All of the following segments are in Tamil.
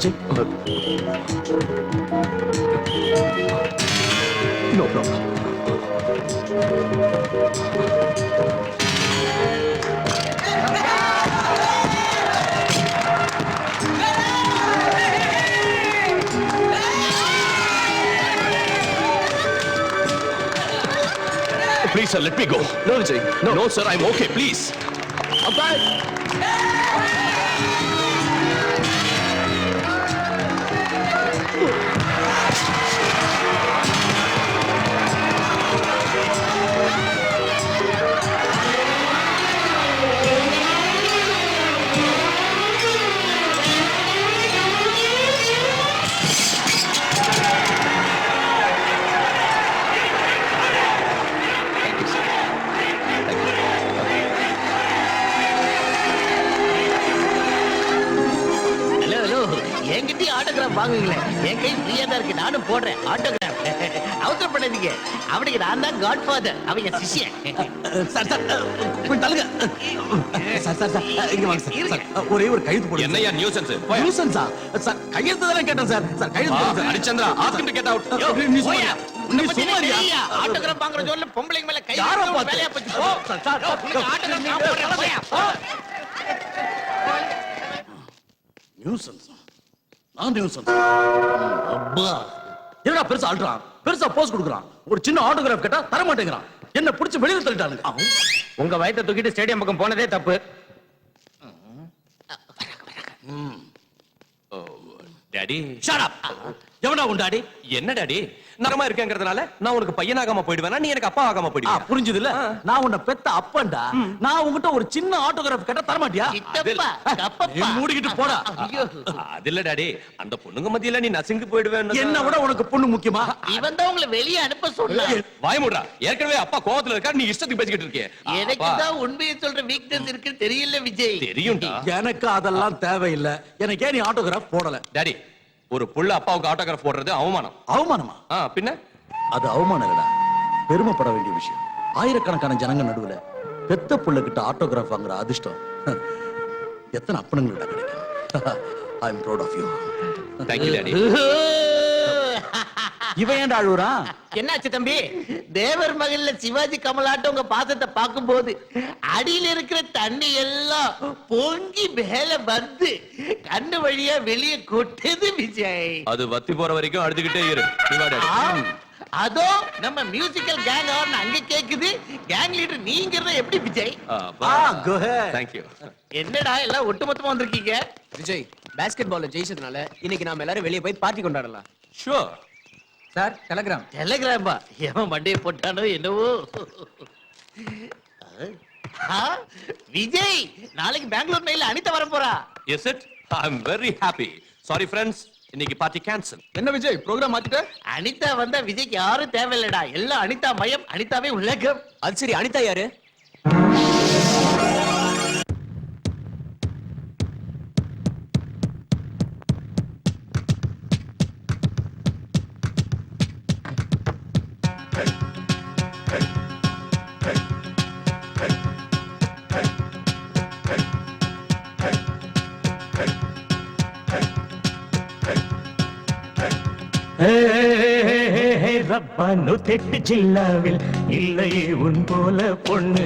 Vijay, no problem. Please, sir, let me go. No, Vijay. No. No, sir, I'm okay. Please. Abhay! Autograph வாங்குவீங்களே, என் கை ஃப்ரீயா தான் இருக்கு, நானும் போடுறேன் ஆட்டோகிராஃப். அவசரப்படாதீங்க, அவனுக்கு நான் தான் காட் ஃபாதர், அவன் என் சிஷ்யன். சார் சார் கொஞ்சம் தள்ளுங்க. சார் சார் சார் இங்க வாங்க சார். ஒரே ஒரு கையெழுத்து போடுங்க. என்னையா நியூசன்ஸ்? நியூசன்ஸா? சார் கையெழுத்து தானே கேட்டேன் சார். சார் கையெழுத்து போடுங்க sir. Harishchandra, ask him to get out. நீ சும்மா நீ சும்மா இருயா. ஆட்டோகிராஃப் வாங்குற ஜோன்ல பொம்பளைங்க மேல கை யாரோ வைக்க பார்த்து. வேலையா போச்சு. போ. சார் ஆட்டோகிராஃப் நான் போடுறேன், போயா. நியூசன்ஸ். நான் நியூசன்ஸ். அப்பா. என்னடா பெருசா அல்றான்? பெருசா போஸ் கொடுக்குறான். ஒரு சின்ன ஆட்டோகிராஃப் கேட்டா தர மாட்டேங்கிறான். என்ன பிடிச்சு வெளியில தள்ளிட்டானுங்க. உங்க வயித்தை தூக்கிட்டு ஸ்டேடியம் பக்கம் போனதே தப்பு. Daddy, shut up. எவனா உன் டாடி? என்ன டாடி? நரமா இருக்கேங்கிறதுனால நான் உனக்கு பையனாகாம போயிடுவேனா, நீ எனக்கு அப்பா ஆகாம போயிடுவா? புரிஞ்சது இல்ல? நான் உன்னை பெத்த அப்பன்டா. நான் உன்கிட்ட ஒரு சின்ன ஆட்டோகிராஃப் கேட்டா தர மாட்டியா? சித்தப்பா, கப்பப்பா. மூடிக்கிட்டு போடா. ஐயோ, அது இல்ல டாடி, அந்த பொண்ணுங்க மத்தியில நீ நசுங்கி போயிடுவேன்னு. என்ன விட உனக்கு பொண்ணு முக்கியமா? இவன் தான் உங்களை வெளியே அனுப்ப சொன்னா. வாய் மூடுறா. ஏற்கனவே அப்பா கோவத்துல இருக்கா, நீ இஷ்டத்துக்கு பேசிக்கிட்டு இருக்கியே. எனக்கு தான் உண்மையை சொல்ற வீக்னஸ் இருக்கு தெரியல விஜய். தெரியும்டா. எனக்கு அதெல்லாம் தேவையில்லை. எனக்கு ஏன் நீ ஆட்டோகிராஃப் போடல? டாடி, ஒரு புள்ள அப்பாவுக்கு ஆட்டோகிராஃப் போடுறது அவமானம். அவமானமா? பின்ன அது அவமானம் இல்லடா, பெருமைப்பட வேண்டிய விஷயம். ஆயிரக்கணக்கான ஜனங்க நடுவுல பெத்த புள்ள கிட்ட ஆட்டோகிராஃப் வாங்குற அதிர்ஷ்டம் எத்தனை அப்பனுங்கள்ட்ட கிடைக்கும். I am proud of you. Thank you daddy. இவன் ஏன்டா அழுவுறான்? என்னாச்சு தம்பி? தேவர் மகள்ல சிவாஜி கமலாட்டம் உங்க பாசத்தை பார்க்கும்போது அடியில இருக்கிற தண்ணி எல்லாம் பொங்கி மேல வந்து கண்ணு வழியா வெளியே கொட்டுது விஜய். அது வத்தி போற வரைக்கும் அழுதுகிட்டே இரு. நீ வா டாடி. அதோ நம்ம மியூசிக்கல் கேங் ஆர்னு அங்க கேக்குது. கேங் லீடர் நீங்கிறத எப்படி Vijay? go ahead. Thank you. என்னடா எல்லாம் ஒட்டுமொத்தமா வந்திருக்கீங்க? விஜய், பாஸ்கெட் பால்ல ஜெயிச்சதுனால இன்னைக்கு நாம எல்லாரும் வெளியே போய் பார்ட்டி கொண்டாடலாம். ஷூர். Sir, telegram. டெலிகிராம்பா? எவன் மண்டையை போட்டானோ என்னவோ. விஜய், நாளைக்கு பெங்களூர் மெயில அனிதா வர போறா. Is it? I'm very happy. Sorry friends, இன்னைக்கு பார்ட்டி கேன்சல். என்ன விஜய், ப்ரோகிராம் மாத்திட்ட? அனிதா வந்தா விஜய்க்கு யாரும் தேவையில்லடா. எல்லாம் அனிதா மயம், அனிதாவே உலகம். அது சரி, அனிதா யாரு? ரப்பா நூத்தெட்டு ஜில்லாவில் இல்லையே உன் போல பொண்ணு.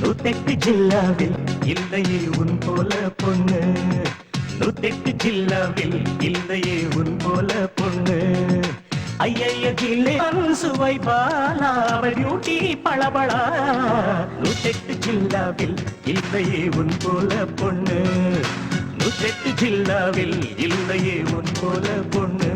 நூத்தெட்டு ஜில்லாவில் இல்லையே உன் போல பொண்ணு. நூத்தெட்டு ஜில்லாவில் இல்லையே உன் போல பொண்ணு. ஐய ஜில்லே சுவை பாலா பியூட்டி பளபளா. நூத்தெட்டு ஜில்லாவில் இல்லையே உன் போல பொண்ணு. நூத்தெட்டு ஜில்லாவில் இல்லையே உன் போல பொண்ணு.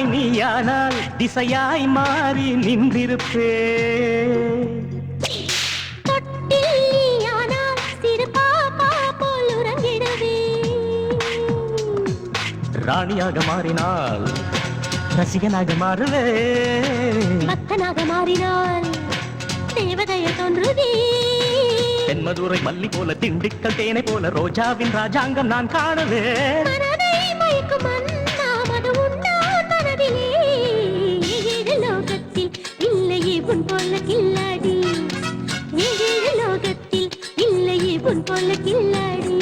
தாய் நீயானால் திசையாய் மாறி நின்றிருப்பே. தொட்டில்யானால் சிறு பாப்பா போல் உறங்கிடவே. ராணியாக மாறினால் ரசிகனாக மாறுவே. பக்தனாக மாறினால் தேவதைய தோன்றுதே. தென்மதுரை மல்லி போல திண்டுக்கல் தேனை போல ரோஜாவின் ராஜாங்கம் நான் காணுவேன். மனதை மயக்கும் அண்ணாமது உன்னான் மனதிலே. ஏழு லோகத்தில் இல்லையே உன் போல கில்லாடி. ஏழு லோகத்தில் இல்லையே உன் போல கில்லாடி.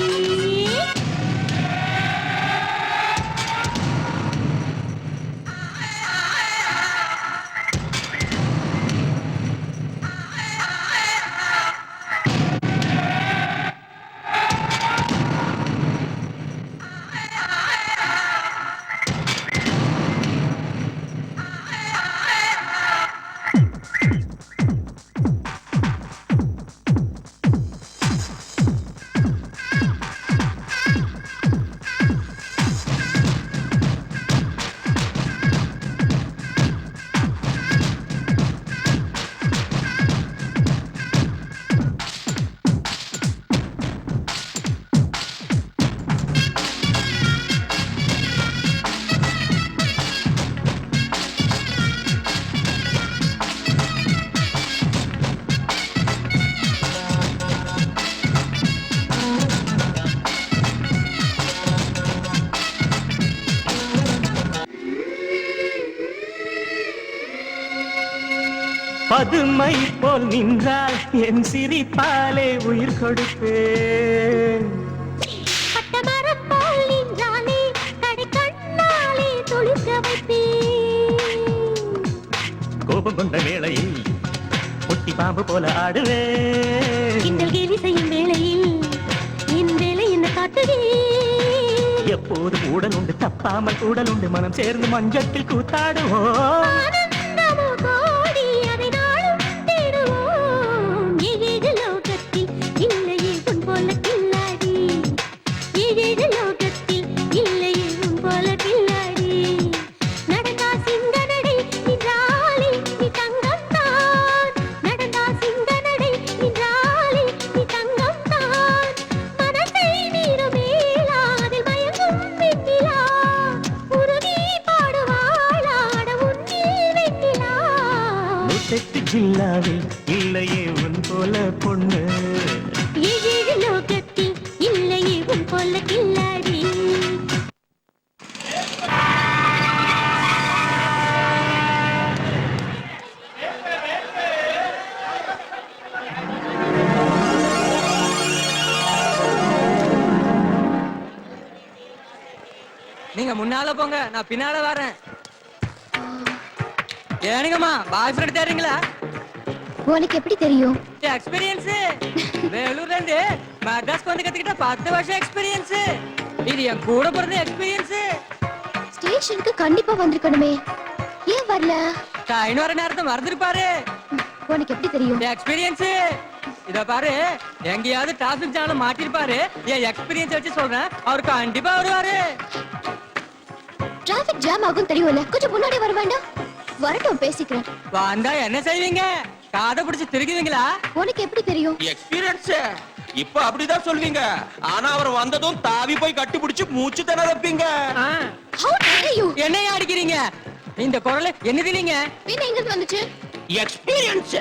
பதுமை போல் நின்றால் என் சிரிப்பாலே உயிர் கொடுப்பேன். பட்டமரம் போல் நின்றாலே கடை கண்ணாலே தொழிற்க வைப்பேன். கோபம் கொண்ட வேளையில் ஒட்டி பாம்பு போல ஆடுவேன். கிண்டல் கேலி செய்யும் வேளையில் என் வேலை என்ன காட்டுதே. எப்போது ஊடல் உண்டு தப்பாமல் கூடல் உண்டு மனம் சேர்ந்து மஞ்சத்தில் கூத்தாடுவோம். ஆனந்தமோ கோடி அதை நாளும் தேடுவோம். ஏழு லோகத்தில் இல்லையே உன் போல கில்லாடி. ஏழு லோகத்தில் இல்லையே உன் போல கில்லாடி. நடந்தா சிங்க நடை நின்றாலே நீ தங்கம் தான். நடந்தா சிங்க நடை நின்றாலே நீ தங்கம் தான். மனத்தை மீறும் மேலா அதில் மயங்கும் வெண்ணிலா. உருகி பாடுவாளாட உன்னில் வெண்ணிலா. நூற்றெட்டு ஜில்லாவில் இல்லையே உன் போல பொண்ணு. ஏழு லோகத்தில் இல்லையே உன் போல கில்லாடி. நீங்க முன்னால போங்க, நான் பின்னால வரேன். ஏனுங்கம்மா பாய் ஃப்ரெண்ட் தேடுறீங்களா? உனக்கு எப்படி தெரியும்? எக்ஸ்பீரியன்ஸ் வேலூர்ல இருந்து மெட்ராஸ்க்கு வந்து கத்துக்கிட்ட 10 வருஷம் எக்ஸ்பீரியன்ஸ். இது என் கூட பிறந்த எக்ஸ்பீரியன்ஸ். ஸ்டேஷனுக்கு கண்டிப்பா வந்திருக்கணுமே, ஏன் வரல? ட்ரெயின் வர நேரத்தை மறந்துருப்பாரு. உனக்கு எப்படி தெரியும்? எக்ஸ்பீரியன்ஸ் இத பாரு, எங்கேயாவது டிராபிக் ஜாம்ல மாட்டிருப்பாரு. என் எக்ஸ்பீரியன்ஸ் வச்சு சொல்றேன், அவரு கண்டிப்பா வருவாரு. டிராபிக் ஜாம் ஆகும் தெரியும்ல, கொஞ்சம் முன்னாடி வர வேண்டாம்? வரட்டும், பேசிக்கிறேன். வந்தா என்ன செய்வீங்க? காதை பிடிச்சு திருக்குவீங்களா? உனக்கு எப்படி தெரியும்? எக்ஸ்பீரியன்ஸ் இப்ப அப்படிதான் சொல்வீங்க. ஆனா அவர் வந்ததும் தாவி போய் கட்டி பிடிச்சு மூச்சு திணறப்பீங்க. How dare you? என்னையா அடிக்கிறீங்க? இந்த குரல் என்னது இல்லைங்க? பின்ன எங்க இருந்து வந்துச்சு? Experience.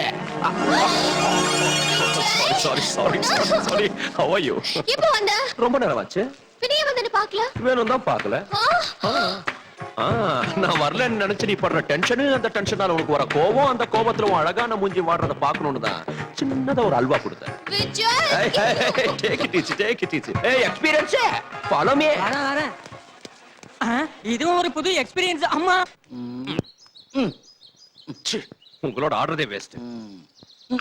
Sorry sorry sorry sorry. How are you? எப்போ வந்த? ரொம்ப நேரம் ஆச்சு. பின்ன வந்து பார்க்கல? வேணும் தான் பார்க்கல. நான் வரலன்னு நினைச்சு நீ படுற டென்ஷனு, அந்த டென்ஷனால உனக்கு வர கோபம், அந்த கோபத்துல உன் அழகான மூஞ்சி வாடுறத பார்க்கணும்னு தான் சின்னதா ஒரு அல்வா கொடுத்தேன். Vijay, take it easy, take it easy. ஏய் எக்ஸ்பீரியன்ஸ் ஃபாலோ மீ. வரேன். இதுவும் ஒரு புது எக்ஸ்பீரியன்ஸ் அம்மா. உங்களோட ஆடுறதே வேஸ்ட்.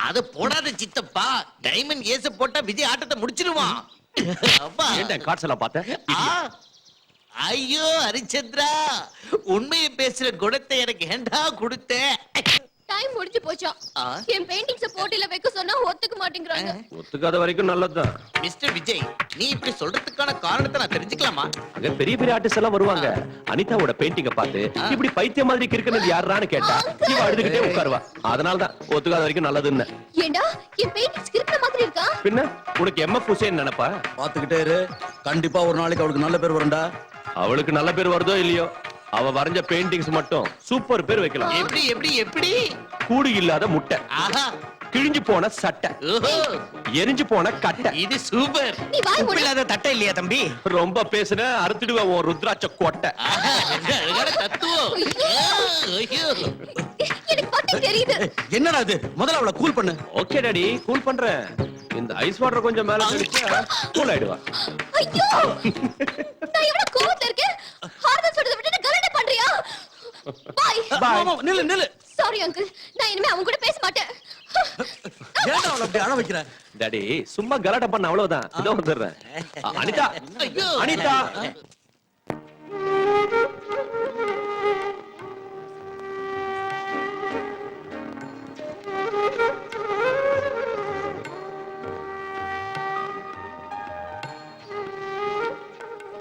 அது போடாத சித்தப்பா, டைமண்ட் ஏச போட்டா விஜய் ஆட்டத்தை முடிச்சிருவான். அப்பா ஏன்டா கார்ட்ஸ் எல்லாம் பார்த்தேன்? ஆ, ஐயோ ஹரிச்சந்திரா, உண்மையை பேசுற குணத்தை எனக்கு ஏண்டா கொடுத்த? டைம் முடிஞ்சு போச்சாம். என் பெயிண்டிங்ஸ் போட்டில வைக்க சொன்னா ஒத்துக்க மாட்டேங்கறாங்க. ஒத்துக்காத வரைக்கும் நல்லதுதான். மிஸ்டர் விஜய், நீ இப்படி சொல்றதுக்கான காரணத்தை நான் தெரிஞ்சுக்கலாமா? அங்க பெரிய பெரிய ஆர்டிஸ்ட் எல்லாம் வருவாங்க. அனிதாவோட பெயிண்டிங்க பார்த்து இப்படி பைத்தியம் மாதிரி கிறுக்குனது யாரான்னு கேட்டா இவ அழுதுகிட்டே உட்காருவா. அதனாலதான் ஒத்துக்காத வரைக்கும் நல்லதுன்னு. ஏண்டா என் பெயிண்டிங்ஸ் கிறுக்குற மாதிரி இருக்கா? பின்ன உனக்கு எம்எஃப் ஹுசேன் நினைப்பா? பாத்துக்கிட்டே இரு, கண்டிப்பா ஒரு நாளைக்கு அவளுக்கு நல்ல பேர் வரும்டா. அவளுக்கு நல்ல பேர் வருதோ இல்லையோ, அவ வரைஞ்ச பெயிண்டிங்ஸ் மட்டும் சூப்பர் பேர் வைக்கலாம். எப்படி எப்படி எப்படி? கூடு இல்லாத முட்டை, ஆஹா, கிழிஞ்சு போன சட்டை, ஓஹோ, எரிஞ்சு போன கட்டை. இது சூப்பர். நீ வாய் மூடு. இல்லாத தட்டை இல்லையா தம்பி? ரொம்ப பேசுன அறுத்துடுவ உன் ருத்ராட்ச கொட்டை. ஆஹா, என்ன அழகான தத்துவம். ஐயோ, எனக்கு பத்தி தெரியுது. என்னடா இது? முதல்ல அவளை கூல் பண்ணு. ஓகே டாடி, கூல் பண்றேன். இந்த ஐஸ் வாட்டர் கொஞ்சம் மேல தெளிச்சா கூல் ஆயிடுவா. ஐயோ நான் இவ்வளவு கோவத்துல இருக்கேன். ஹார்தல் சொல்றத விட்டு கலாட்டா பண்றியா? பாய். மாமா, நில்லு நில்லு. சாரி அங்கிள், நான் இனிமே அவங்க கூட பேச மாட்டேன். ஏன்டா அவளை அப்படி அழ வைக்கிற? டாடி சும்மா கலாட்டா பண்ண அவ்வளவுதான். இதோ வந்துடுறேன். அனிதா, ஐயோ. அனிதா.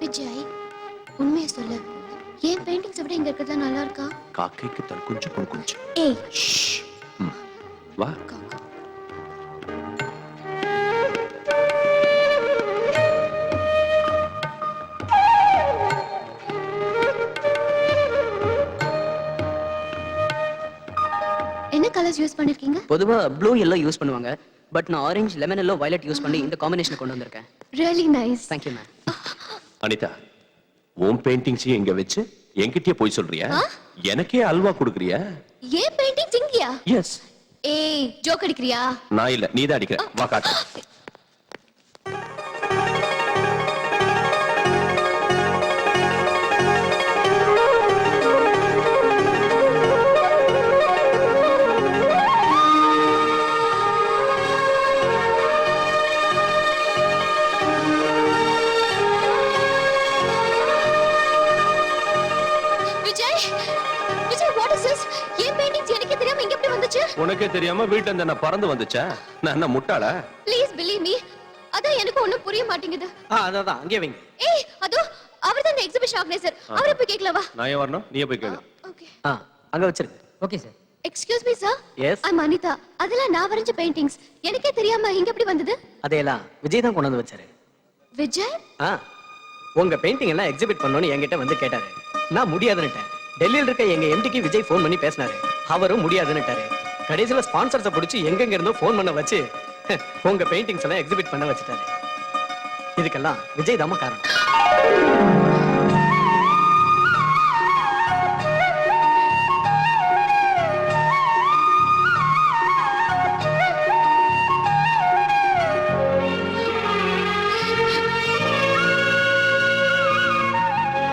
விஜய், உண்மையை சொல்லு. ஏன் பெயிண்டிங்ஸ் விட இங்க இருக்கிறது நல்லா இருக்கா? காக்கைக்கு தன் குஞ்சு பொன் குஞ்சு. ஏய், வா. காக்கா. என்ன கலர்ஸ் யூஸ் பண்ணிருக்கீங்க? பொதுவா ப்ளூ எல்லோ யூஸ் பண்ணுவாங்க, பட் நான் orange lemon yellow violet use பண்ணி இந்த காம்பினேஷன் கொண்டு வந்திருக்கேன். Really nice. Thank you ma'am. Anitha, உன் பெயிண்டிங்ஸையும் எங்க வச்சு என்கிட்டயே போய் சொல்றியா? எனக்கே அல்வா கொடுக்குறியா? ஏன் பெயிண்டிங்ஸ் இங்கயா? எஸ். ஏய், ஜோக் அடிக்கிறியா? நான் இல்ல, நீதான் அடிக்கிற. வா காட்டு. Vijay, Vijay, what is this? ஏன் பெயிண்டிங்ஸ் எனக்கே தெரியாம இங்க எப்படி வந்துச்சு? உனக்கே தெரியாம வீட்டுல இருந்து என்ன பறந்து வந்துச்சா? நான் என்ன முட்டாளா? Please believe me. அதான் எனக்கு ஒண்ணும் புரிய மாட்டேங்குது. அதான் அங்கே வைங்க. ஏய், அதோ அவர்தான் இந்த எக்ஸிபிஷன் ஆர்கனைசர். அவரை போய் கேட்கலாம் வா. நான் ஏன் வரணும்? நீயே போய் கேளு. ஓகே. அங்க வச்சிருங்க. Okay sir. Excuse me sir. Yes. I'm Anitha. அதெல்லாம் நான் வரைஞ்ச பெயிண்டிங்ஸ். எனக்கே தெரியாம இங்க எப்படி வந்தது? அதையெல்லாம் விஜய் தான் கொண்டு வந்து வச்சாரு. விஜய்? உங்க பெயிண்டிங் எல்லாம் எக்ஸிபிட் பண்ணணும்னு என்கிட்ட வந்து கேட்டாரு. நான் முடியாதுன்னுட்டேன். டெல்லியில் இருக்க எங்க எம்டிக்கு விஜய் ஃபோன் பண்ணி பேசினாரு. அவரும் முடியாதுன்னுட்டாரு. கடைசியில ஸ்பான்சர்ஸை பிடிச்சி எங்கெங்க இருந்தோ ஃபோன் பண்ண வச்சு உங்க பெயிண்டிங்ஸ் எல்லாம் எக்ஸிபிட் பண்ண வச்சுட்டாரு. இதுக்கெல்லாம் விஜய் தாம காரணம்.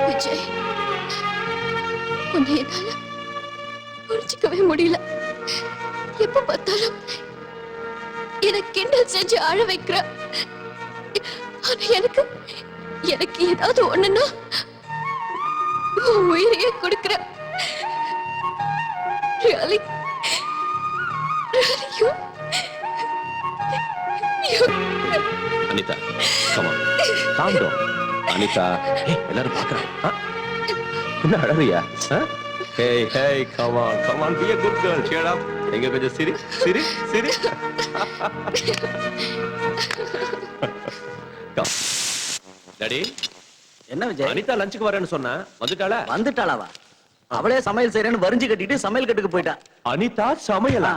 விஜய், உன்னை என்னால புரிஞ்சுக்கவே முடியல. எப்ப பார்த்தாலும் எனக்கு கிண்டல் செஞ்சு அழ வைக்கிற. ஆனா எனக்கு எனக்கு ஏதாவது ஒண்ணுன்னா உன் உயிரையே கொடுக்கிற. Really? Really, you... Anitha, come on. Calm down. Anitha, எல்லாரும் பார்க்கறாங்க. என்ன அழறியா? Hey, hey, come on, be a good girl. Cheer up. எங்க கொஞ்சம் சிரி, சிரி, சிரி. டாடி, என்ன விஜய்? அனிதா லஞ்சுக்கு வரேன்னு சொன்னா வந்துட்டாளா? வந்துட்டாளாவா? அவளே சமையல் செய்யறேன்னு வரிஞ்சு கட்டிட்டு சமையல் கட்டுக்கு போயிட்டா. அனிதா சமையலா?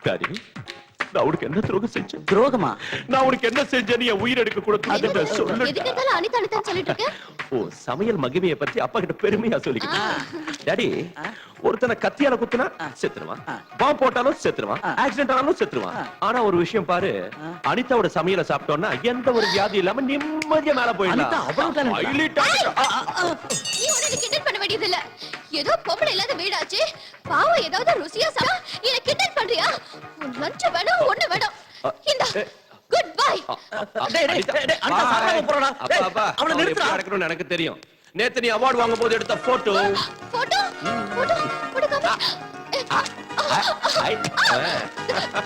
டாடி, நான் உனக்கு என்ன துரோகம் செஞ்சேன்? துரோகமா? நான் உனக்கு என்ன செஞ்சேன்னு என் உயிர் எடுக்க கூட எதுக்கு சொல்லு. இருந்தாலும் அனிதா அனிதான்னு சொல்லிட்டு இருக்க? ஓ, சமையல் மகிமையை பத்தி அப்பா கிட்ட பெருமையா சொல்லிக்கிட்டேன். டாடி, ஒருத்தனை கத்தியால குத்துனா செத்துருவான், பாம்பு போட்டாலும் செத்துருவான், ஆக்சிடென்ட் ஆனாலும் செத்துருவான். ஆனா ஒரு விஷயம் பாரு, அனிதாவோட சமையலை சாப்பிட்டோம்னா எந்த ஒரு வியாதி இல்லாம நிம்மதியா மேல அனிதா அவ்வளவு talent ஆ? நீ உடனே கிண்டல் பண்ண வேண்டியது இல்ல. ஏதோ பொம்பளை இல்லாத வீடாச்சு, பாவம் ஏதாவது ருசியா சாப்பிட்டா என்ன கிண்டல் பண்றியா? உன் லஞ்ச் வேணும், ஒண்ணு வேணும். இந்த குட் பை. அனிதா சாப்பிடாம போறடா. அவளை நிறுத்துடா. நடக்கணும்னு எனக்கு தெரியும். நேத்து நீ அவார்ட் வாங்கும் போது எடுத்த போட்டோ. போட்டோ போட்டோ போட்டோ காமி.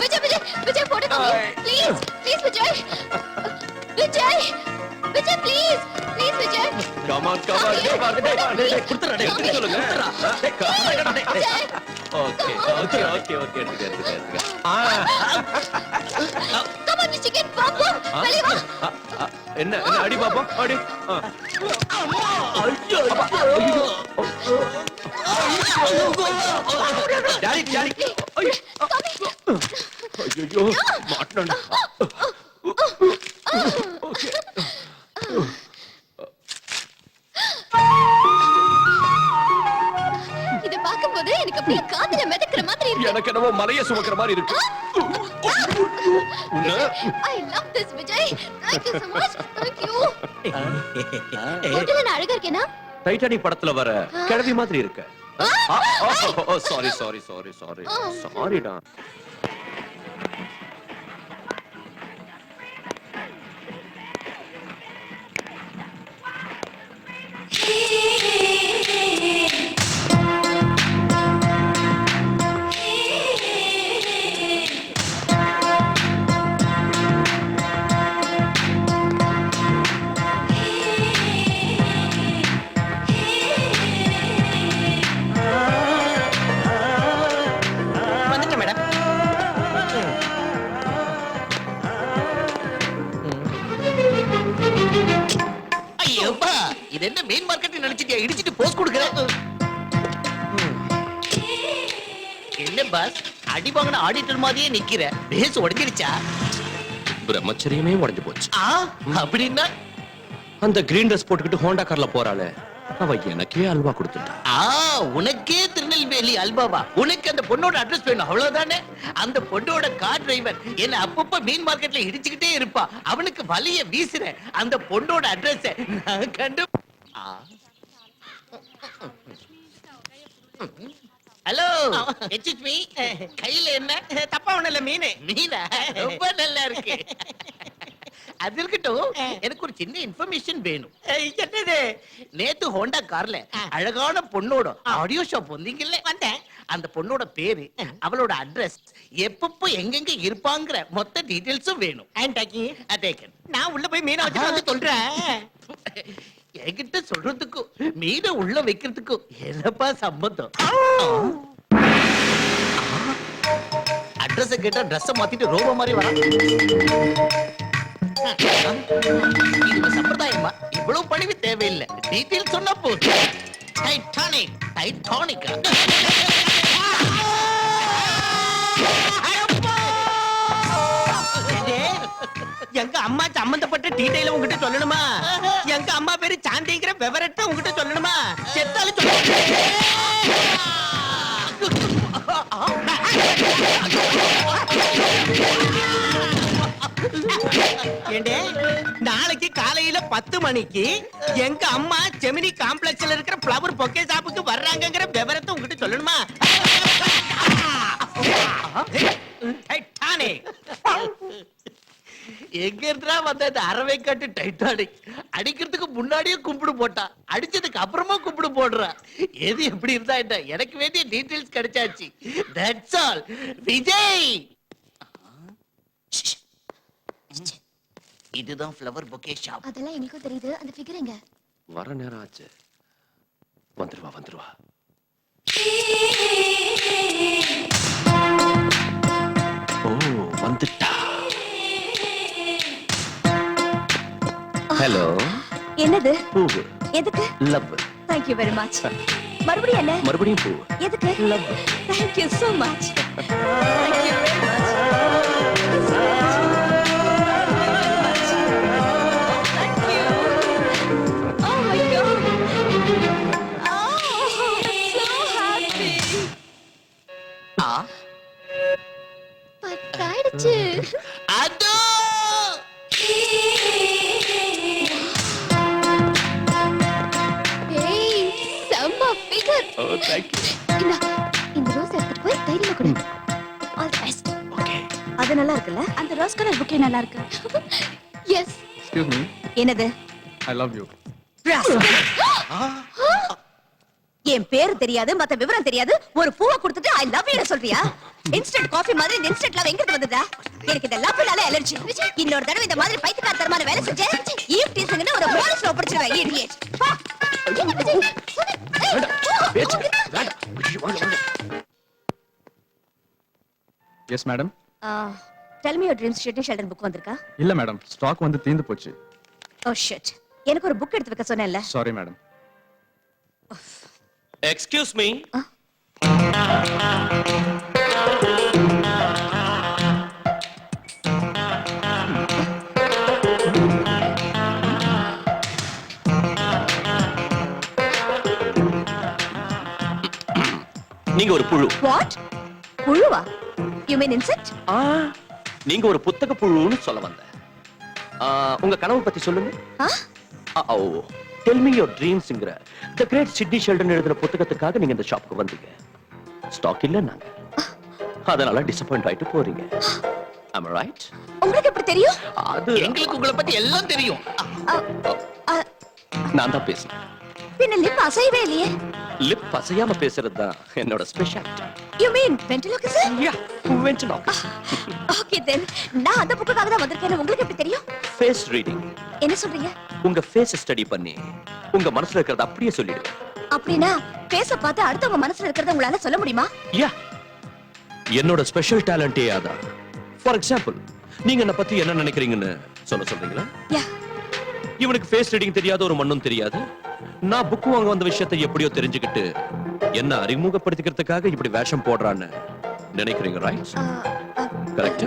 விஜய் விஜய் விஜய் போட்டு please please Vijay Vijay Vijay please please Vijay Come on, come on, come on. குடுத்துறா டேய், எடுத்துக்க சொல்லுங்க. Vijay Okay, okay, okay, okay. எடுத்துக்க. கம் ஆன் சிக்கன் பாப்பா வெளிய வா என்ன அடி பாப்போம் அடி. Daddy daddy. ஐயோ மாட்டணும். ஓகே. இத பாக்கும்போது எனக்கு அப்படியே காதுல மிதக்குற மாதிரி இருக்கு. எனக்கு என்னவோ மலைய சுமக்கிற மாதிரி இருக்கு. I love this Vijay. Thank you so much. Thank you. ஹோட்டல்ல நான் அழகா இருக்கேனா? டைட்டானிக் படத்துல வர கிழவி மாதிரி இருக்க. சாரி சாரி சாரி சாரி சாரிடா. வந்துட்டேன் மேடம். ஐயோப்பா, இது என்ன மெயின் மார்க்கெட் நினைச்சிட்டியா? இடிச்சிட்டு போஸ்ட் கொடுக்குறேன். என்ன பாஸ், அடி வாங்கின ஆடிட்டர் மாதிரியே நிக்கிற. பேஸ் உடைஞ்சிருச்சா? பிரம்மச்சரியமே உடைஞ்சு போச்சு. அப்படின்னா அந்த கிரீன் ட்ரெஸ் போட்டுக்கிட்டு ஹோண்டா கார்ல போறாளே, அவ எனக்கே அல்வா கொடுத்துட்டா. உனக்கே திருநெல்வேலி அல்பாவா? உனக்கு அந்த பொண்ணோட அட்ரஸ் வேணும் அவ்வளவுதானே? அந்த பொண்ணோட கார் டிரைவர் என்ன அப்பப்ப மீன் மார்க்கெட்ல இடிச்சுக்கிட்டே இருப்பா. அவனுக்கு வலிய வீசுற அந்த பொண்ணோட அட்ரஸ் நான் கண்டு. ஹலோ, எக்ஸ்கியூஸ் மீ, கையில என்ன? தப்பா ஒண்ணு இல்ல, மீன். மீனா? ரொம்ப நல்லா இருக்கு. அது இருக்கட்டும், எனக்கு ஒரு சின்ன இன்ஃபர்மேஷன் வேணும். என்னது? நேத்து ஹோண்டா கார்ல அழகான பொண்ணோட ஆடியோ ஷாப் வந்தீங்கல்ல? வந்தேன். அந்த பொண்ணோட பேரு, அவளோட அட்ரஸ், எப்பப்போ எங்கெங்க இருப்பாங்கற மொத்த டீடைல்ஸும் வேணும். நான் உள்ள போய் மீனை வச்சு வந்து சொல்றேன். என்கிட்ட சொல்றதுக்கும் மீனை உள்ள வைக்கிறதுக்கும் என்னப்பா சம்பந்தம்? அட்ரஸ் கேட்டா ட்ரெஸ் மாத்திட்டு ரோபோ மாதிரி வரா. இது சம்பிரதாயமா? இவ்வளவு பணிவு தேவையில்லை. டீடைல் சொன்னா போதும். டைட்டானிக், டைட்டானிக்கா? எங்க அம்மா சம்பந்தப்பட்ட டீடைல உங்ககிட்ட சொல்லணுமா? எங்க அம்மா பேரு சாந்திங்கிற விவரத்தை உங்ககிட்ட சொல்லணுமா? செத்தாலும் ஏண்டே, நாளைக்கு காலையில 10 மணிக்கு எங்க அம்மா ஜெமினி காம்ப்ளெக்ஸ்ல இருக்கிற ஃப்ளவர் பொக்கே ஷாப்புக்கு வர்றாங்கங்கிற விவரத்தை உங்ககிட்ட சொல்லணுமா? எங்க இருந்தா வந்த இந்த அரவை காட்டு டைட்டானிக் அடிக்கிறதுக்கு முன்னாடியே கும்பிடு போட்டா, அடிச்சதுக்கு அப்புறமா கும்பிடு போடுறா. எது எப்படி இருந்தா என்ன, எனக்கு வேண்டிய டீடைல்ஸ் கிடைச்சாச்சு. That's all. விஜய், இதுதான் ஃப்ளவர் பொக்கே ஷாப். அதெல்லாம் எங்களுக்கும் தெரியுது. அந்த ஃபிகர் எங்க? வர நேரம் ஆச்சு. வந்துருவா வந்துருவா. ஓ வந்துட்டா. ஹலோ. என்னது? பூவு. எதுக்கு? Love. Thank you very much. மறுபடியும் என்ன? மறுபடியும் பூவு. எதுக்கு? Love. Thank you so much. Thank you very much. Thank you. Oh my God. Oh, so happy. பத்தாயிடுச்சு. அதோ ஏய், செம்ம ஃபிகர். O thank you. இந்த ரோஸ் எடுத்து போய் தைரியமா கொடு. All the best. ஓகே. அது நல்லா இருக்குல்ல? அந்த ரோஸ் கலர் புக்கே நல்லா இருக்கு. எஸ். Excuse me, என்னது? I love you. என் பேரு தெரியாது மத்த விவரம் தெரியாது ஒரு பூவை கொடுத்துட்டு ஐ லவ் யூ சொல்றியா இன்ஸ்டன்ட் காஃபி மாதிரி இந்த இன்ஸ்டன்ட் லவ் எங்க இருந்து வந்ததா எனக்கு இந்த லவ்னால அலர்ஜி இன்னொரு தடவை இந்த மாதிரி பைத்தியக்காரத்தனமான வேலை செஞ்சேன் ஈவ் டீசிங்னு ஒரு போலீஸ்ல ஒப்படைச்சிருவேன் idiot yes madam. Tell me your dreams Sidney Sheldon book வந்திருக்கா இல்ல மேடம், ஸ்டாக் வந்து தீந்து போச்சு. ஓ ஷிட் எனக்கு ஒரு புக் எடுத்து வைக்க சொன்னேன்ல சாரி மேடம். Excuse me. நீங்க ஒரு புழு. வாட் புழுவா யூ மீன் இன்செக்ட் நீங்க ஒரு புத்தக புழுன்னு சொல்ல வந்தேன். உங்க கனவு பத்தி சொல்லுங்க. டெல் மீ யுவர் ட்ரீம்ஸ்ங்கற தி கிரேட் சிட்னி ஷெல்டன் எழுதின புத்தகத்துக்காக நீங்க இந்த ஷாப்புக்கு வந்தீங்க. ஸ்டாக் இல்ல நாங்க, அதனால டிசப்பாயிண்ட் ஆயிட்டு போறீங்க. am I right? உங்களுக்கு எப்படி தெரியும் அது எங்களுக்கு உங்களை பத்தி எல்லாம் தெரியும். நான் தான் பேசுறேன். பின்ன லிப் அசையவே இல்லையே லிப் அசையாம பேசுறது தான் என்னோட speciality. You mean ventriloquism yeah, ventriloquist. Okay then நான் அந்த புக்குக்காக தான் வந்திருக்கேன் உங்களுக்கு எப்படி தெரியும் ஃபேஸ் ரீடிங். என்ன சொல்றீங்க உங்க ஃபேஸ் ஸ்டடி பண்ணி உங்க மனசுல இருக்கிறத அப்படியே சொல்லிடுவேன். அப்படினா ஃபேஸ பார்த்து அடுத்தவங்க மனசுல இருக்கிறத உங்களால சொல்ல முடியுமா யா, என்னோட ஸ்பெஷல் டேலண்டே அதான். ஃபார் எக்ஸாம்பிள், நீங்க என்ன பத்தி என்ன நினைக்கிறீங்கன்னு சொல்றீங்களா? யா இவனுக்கு ஃபேஸ் ரீடிங் தெரியாத ஒரு மண்ணும் தெரியாது. நான் புக் வாங்க வந்த விஷயத்தை எப்படியோ தெரிஞ்சுக்கிட்டு என்ன அறிமுகப்படுத்திக்கிறதுக்காக இப்படி வேஷம் போடுறான்னு நினைக்கிறீங்க, ரைட்? கரெக்ட்.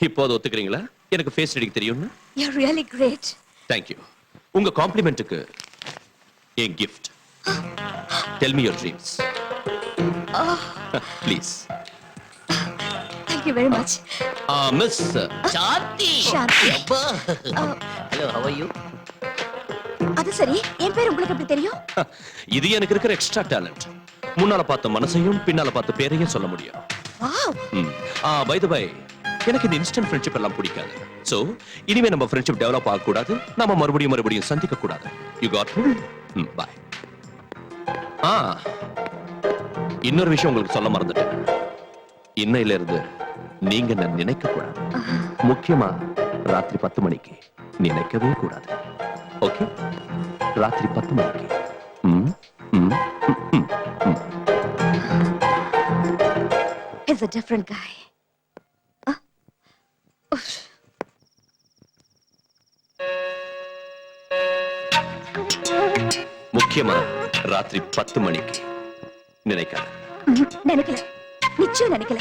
இப்போது ஒத்துக்கிறீங்களா எனக்கு ஃபேஸ் ரீடிங் தெரியும்னு? You are really great Thank you. உங்க காம்ப்ளிமெண்ட்டுக்கு a gift. Tell me your dreams. Please. Thank you very much Miss. சாந்தி. சாந்தி. அப்பா. Hello, how are you? அது சரி என் பேர் உங்களுக்கு எப்படி தெரியும் இது எனக்கு இருக்கிற எக்ஸ்ட்ரா டேலண்ட். முன்னால பார்த்த மனசையும் பின்னால பார்த்த பேரையும் சொல்ல முடியும். வாவ் பை தி பை, எனக்கு இந்த இன்ஸ்டன்ட் ஃப்ரெண்ட்ஷிப் எல்லாம் பிடிக்காது. சோ இனிமே நம்ம ஃப்ரெண்ட்ஷிப் டெவலப் ஆக கூடாது, நம்ம மறுபடியும் சந்திக்க கூடாது. You got me? பை. இன்னொரு விஷயம் உங்களுக்கு சொல்ல மறந்துட்டேன். இன்னையில இருந்து நீங்க என்ன நினைக்க கூடாது. முக்கியமா ராத்திரி 10 மணிக்கு நினைக்கவே கூடாது. ஓகே? ராத்திரி 10 மணிக்கு. இஸ் a different guy முக்கியமா ராத்திரி 10 மணிக்கு நினைக்காத. நினைக்கல நிச்சயம் நினைக்கல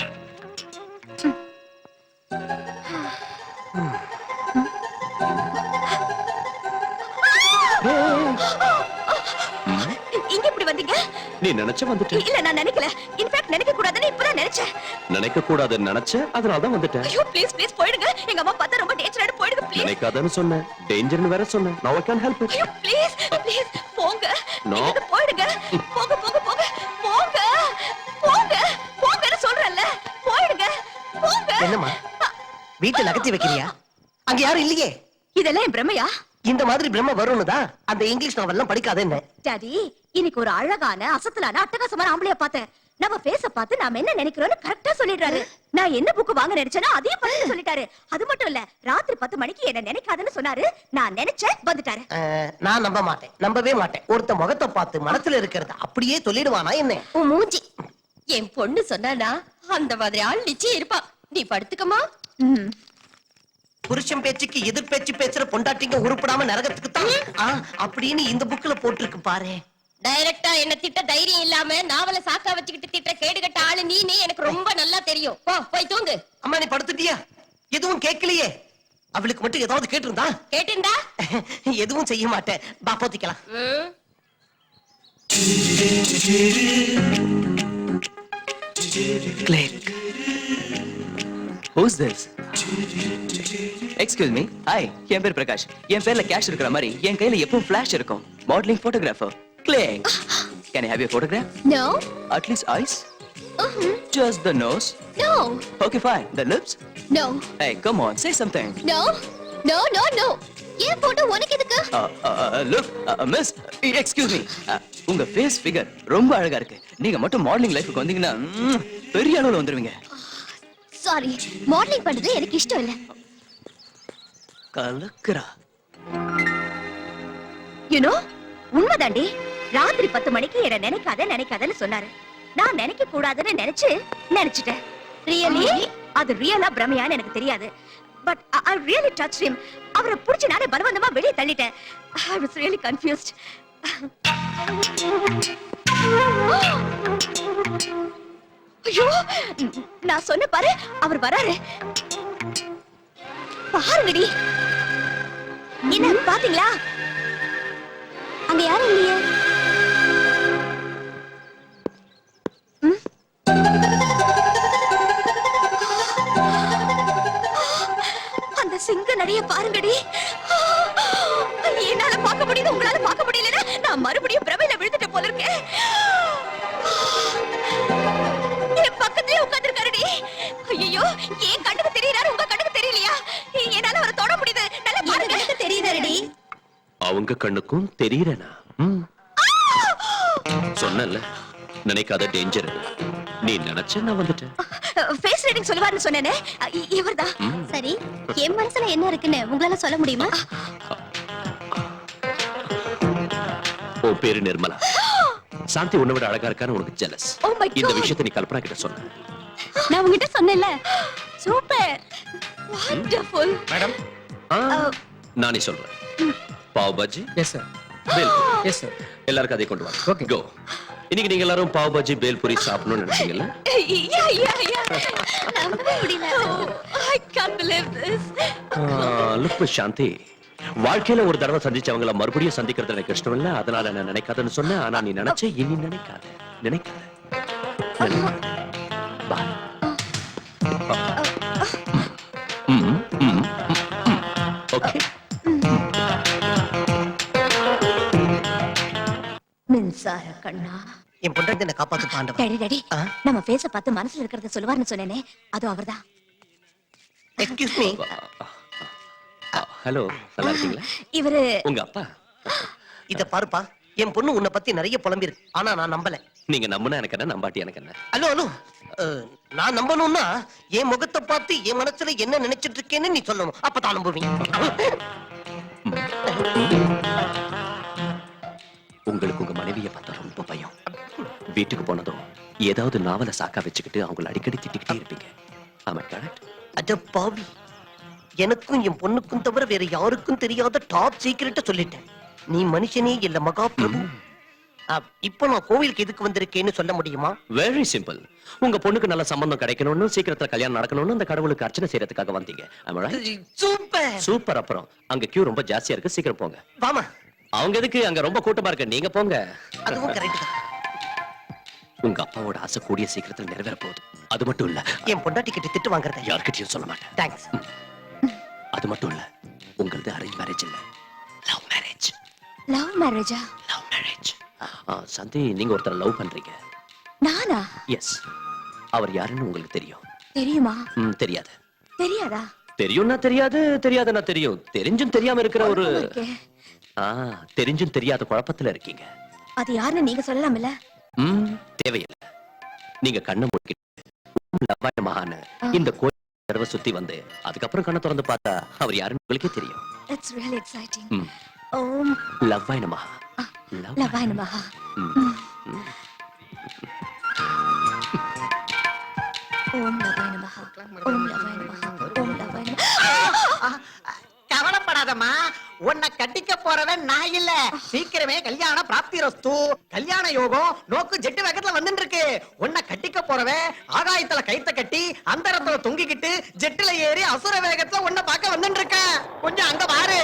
இங்க எப்படி வந்தீங்க நீ நினைச்ச வந்துட்ட. இல்ல நான் நினைக்கல இன்ஃபேக்ட் நினைக்க கூடாதுன்னு இப்பதான் நினைச்சேன் நினைக்க கூடாதுன்னு நினைச்ச, அதனால தான் வந்துட்டேன். ஐயோ ப்ளீஸ் ப்ளீஸ் போயிடுங்க எங்க அம்மா பார்த்தா ரொம்ப டேஞ்சரான போயிடுங்க ப்ளீஸ் நினைக்காதன்னு சொன்னேன், டேஞ்சர்னு வேற சொன்னேன். Now I can't help it. ஐயோ ப்ளீஸ் ப்ளீஸ் போங்க No. நீங்க போயிடுங்க போங்க போங்க போங்க போங்க போங்க போங்கன்னு சொல்றேன்ல போயிடுங்க போங்க என்னம்மா வீட்டை நகர்த்தி வைக்கிறியா? அங்க யாரும் இல்லையே. இதெல்லாம் என் பிரமையா இந்த மாதிரி பிரம்ம வரும்னு தான் அந்த இங்கிலீஷ் நாவல்லாம் படிக்காதேன்னு. டாடி இன்னைக்கு ஒரு அழகான அசத்தலான அட்டகாசமான ஆம்பளைய பார்த்தேன். நம்ம ஃபேஸ பார்த்து நாம என்ன நினைக்கிறோம்னு கரெக்டா சொல்லிடுறாரு. நான் என்ன புக் வாங்க நினைச்சேனோ அதையும் பண்ணி சொல்லிட்டாரு. அது மட்டும் இல்ல ராத்திரி 10 மணிக்கு என்ன நினைக்காதன்னு சொன்னாரு. நான் நினைச்சேன் வந்துட்டாரு. நான் நம்ப மாட்டேன், நம்பவே மாட்டேன். ஒருத்த முகத்தை பார்த்து மனசுல இருக்கிறத அப்படியே சொல்லிடுவானா என்ன? உன் மூஞ்சி என் பொண்ணு சொன்னானா அந்த மாதிரி ஆள் நிச்சயம் இருப்பா. நீ படுத்துக்கமா. புருஷன் பேச்சுக்கு எதிர் பேச்சு பேசுற பொண்டாட்டிங்க உருப்படாம நரகத்துக்கு தான் அப்படின்னு இந்த புக்ல போட்டிருக்கு பாரு. டைரக்டா என்ன திட்ட தைரியம் இல்லாம நாவல சாக்கா வச்சுக்கிட்டு திட்ட கேடுகட்ட ஆளு நீ எனக்கு ரொம்ப நல்லா தெரியும். போ போய் தூங்கு. அம்மா நீ படுத்துட்டியா? எதுவும் கேட்கலையே. அவளுக்கு மட்டும் ஏதாவது கேட்டிருந்தா? கேட்டிருந்தா எதுவும் செய்ய மாட்டேன். பா போத்திக்கலாம். Click. Who's this? Excuse me. Hi, என் பேர் பிரகாஷ். என் பேர்ல கேஷ் இருக்கிற மாதிரி என் கையில எப்பவும் ஃபிளாஷ் இருக்கும். Modelling photographer. Click. Can I have your photograph? No. At least eyes? Just the nose? No. Okay, fine. The lips? No. Hey, come on, say something. No. No, no, no. ஏன் போட்டோ உனக்கு எதுக்கு? Look miss, excuse me. உங்க ஃபேஸ் ஃபிகர் ரொம்ப அழகா இருக்கு. நீங்க மட்டும் மாடலிங் லைஃப்க்கு வந்தீங்கன்னா பெரிய அளவுல வந்துருவீங்க. சாரி, மாடலிங் பண்றது எனக்கு இஷ்டம் இல்ல. கலக்குறா. யூனோ, உண்மைதாண்டி. ராத்திரி 10 மணிக்கு என்ன நினைக்காதன்னு சொன்னாரு. நான் நினைக்க கூடாதுன்னு நினைச்சிட்டேன். ரியலி அது ரியலா பிரமையான்னு எனக்கு தெரியாது. But I really touched him. அவரை புடிச்சு நானே பலவந்தமா வெளியே தள்ளிட்டேன். I was really confused. ஐயோ, நான் சொன்ன பாரு, அவர் வராரு. பாருங்கடி. என்ன பாத்தீங்களா? அங்க யாரும் இல்லையே. அந்த சிங்க நடைய பாருங்கடி. என்னால பார்க்க முடியுது, உங்களால பார்க்க முடியலன்னா நான் மறுபடியும் பிரமையில விழுந்துட்டு போல இருக்கேன். என் பக்கத்துலயே உட்கார்ந்திருக்காருடி. ஐயோ, என் கண்ணுக்கு தெரியறாரு, உங்க கண்ணுக்கு தெரியலையா? என்னால அவரை தொட முடியுது. நல்லா பாருங்க. தெரியுதாடி? அவங்க கண்ணுக்கும் தெரியறேனா? சொன்னல, நினைக்காத டேஞ்சர். நீ நினைச்ச நான் வந்துட்டேன். ஃபேஸ் ரீடிங் சொல்லுவாருன்னு சொன்னேனே, இவர்தான். சரி, என் மனசுல என்ன இருக்குன்னு உங்களால சொல்ல முடியுமா? ஓ பேரு நிர்மலா. சாந்தி உன்னை விட அழகா இருக்கான்னு உனக்கு ஜெலஸ். Oh my God. இந்த விஷயத்தை நீ கல்பனா கிட்ட சொன்ன. நான் உங்ககிட்ட சொன்னேன்ல. Super, wonderful. மேடம், நானே சொல்றேன். Pav bhaji, yes sir. Bhel yes sir. எல்லாருக்கும் அதே கொண்டு வாங்க. Okay. கோ. இன்னைக்கு நீங்க எல்லாரும் பாவ் பாஜி பேல் பூரி சாப்பிடணும்னு நினைச்சீங்கல்ல? நம்பவே முடியல. I can't believe this. Look Shanthi, வாழ்க்கையில ஒரு தடவை சந்திச்சவங்கள மறுபடியும் சந்திக்கிறது எனக்கு இஷ்டம் இல்ல. அதனால நான் நினைக்காதன்னு சொன்னேன். ஆனா நீ நினைச்ச, இனி நினைக்காத. பா. ஓகே. மின்சார கண்ணா. என் பொண்டாட்டி என்ன காப்பாத்து பாண்டவன். டேடி டேடி, நம்ம ஃபேஸ பார்த்து மனசுல இருக்கிறத சொல்லுவார்னு சொன்னேனே, அது அவர்தான். Excuse me. ஹலோ, நல்லா இருக்கீங்களா? இவரு உங்க அப்பா. இத பாருப்பா, என் பொண்ணு உன்னை பத்தி நிறைய புலம்பிருக்கு. ஆனா நான் நம்பல. நீங்க நம்பினா எனக்கு என்ன, நம்பாட்டி எனக்கு என்ன? ஹலோ ஹலோ, நான் நம்பணும்னா என் முகத்தை பார்த்து என் மனசுல என்ன நினைச்சிட்டு இருக்கேன்னு நீ சொல்லணும். அப்பதான் நம்புவீங்க. உங்களுக்கு உங்க மனைவியை பார்த்தா ரொம்ப பயம். வீட்டுக்கு போனதும் ஏதாவது நாவல சாக்கா வச்சுக்கிட்டு அவங்களை அடிக்கடி திட்டிக்கிட்டே இருப்பீங்க. ஆமா, கரெக்ட்? அட பாவி, எனக்கும் என் பொண்ணுக்கும் தவிர வேற யாருக்கும் தெரியாத டாப் சீக்கிரட்ட சொல்லிட்டேன். நீ மனுஷனே இல்ல மகாபிரபு. இப்போ நான் கோவிலுக்கு எதுக்கு வந்திருக்கேன்னு சொல்ல முடியுமா? Very simple. உங்க பொண்ணுக்கு நல்ல சம்பந்தம் கிடைக்கணும்னு, சீக்கிரத்துல கல்யாணம் நடக்கணும்னு அந்த கடவுளுக்கு அர்ச்சனை செய்யறதுக்காக வந்தீங்க. Super super. அப்புறம் அங்க கியூ ரொம்ப ஜாஸ்தியா இருக்கு, சீக்கிரம் போங்க. வாமா. அவங்க எதுக்கு, அங்க ரொம்ப கூட்டமா இருக்கு, நீங்க போங்க. அதுவும் கரெக்ட் தான். உங்க அப்பாவோட ஆசை கூடிய சீக்கிரத்துல நிறைவேற போகுது. அது மட்டும் இல்ல, என் பொண்டாட்டி கிட்ட திட்டு வாங்குறத யார்கிட்டயும் சொல்ல மாட்டேன். தேங்க்ஸ். அது மட்டும் இல்ல, உங்களது அரேஞ்ச் மேரேஜ் இல்ல, லவ் மேரேஜ். லவ் மேரேஜா? Love marriage. சந்தி, நீங்க ஒருத்தரை லவ் பண்றீங்க. நானா? எஸ். அவர் யாருன்னு உங்களுக்கு தெரியும்? தெரியுமா? தெரியாது. தெரியாதா? தெரியும்னா தெரியாது, தெரியாதுன்னா தெரியும். தெரிஞ்சும் தெரியாம இருக்கிற ஒரு தெரிஞ்சும் தெரியாத குழப்பத்துல இருக்கீங்க. அது யாருன்னு நீங்க சொல்லலாம்ல? தேவையில்லை. நீங்க கண்ணை மூடிக்கிட்டு லவ்வாய மகான இந்த கோயில் தடவை சுத்தி வந்து அதுக்கப்புறம் கண்ணை திறந்து பார்த்தா அவர் யாருன்னு உங்களுக்கே தெரியும். It's really exciting. ஓம் லவ்வாய மகா. லவ்வாய மகா. ஓம் லவ்வாய மகா. ஓம் லவ்வாய மகா. ஓம் லவ்வாய மகா. கவலைப்படாதம்மா, உன்னை கட்டிக்க போறவன் நான் இல்ல. சீக்கிரமே கல்யாண பிராப்திரஸ்து. கல்யாண யோகம் நோக்கு ஜெட்டு வேகத்துல வந்துட்டு இருக்கு. உன்னை கட்டிக்க போறவன் ஆகாயத்துல கைத்த கட்டி அந்தரத்துல தொங்கிக்கிட்டு ஜெட்டுல ஏறி அசுர வேகத்துல உன்னை பார்க்க வந்துட்டு இருக்க. கொஞ்சம் அங்க பாரு.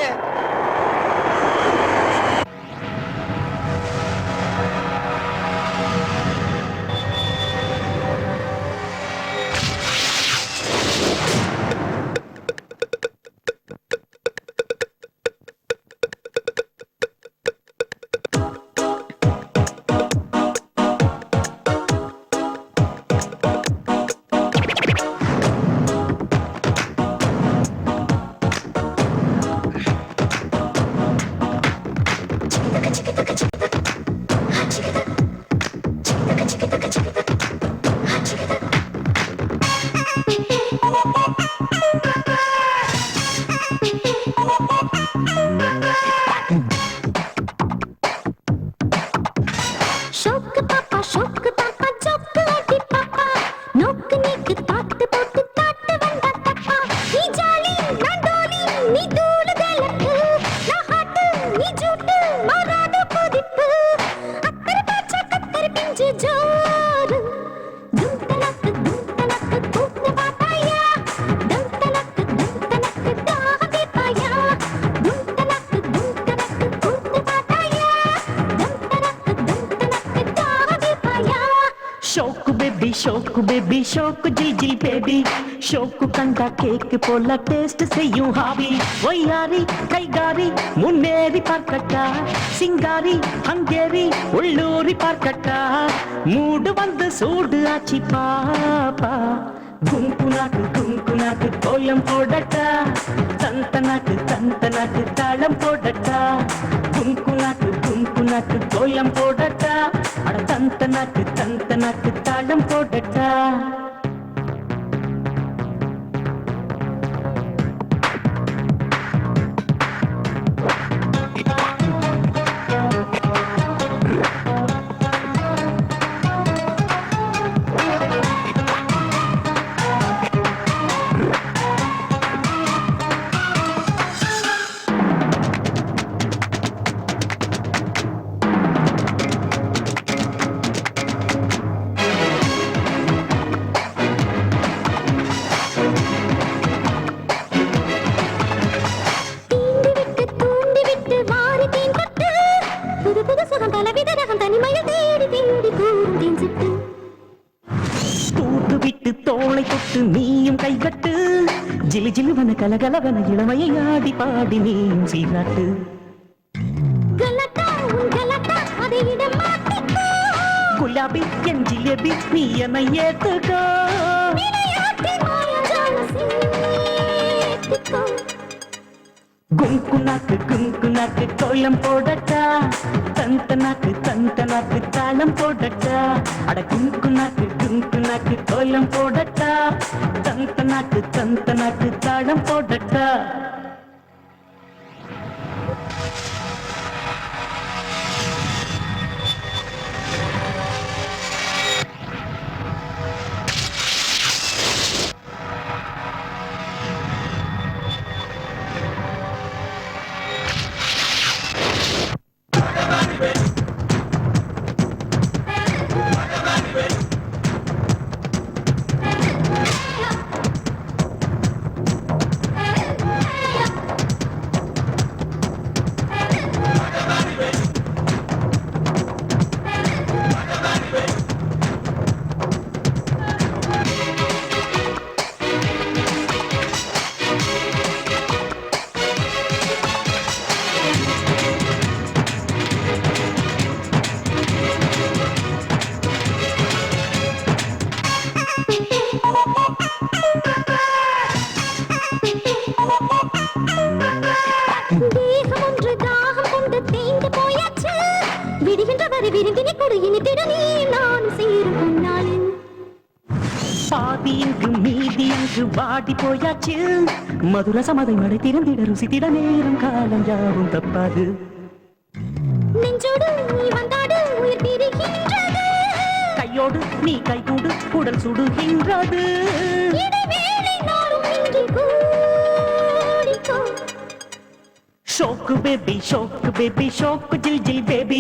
நீக்கு தாத்து போட்டு தாட்டு வந்தா தப்பா நீ ஜாலி நான் டோலி நீ தூள கலக்கு நான் ஹாட்டு நீ ஜூட்டு மாறாத கொதிப்பு அக்கறை பாச்சா கத்தரி பிஞ்சு ஜோரு தும் தனக்கு தூக்கு பாப்பாயா தும் தனக்கு தாக தீபாயா தும் தனக்கு தூக்கு பாப்பாயா தும் தனக்கு தாக தீபாயா ஷோக்கு பேபி ஷோக்கு ஜில் ஜில் பேபி ஷோக்கு கண்டா கேக்கு போல டேஸ்ட் செய்யும் ஹாபி ஒய்யாரி கைகாரி முன்னேறி பார்க்கட்டா சிங்காரி ஹங்கேரி உள்ளூரி பார்க்கட்டா மூடு வந்து சூடு ஆச்சி பாப்பா குங்குனாக்கு கோலம் போடட்டா தந்தனாக்கு தாளம் போடட்டா குங்குனாக்கு கோலம் போடட்டா அட தந்தனாக்கு தாளம் போடட்டா தோளை தொட்டு நீயும் கைகட்டு ஜிலு ஜிலுவன கலகலவன இளமையை ஆடி பாடி நீயும் சீராட்டு குலாபி என் ஜிலேபி நீ என்னை ஏத்துக்கோ குங்குனாக்கு கோலம் போடட்டா தந்தனாக்கு தாளம் போடட்டா அட குங்குனாக்கு கோலம் போடட்டா தந்தனாக்கு தாளம் போடட்டா வாடி போயாச்சு மதுர சமதை மடை திறந்திட ருசித்திட நேரம் காலம் யாவும் தப்பாது நெஞ்சோடு நீ வந்தாடு உயிர் பிரிகின்றது கையோடு நீ கைகூடு உடல் சுடுகின்றது இடைவேளை நாளும் இன்றி கூடிக்கோ ஷோக்கு பேபி ஷோக்கு ஜில் ஜில் பேபி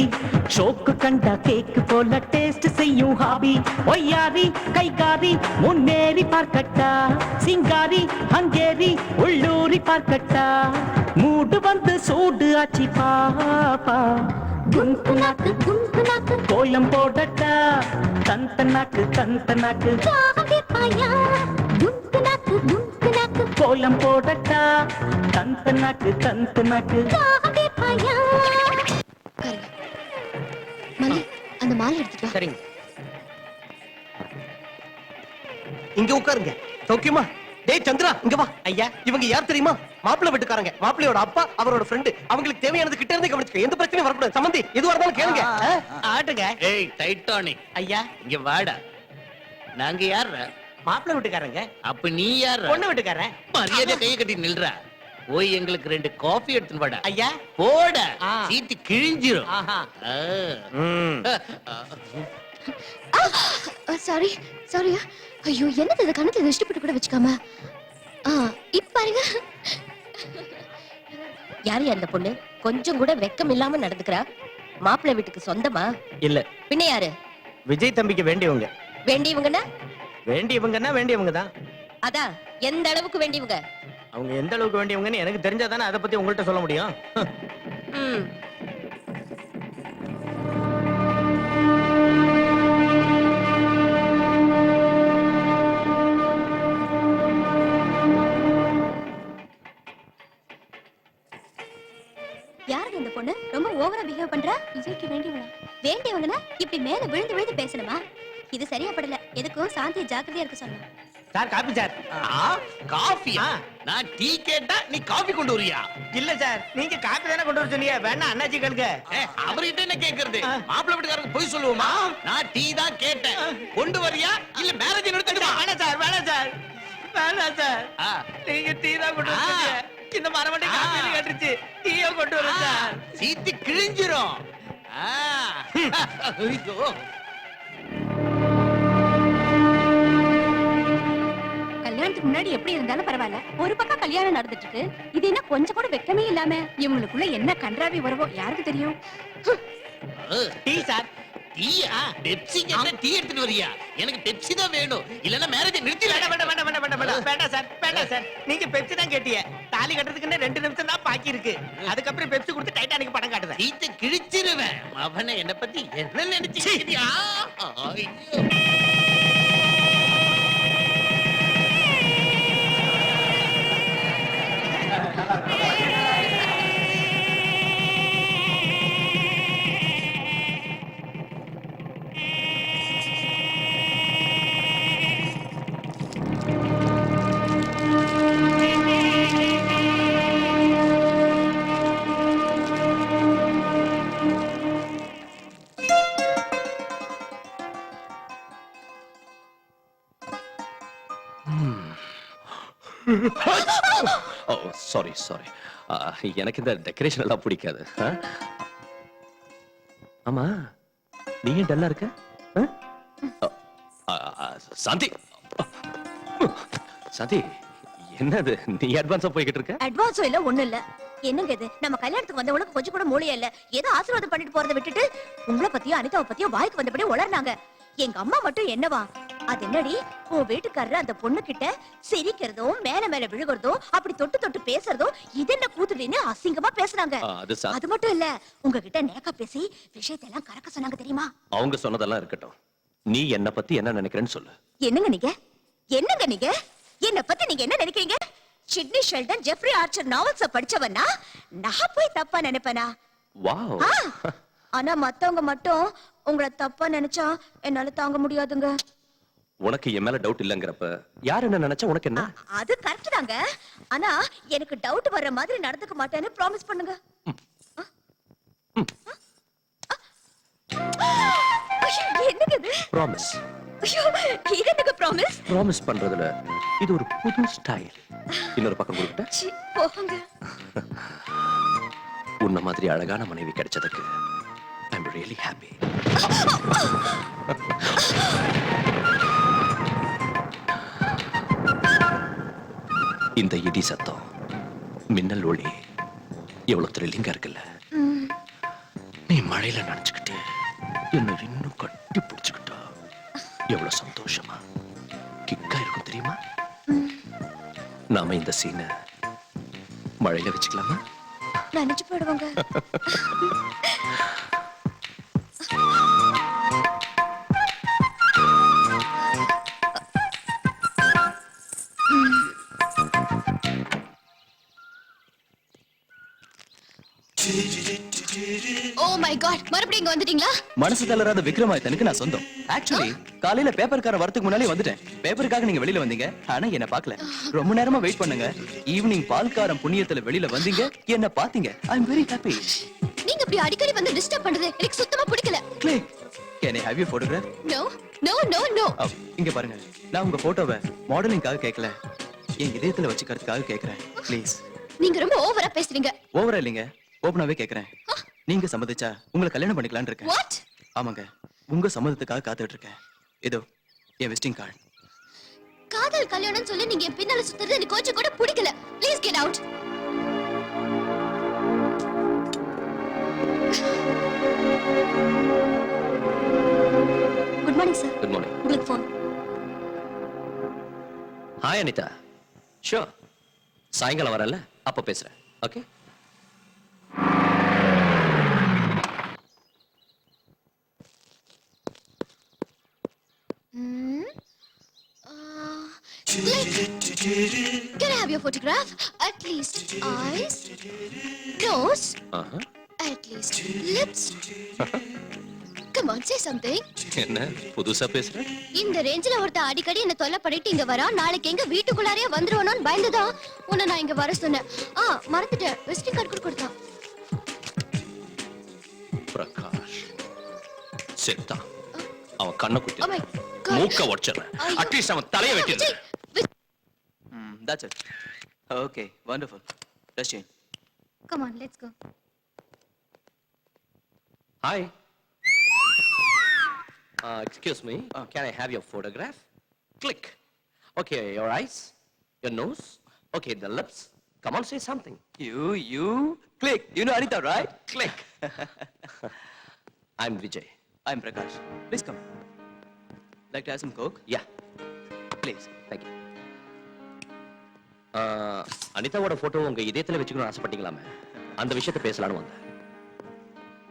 ஷோக்கு கண்டா கேக்கு போல டேஸ்ட் செய்யும் ஹாபி ஒய்யாரி கைகாரி முன்னேறி பார்க்கட்டா சிங்காரி ஹங்கேரி உள்ளூரி பார்க்கட்டா மூடு வந்து சூடு ஆச்சி பாப்பா குங்குனாக்கு கோலம் போடட்டா தந்தனாக்கு தாகதீபாயா குங்குனாக்கு கோலம் போடட்டா தந்தனாக்கு தாகதீபாயா மலி அந்த மாலை எடுத்துட்டு வா சரிங்க இங்க உட்காருங்க சௌக்கியமா டேய் சந்திரா இங்க வா ஐயா இவங்க யார் தெரியுமா மாப்பிள்ளை வீட்டுக்காரங்க மாப்பிள்ளையோட அப்பா அவரோட ஃப்ரெண்டு அவங்களுக்கு தேவையானது கிட்ட இருந்து கவனிச்சுக்க எந்த பிரச்சனையும் வரக்கூடாது சம்பந்தி எதுவா இருந்தாலும் கேளுங்க ஆட்டுங்க ஏய் டைட்டானிக் ஐயா இங்க வாடா நாங்க யார் மாப்பிள்ளை வீட்டுக்காரங்க அப்ப நீ யார் பொண்ணு வீட்டுக்காரன் மரியாதை கையை கட்டி நில்றா போய் எங்களுக்கு 2 காஃபி எடுத்துன்னு வாடா ஐயா போட ஆ. சீட்டு கிழிஞ்சிரும் ஆஹா. ஆ. Sorry sorry. ஐயோ என்னது இது, கணத்துல இஷ்டப்பட்டு கூட வச்சுக்காம. இப்ப பாருங்க. யாரு அந்த பொண்ணு? கொஞ்சம் கூட வெக்கம் இல்லாம நடந்துக்கிறா. மாப்பிள்ளை வீட்டுக்கு சொந்தமா? இல்ல, பின்ன யாரு? விஜய் தம்பிக்கு வேண்டியவங்க. வேண்டியவங்கன்னா? வேண்டியவங்கன்னா வேண்டியவங்க தான். அதான் எந்த அளவுக்கு வேண்டியவங்க? அவங்க எந்த அளவுக்கு வேண்டியவங்கன்னு எனக்கு தெரிஞ்சாதானே அதை பத்தி உங்கள்ட்ட சொல்ல முடியும். ம். யாரு இந்த பொண்ணு? ரொம்ப ஓவரா பிஹேவ் பண்றா. விஜய்க்கு வேண்டியவங்க. வேண்டியவங்கன்னா இப்படி மேல விழுந்து விழுந்து பேசணுமா? இது சரியா படல. எதுக்கும் சாந்தி ஜாக்கிரதையா இருக்க சொன்னேன். Sir coffee sir. காஃபியா? நான் டீ கேட்டா நீ காஃபி கொண்டு வரியா? இல்ல சார், நீங்க காபி தானே கொண்டு வர சொன்னீங்க. வேணா அண்ணாச்சி கேளுங்க. அவர்கிட்ட என்ன கேக்குறது? மாப்பிள்ளை வீட்டுக்காரங்க போய் சொல்லுவோமா? நான் டீ தான் கேட்டேன். கொண்டு வரியா இல்ல மேரேஜ் நிறுத்திடுமா? வேணாம் சார், வேணாம் சார், வேணாம் சார். நீங்க டீ தான் கொண்டு வர சொன்னீங்க. இந்த மரமண்டி காபி கேட்டுருச்சு. டீயை கொண்டு வர சார். சீத்து கிழிஞ்சிரும். கல்யாணத்துக்கு முன்னாடி எப்படி இருந்தாலும் பரவாயில்ல, ஒரு பக்கம் கல்யாணம் நடந்துட்டு இருக்கு. இது என்ன கொஞ்சம் கூட வெக்கமே இல்லாம இவங்களுக்குள்ள என்ன கன்றாவி வருவோ யாருக்கு தெரியும்? Tea sir. டீயா? பெப்சி கேட்டா டீ எடுத்துட்டு வரியா? எனக்கு பெப்சி தான் வேணும். இல்லன்னா மேரேஜ் நிறுத்தி. வேண்டாம் வேண்டாம் வேண்டாம் வேண்டாம் வேண்டாம் வேண்டாம் சார், வேண்டாம் சார். நீங்க பெப்சி தான் கேட்டீங்க. தாலி கட்டுறதுக்கு 2 நிமிஷம் தான் பாக்கி இருக்கு. அதுக்கப்புறம் பெப்சி கொடுத்து டைட்டானிக் படம் காட்டுவேன். சீத்து கிழிச்சிருவேன். அவனை என்ன பத்தி என்ன நினைச்சு? ஓ சாரி சாரி. எனக்கு இந்த டெக்கரேஷன் எல்லாம் பிடிக்காது. ஆமா, நீ ஏன் டல்லா இருக்க? சாந்தி, சாந்தி, என்னது நீ அட்வான்ஸா போய்கிட்டு இருக்க? அட்வான்ஸும் இல்ல ஒண்ணும் இல்ல. என்னங்க இது, நம்ம கல்யாணத்துக்கு வந்தவங்களுக்கு கொஞ்சம் கூட மூளையே இல்ல. ஏதோ ஆசீர்வாதம் பண்ணிட்டு போறதை விட்டுட்டு உங்களை பத்தியும் அனிதாவை பத்தியும் வாய்க்கு வந்தபடி உளர்னாங்க. எங்க அம்மா மட்டும் என்னவா, அது என்னடி உன் வீட்டுக்காரர் அந்த பொண்ணு கிட்ட சிரிக்கிறதும் மேல மேல விழுகிறதும் அப்படி தொட்டு தொட்டு பேசுறதும் இது என்ன கூத்துடின்னு அசிங்கமா பேசுறாங்க. அது மட்டும் இல்ல, உங்ககிட்ட நேக்கா பேசி விஷயத்தை எல்லாம் கறக்க சொன்னாங்க தெரியுமா? அவங்க சொன்னதெல்லாம் இருக்கட்டும், நீ என்ன பத்தி என்ன நினைக்கிறேன்னு சொல்லு. என்னங்க நீங்க, என்னங்க நீங்க என்ன பத்தி நீங்க என்ன நினைக்கிறீங்க? Sidney Sheldon, Jeffrey Archer novels படிச்சவனா நான் போய் தப்பா நினைப்பேனா? வாவ். ஆனா மத்தவங்க மட்டும் உங்களை தப்பா நினைச்சா என்னால தாங்க முடியாதுங்க. உனக்கு என் மேல டவுட் இல்லங்கறப்ப யார் என்ன நினைச்சா உனக்கு என்ன? அது கரெக்ட் தாங்க. ஆனா எனக்கு டவுட் வர்ற மாதிரி நடந்துக்க மாட்டேன்னு ப்ராமிஸ் பண்ணுங்க. என்னங்க இது? ப்ராமிஸ். ஐயோ, இது என்னங்க ப்ராமிஸ்? ப்ராமிஸ் பண்றதுல இது ஒரு புது ஸ்டைல். இன்னொரு பக்கம் கொடுக்கட்ட? சி, போங்க. உன்ன மாதிரி அழகான மனைவி கிடைச்சதுக்கு ஐ அம் ரியலி ஹாப்பி. இந்த இடி சத்தம், மின்னல் ஒளி எவ்வளவு த்ரில்லிங்கா இருக்குல்ல. நீ மழையில நனைச்சுக்கிட்டு என்ன இன்னும் கட்டி பிடிச்சுக்கிட்டா எவ்வளவு சந்தோஷமா கிக்கா இருக்கும் தெரியுமா? நாம இந்த சீனை மழையில வச்சுக்கலாமா? நினைச்சு போயிடுவாங்க. ஓ மை காட், மறுபடியும் இங்க வந்துட்டீங்களா? மனசு தளராத விக்ரமாதித்தனுக்கு நான் சொந்தம். ஆக்சுவலி காலையில பேப்பர்கார வரதுக்கு முன்னாலே வந்துட்டேன். பேப்பருக்காக நீங்க வெளியில வந்தீங்க, ஆனா என்ன பார்க்கல. ரொம்ப நேரமா வெயிட் பண்ணுங்க. ஈவினிங் பால்காரம் புண்ணியத்துல வெளியில வந்தீங்க, என்ன பாத்தீங்க. I am very happy. நீங்க இப்படி அடிக்கடி வந்து டிஸ்டர்ப் பண்றது எனக்கு சுத்தமா பிடிக்கல. Can I have you photograph? No no no no. இங்க பாருங்க, நான் உங்க போட்டோவை மாடலிங்காக கேட்கல, என் இதயத்துல வச்சுக்கிறதுக்காக கேக்குறேன். ப்ளீஸ். நீங்க ரொம்ப ஓவரா பேசுறீங்க. ஓவரா இல்லைங்க, ஓபனாவே கேக்குறேன். நீங்க சம்மதிச்சா உங்களை கல்யாணம் பண்ணிக்கலாம்னு இருக்கேன். வாட்? ஆமாங்க, உங்க சம்மதத்துக்காக காத்துட்டு இருக்கேன். இதோ என் விசிட்டிங் கார்டு. காதல் கல்யாணம் சொல்லி நீங்க என் பின்னால சுத்துறது எனக்கு கொஞ்சம் கூட பிடிக்கல. Please get out. Good morning sir. Good morning. உங்களுக்கு ஃபோன். ஹாய் அனிதா. ஷூர். சாயங்காலம் வரல, அப்ப பேசுறேன். Okay. Can I have your photograph? At least eyes, nose, at least lips. Come on, say something. என்ன புதுசா பேசுற? இந்த ரேஞ்சில ஒருத்த அடிக்கடி என்ன தொல்லை பண்ணிட்டு இங்க வரா. நாளைக்கு எங்க வீட்டுக்குள்ளாரே வந்துருவானோன்னு பயந்துதான் உன்னை நான் இங்க வர சொன்னேன். மறந்துட்டேன். விசிட்டிங் கார்டு கூட கொடுத்தான். பிரகாஷ் செத்தா. அவன் கண்ணை குத்தி Oh my God. மூக்க உடைச்சிடுறேன். அட்லீஸ்ட் அவன் தலையை வெட்டிடுறேன். That's it. Okay, wonderful. Let's change. Come on, let's go. Hi. Excuse me. Can I have your photograph? Click. Okay, your eyes, your nose. Okay, the lips. Come on, say something. You click. You know Anita, right? Click. I'm Vijay. I'm Prakash. Please come. Like to have some Coke? Yeah, Please. thank you. அனிதாவோட போட்டோ உங்க இதயத்துல வச்சுக்கணும்னு ஆசைப்பட்டீங்களாமே, அந்த விஷயத்தை பேசலாம்னு வந்தேன்.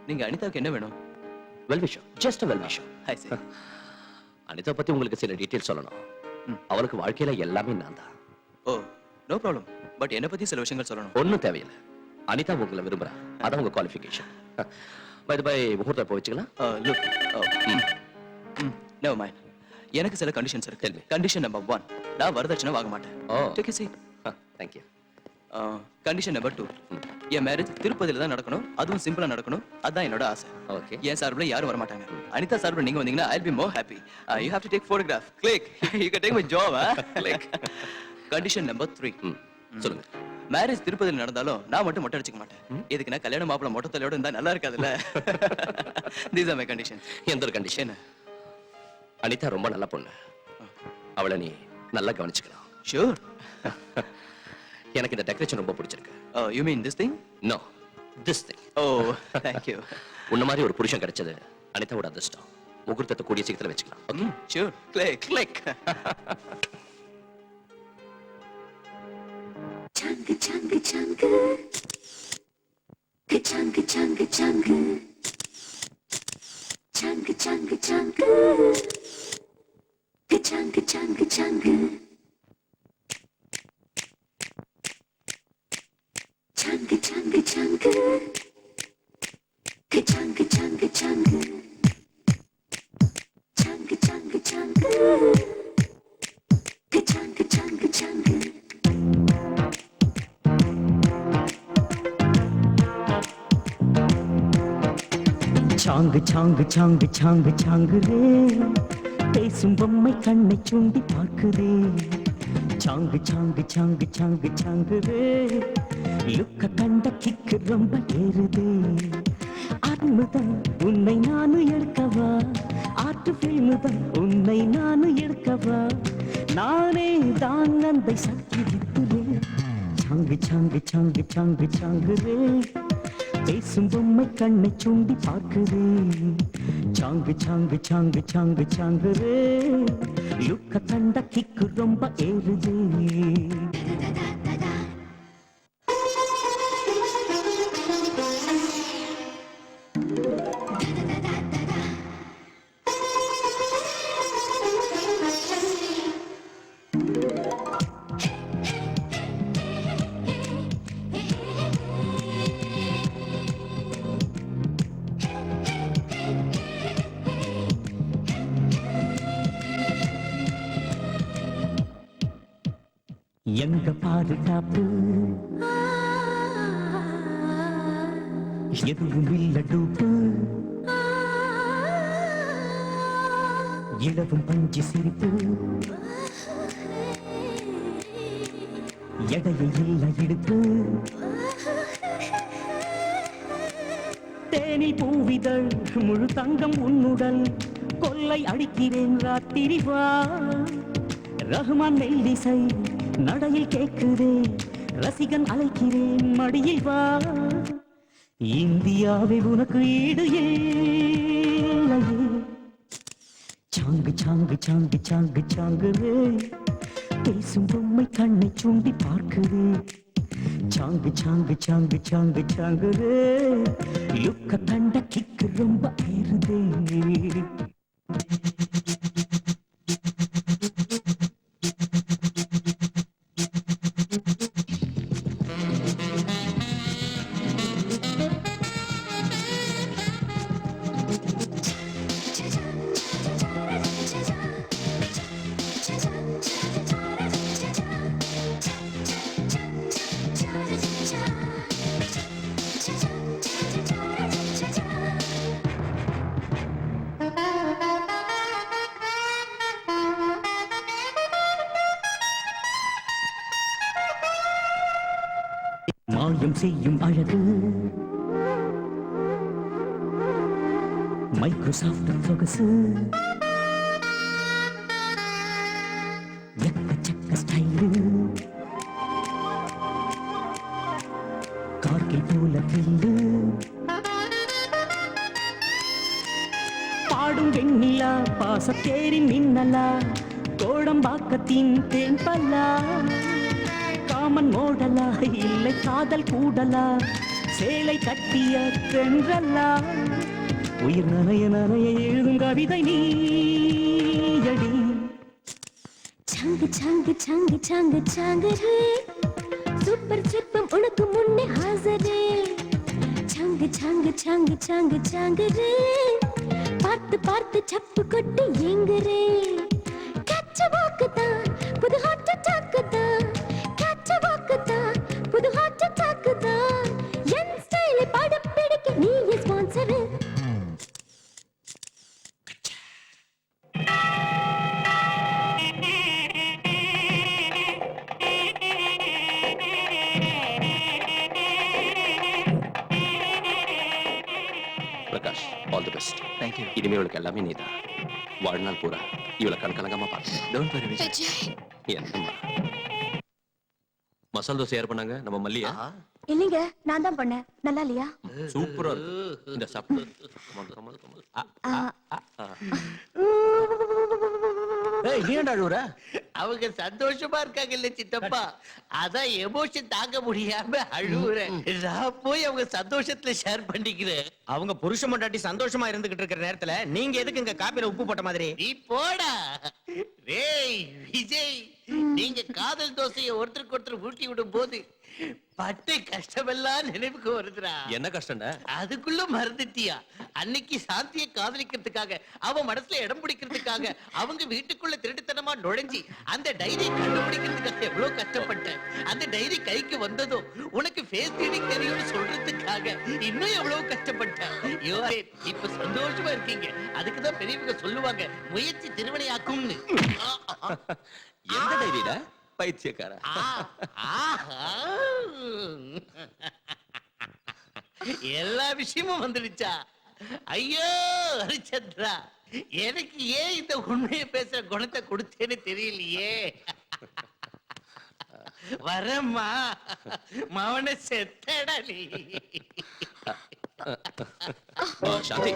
நீங்க அனிதாவுக்கு என்ன வேணும்? வெல் விஷயம், ஜஸ்ட் வெல் விஷயம். I see. அனிதா பத்தி உங்களுக்கு சில டீடைல்ஸ் சொல்லணும். அவளுக்கு வாழ்க்கையில எல்லாமே நான் தான். Oh, no problem. But என்ன பத்தி சில விஷயங்கள் சொல்லணும். ஒன்னும் தேவையில்லை. அனிதா உங்களை விரும்புறா. அதான் உங்க குவாலிஃபிகேஷன். பை பை முகூர்த்தம் போய் வச்சுக்கலாம். Look. Never mind. எனக்கு சில கண்டிஷன்ஸ் இருக்கு. கண்டிஷன் நம்பர் 1, நான் வரதட்சணை வாங்க மாட்டேன். Take a seat. Thank you. Condition number 2, என் மேரேஜ் திருப்பதியில தான் நடக்கணும். அதுவும் சிம்பிளா நடக்கணும். அதான் என்னோட ஆசை. Okay. என் சார்பில் யாரும் வர மாட்டாங்க. அனிதா சார்பில் நீங்க வந்தீங்கன்னா I'll be more happy. You have to take photograph. Click. You can take my job, huh? Click. Condition number 3. சொல்லுங்க. மேரேஜ் திருப்பதியில நடந்தாலும் நான் மட்டும் மொட்டை அடிச்சுக்க மாட்டேன். இதுக்கு நான் கல்யாண மாப்பிள மொட்டை தலையோட இருந்தா நல்லா இருக்காதுல்ல. These are my conditions. எந்த ஒரு கண்டிஷன்? அனிதா ரொம்ப நல்ல பொண்ணு. அவளை நீ நல்லா கவனிச்சுக்கலாம். Sure. எனக்கு இந்த டெக்கரேஷன் ரொம்ப பிடிச்சிருக்கு. You mean this thing? No, this thing. Oh, thank you. உன்ன மாதிரி ஒரு புருஷன் கிடைச்சது அனிதாவோட அதிர்ஷ்டம். முகூர்த்தத்தை கூடிய சீக்கிரத்துல வச்சுக்கலாம். Okay? Sure. Click. Click. Changa changa changa, changa changa changa, changa changa changa, changa changa changa, changa changa changa, changa changa changa, changa changa changa, changa changa changa. சாங்கு சாங்கு சாங்கு சாங்கு சாங்குதே, பேசும் பொம்மை கண்ணை சுண்டி பார்க்குதே. சாங்கு சாங்கு சாங்கு சாங்கு சாங்குதே, லுக்க கண்ட கிக்கு ரொம்ப ஏறுதே. அன்புதான் உன்னை நானும் எடுக்கவா, ஆற்று பில்முதான் உன்னை நானும் எடுக்கவா. நானே தான் அந்த சக்தி வித்துவே. சாங்கு சாங்கு சாங்கு சாங்கு சாங்குதே, பேசும் பொம்மை கண்ணை சுண்டி பார்க்குதே. சாங்கு சாங்கு சாங்கு சாங்கு சாங்குதே, லுக்க கண்ட கிக்கு ரொம்ப ஏறுதே. எங்க பாதுகாப்பு எதுவும் இல்ல டூப்பு, இளவும் பஞ்சு சிரிப்பு, எடையை இல்ல இடுப்பு. தேனில் பூவிதழ் முழு தங்கம் உன்னுடல் கொல்லை அடிக்கிறேன் ராத்திரி வா ரஹ்மான் மெல்லிசை நடையில் கேட்குதே ரசிகன் அழைக்கிறேன் மடியில் வா இந்தியாவை உனக்கு ஈடு இல்லையே சாங்கு சாங்கு சாங்கு சாங்கு சாங்குவே பேசும் பொம்மை கண்ணை சுண்டி பார்க்குதே சாங்கு சாங்கு சாங்கு சாங்கு சாங்குவே லுக்க கண்ட கிக்கு ரொம்ப ஏறுதே மாயம் செய்யும் அழகு மைக்ரோசாஃப்ட் சொகசு எக்கச்சக்க ஸ்டைலு கார்கில் போல தில்லு பாடும் வெண்ணிலா பாசத்தேரின் மின்னலா கோடம்பாக்கத்தின் தேன்பல்லா காமன் மோடலா இல்லை காதல் கூடலா சேலை கட்டிய தென்றலா உயிர் நனைய நனைய எழுதும் கவிதை நீயடி சாங்கு சாங்கு சாங்கு சாங்கு சாங்கரே சூப்பர் சிற்பம் உனக்கு முன்னே ஹாசரே சாங்கு சாங்கு சாங்கு சாங்கு சாங்கரே பார்த்து பார்த்து சப்பு கொட்டி எங்குரே கச்ச வாக்குதான் புது ஹாட் அட்டாக்குதான் கச்ச வாக்குதான் புது ஹாட் அட்டாக்குதான் என் ஸ்டைலை படம் பிடிக்க நீ sponsor Prakash all the best. Thank you. இனிமே இவளுக்கு எல்லாமே நீதான். வாழ்நாள் பூரா இவளை கண்கலங்கமா பார்த்து. Don't worry, Vijay. விஜய் என்னம்மா மசால் தோசை யார் பண்ணாங்க? நம்ம மல்லியா? இல்லைங்க நான் தான் பண்ணேன் நல்லா இல்லையா சூப்பரா இருக்கு. இந்த சாப்பிட்டு கமல் கமல் கமல். ஏய் நீ ஏன்டா அழுவுற? அவங்க சந்தோஷமா இருக்காங்க இல்ல சித்தப்பா, அதான் எமோஷன் தாங்க முடியாம அழுவுறேன். நான் போய் அவங்க சந்தோஷத்துல ஷேர் பண்ணிக்கிறேன். அவங்க புருஷ மண்டாட்டி சந்தோஷமா இருந்துகிட்டு இருக்கிற நேரத்துல நீங்க எதுக்கு இங்க காப்பில உப்பு போட்ட மாதிரி? நீ போடா. டேய் விஜய், நீங்க காதல் தோசையை ஒருத்தருக்கு ஒருத்தர் ஊட்டி விடும் போது பட்ட கஷ்டமெல்லாம் நினைவுக்கு வருதுடா. என்ன கஷ்டம்டா? அதுக்குள்ள மறந்துட்டியா? அன்னைக்கு சாந்தியை காதலிக்கிறதுக்காக அவ மனசுல இடம் பிடிக்கிறதுக்காக அவங்க வீட்டுக்குள்ள திருட்டுத்தனமா நுழைஞ்சி அந்த டைரி கண்டுபிடிக்கிறதுக்காக எவ்வளவு கஷ்டப்பட்டேன். அந்த டைரி கைக்கு வந்ததும் உனக்கு ஃபேஸ் ரீடிங் தெரியும்னு சொல்றதுக்காக இன்னும் எவ்வளவு கஷ்டப்பட்டேன். ஐயோ, இப்ப சந்தோஷமா இருக்கீங்க. அதுக்குதான் பெரியவங்க சொல்லுவாங்க முயற்சி திருவினையாக்கும்னு. எந்த டைரிடா? பைத்தியக்காரா. எல்லா விஷயமும் வந்துடுச்சா? ஐயோ ஹரிச்சந்திரா, எனக்கு ஏன் இந்த உண்மையை பேசுற குணத்தை கொடுத்தேன்னு தெரியலையே. வரம்மா, மவன செத்தடா நீ. சாந்தி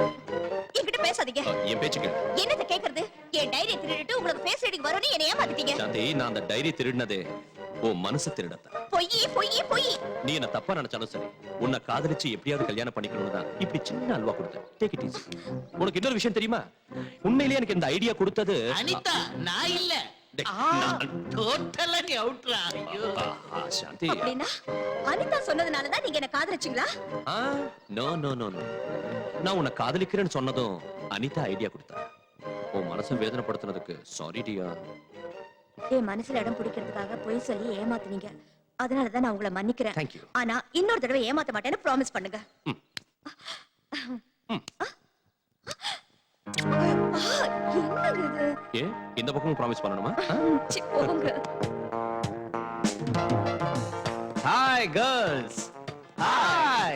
என்கிட்ட பேசாதீங்க. என் பேச்சுக்க. என்னது கேக்குறது? என் டைரி திருடிட்டு உங்களுக்கு ஃபேஸ் ரீடிங் வரும்னு என்ன ஏமாத்திட்டீங்க. சாந்தி, நான் அந்த டைரி திருடினதே உன் மனசு திருடத்தான். பொய் பொய் பொய். நீ என்ன தப்பா நினைச்சாலும் சரி, உன்னை காதலிச்சு எப்படியாவது கல்யாணம் பண்ணிக்கணும்னு தான் இப்படி சின்ன அல்வா கொடுத்தேன். Take it easy. உனக்கு இன்னொரு விஷயம் தெரியுமா? உண்மையிலேயே எனக்கு இந்த ஐடியா கொடுத்தது அனிதா, நான் இல்ல. டோட்டலா நீ அவுட்ரா. ஐயோ சாந்தி. அப்படின்னா அனிதா சொன்னதுனால தான் நீங்க என்ன காதலிச்சீங்களா? No no no no. நான் உன்னை காதலிக்கிறேன்னு சொன்னதும் அனிதா ஐடியா கொடுத்தா. உன் மனசை வேதனைப்படுத்தினதுக்கு சாரி டியா. என் மனசுல இடம் பிடிக்கிறதுக்காக பொய் சொல்லி ஏமாத்துனீங்க. அதனாலதான் நான் உங்களை மன்னிக்கிறேன். Thank you. ஆனா இன்னொரு தடவை ஏமாத்த மாட்டேன்னு ப்ராமிஸ் பண்ணுங்க. என்னங்க இது? ஏ, இந்த பக்கமும் ப்ராமிஸ் பண்ணணுமா? சி, போங்க. Hi girls. Hi.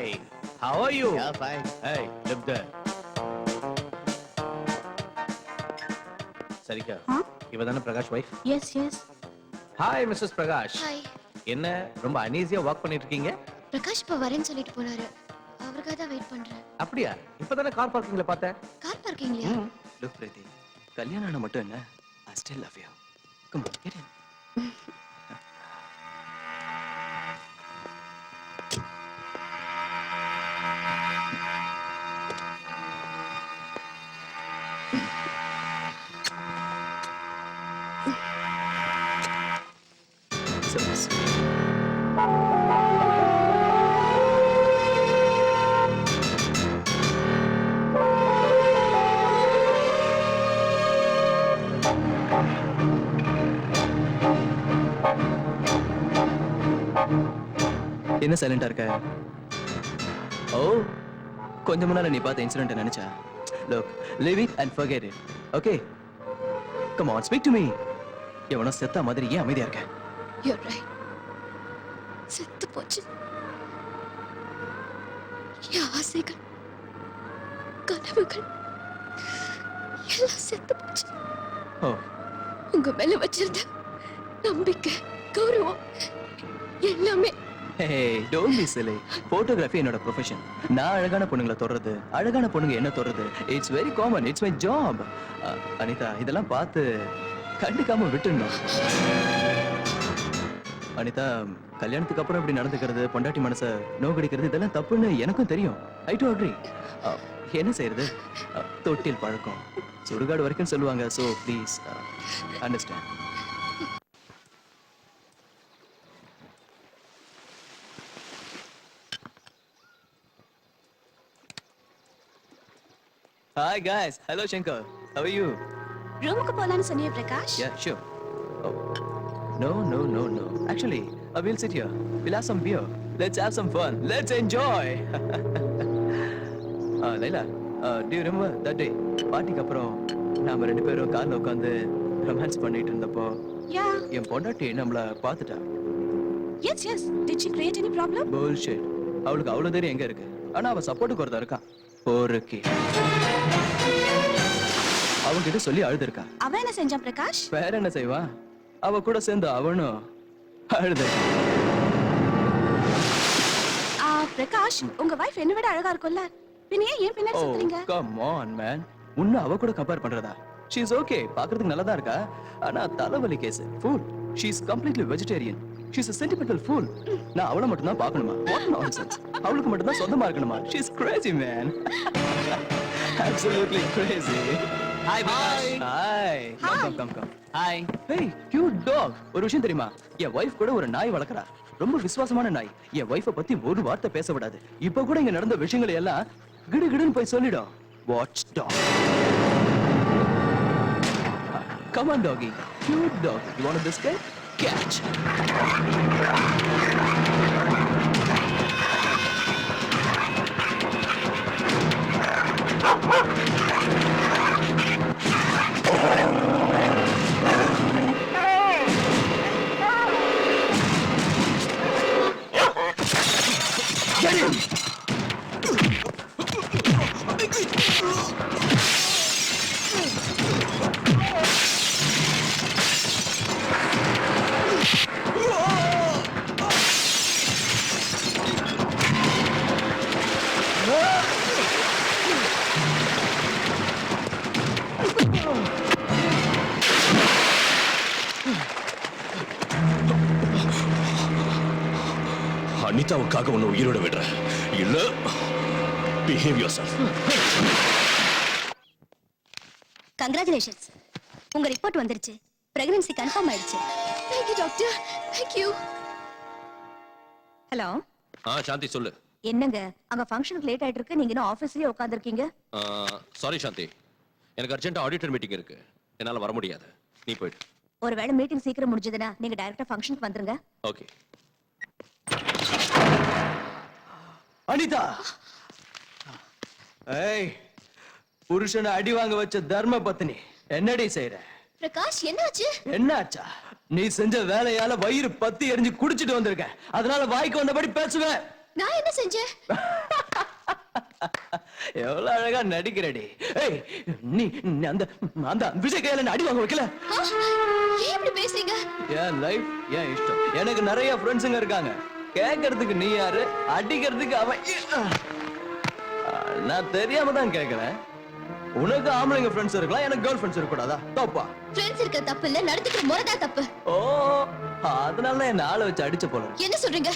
How are are you? Yeah, fine. Hey, live there. சரிக்கா, இவதானே Prakash wife? Yes yes hi Mrs Prakash. Hi. என்ன ரொம்ப அனீசியா வாக் பண்ணிட்டு இருக்கீங்க? பிரகாஷ் இப்ப வரேன்னு சொல்லிட்டு போனாரு. அவருக்காக தான் வெயிட் பண்றேன். அப்படியா? இப்பதானே கார் பார்க்கிங்ல பார்த்தேன். கார் பார்க்கிங்லயா? லுக் பிரீத்தி, கல்யாணம் ஆன மட்டும் என்ன, I still love you. Come on, get in. என்ன சைலண்டா இருக்க? ஓ, கொஞ்சம் முன்னால நீ பார்த்த இன்சிடென்ட் நினைச்சா? Look, live it and forget it. Okay? Come on, speak to me. எவனோ செத்த மாதிரி ஏன் அமைதியா இருக்க? You're right. செத்து போச்சு. என் ஆசைகள், கனவுகள் எல்லாம் செத்து போச்சு. ஓ, உங்க மேல வச்சிருந்த நம்பிக்கை, கௌரவம் எல்லாமே. hey, don't be silly. Photography என்னோட ப்ரொஃபஷன். நான் அழகான பொண்ணுங்களை தொடுறது, அழகான பொண்ணுங்க என்ன தொடுறது, it's very common, it's my job. Anitha, இதெல்லாம் பார்த்து கண்டுக்காம விட்டுடணும். அனிதா, கல்யாணத்துக்கு அப்புறம் இப்படி நடந்துக்கிறது, பொண்டாட்டி மனசை நோக்கடிக்கிறது, இதெல்லாம் தப்புன்னு எனக்கும் தெரியும். I do agree. என்ன செய்யறது, தொட்டில் பழக்கம் சுடுகாடு வரைக்கும் சொல்லுவாங்க. So please understand. Hi guys, hello Shankar, how are you? ரூமுக்கு போலான்னு சொன்னியே Prakash. Yeah, sure. Oh, no. Actually, we'll sit here. We'll have some beer. Let's have some fun. Let's enjoy. Laila, do you remember that day? பார்ட்டிக்கு அப்புறம் நாம ரெண்டு பேரும் கார்ல உட்கார்ந்து ரொமான்ஸ் பண்ணிட்டு இருந்தப்போ யா என் பொண்டாட்டி நம்மள பார்த்துட்டா. Yes yes did she create any problem? Bullshit. அவளுக்கு அவ்வளவு தைரியம் எங்க இருக்கு? ஆனா அவ சப்போர்ட்டுக்கு ஒருத்தன் இருக்கான். போறக்கி. அவன்கிட்ட சொல்லி அழுதுருக்கா. அவன் என்ன செஞ்சான் பிரகாஷ்? வேற என்ன செய்வா? அவ கூட சேர்ந்து அவனும் அழுது. பிரகாஷ், உங்க வைஃப் என்ன விட அழகா இருக்கும்ல, பின்ன ஏன் பின்னாடி சுத்துறீங்க? Come on man, உன்ன அவ கூட கம்பேர் பண்றதா? She is okay, பார்க்கிறதுக்கு நல்லா தான் இருக்கா. ஆனா தலைவலி case. Fool. She is completely vegetarian. She is a sentimental fool. நான் அவளை மட்டும் தான் பார்க்கணுமா? What nonsense. அவளுக்கு மட்டும் தான் சொந்தமா இருக்கணுமா? She is crazy man. Absolutely crazy. Hi, Prakash. Hi. Come. Hi. Hey, cute dog. ஒரு விஷயம் தெரியுமா? என் வைஃப் கூட ஒரு நாய் வளர்க்கறா. ரொம்ப விசுவாசமான நாய். என் வைஃபை பத்தி ஒரு வார்த்தை பேச விடாது. இப்ப கூட இங்க நடந்த விஷயங்களை எல்லாம் கிடுகிடுன்னு போய் சொல்லிடும். Watch dog. Come on doggy. Cute dog. You want a biscuit? Catch. Get him! அனிதாவுக்காக உன்னை உயிரோட விடுறேன். இல்ல, behave yourself. கங்க்ராச்சுலேஷன்ஸ், உங்க ரிப்போர்ட் வந்துருச்சு. பிரெக்னன்சி கன்ஃபார்ம் ஆயிடுச்சு. Thank you doctor. Thank you. Hello. Shanthi சொல்லு. என்னங்க, அங்க ஃபங்க்ஷனுக்கு லேட் ஆயிட்டு இருக்கு, நீங்க இன்னும் ஆபீஸ்லயே உட்கார்ந்திருக்கீங்க? சாரி சாந்தி, எனக்கு அர்ஜென்ட்டா ஆடிட்டர் மீட்டிங் இருக்கு, என்னால வர முடியாது. நீ போயிடு. ஒருவேளை மீட்டிங் சீக்கிரம் முடிஞ்சதுன்னா நீங்க டைரக்டா ஃபங்க்ஷனுக்கு வந்துருங்க. ஓகே. அனிதா, ஏய், புருஷனை அடி வாங்க வச்ச தர்ம பத்னி என்னடி செய்யற? பிரகாஷ் என்னாச்சு? என்னாச்சா? நீ செஞ்ச வேலையால வயிறு பத்தி எரிஞ்சு குடிச்சிட்டு வந்திருக்க. அதனால வாய்க்கு வந்தபடி பேசுவேன். நான் என்ன செஞ்சேன்? எவ்வளவு அழகா நடிக்கிறடி. ஏய், நீ நீ அந்த அந்த விஜய் கையில அடி வாங்க வைக்கல. ஏன் இப்படி பேசுறீங்க? என் லைஃப் என் இஷ்டம். எனக்கு நிறைய ஃப்ரெண்ட்ஸுங்க இருக்காங்க. கேட்கறதுக்கு நீ யாரு, அடிக்கிறதுக்கு அவன். நான் தெரியாம தான் கேட்கிறேன். உனக்கு ஆம்பளைங்க ஃப்ரெண்ட்ஸ் இருக்கலாம், எனக்கு கேர்ள் ஃப்ரெண்ட்ஸ் இருக்கக்கூடாதா? தப்பா? ஃப்ரெண்ட்ஸ் இருக்க தப்பு இல்ல, நடந்துக்கிற முறைதான் தப்பு. ஓ, அதனால என்ன ஆளை வச்சு அடிச்ச போல. என்ன சொல்றீங்க?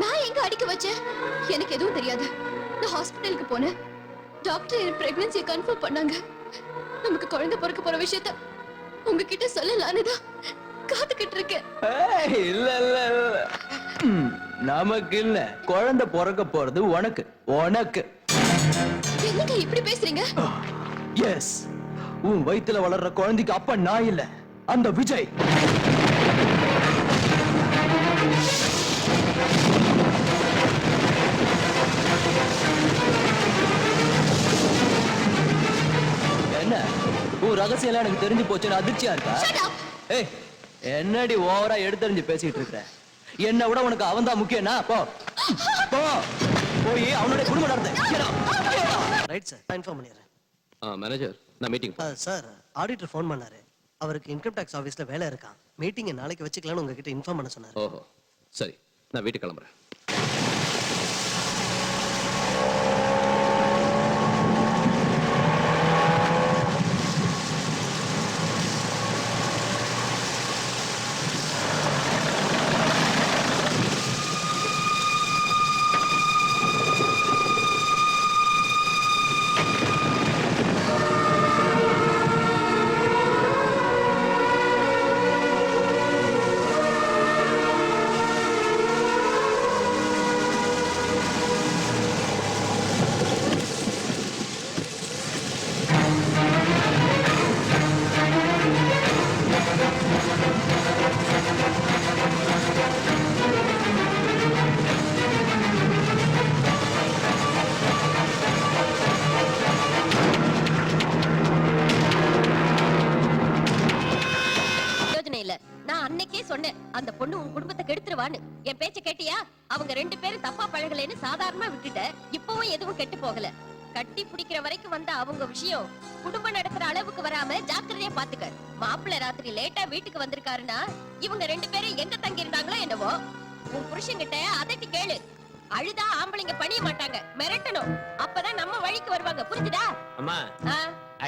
நான் எங்க அடிக்க வச்சேன்? எனக்கு எதுவும் தெரியாது. நான் ஹாஸ்பிடலுக்கு போனேன். டாக்டர் என் பிரெக்னன்சியை கன்ஃபார்ம் பண்ணாங்க. நமக்கு குழந்தை பிறக்க போற விஷயத்த உங்ககிட்ட சொல்லலான்னு தான் காத்துக்கிட்டு இருக்கேன். ஏய், இல்ல இல்ல இல்ல. நமக்கு இல்ல, குழந்தை பிறக்க போறது உனக்கு. உனக்கு என்னங்க இப்படி பேசுறீங்க? எஸ், உன் வயித்துல வளர்ற குழந்தைக்கு அப்ப நான் இல்ல, அந்த விஜய். என்ன உன் ரகசியம் எல்லாம் எனக்கு தெரிஞ்சு போச்சுன்னு அதிர்ச்சியா இருக்கா? ஏய், என்னடி ஓவரா எடுத்தறிஞ்சு பேசிட்டு இருக்க? என்ன விட உனக்கு அவன் தான் முக்கியம்னா? போ போ, போய் அவனுடைய குடும்பம் நடத்த. ரைட் சார், இன்ஃபார்ம் பண்ணிடுறேன். மேனேஜர், நான் மீட்டிங். சார், ஆடிட்டர் ஃபோன் பண்ணாரு. அவருக்கு இன்கம் டாக்ஸ் ஆபீஸ்ல வேலை இருக்கான். மீட்டிங்கை நாளைக்கு வச்சுக்கலாம்னு உங்ககிட்ட இன்ஃபார்ம் பண்ண சொன்னாரு. ஓஹோ, சரி, நான் வீட்டுக்கு கிளம்புறேன். நான் அன்னைக்கே சொன்னேன் அந்த பொண்ணு உன் குடும்பத்தை கெடுத்துருவான்னு. என் பேச்ச கேட்டியா? அவங்க ரெண்டு பேரும் தப்பா பழகலைன்னு சாதாரணமா விட்டுட்ட. இப்பவும் எதுவும் கெட்டு போகல. கட்டி பிடிக்கிற வரைக்கும் வந்த அவங்க விஷயம் குடும்பம் நடத்துற அளவுக்கு வராம ஜாக்கிரதையா பாத்துக்க. மாப்பிள்ளை ராத்திரி லேட்டா வீட்டுக்கு வந்திருக்காருன்னா இவங்க ரெண்டு பேரும் எங்க தங்கி இருந்தாங்களோ என்னவோ. உன் புருஷன்கிட்ட அதட்டி கேளு. அழுதா ஆம்பளைங்க பணிய மாட்டாங்க, மிரட்டணும். அப்பதான் நம்ம வழிக்கு வருவாங்க. புரிஞ்சுதா? அம்மா,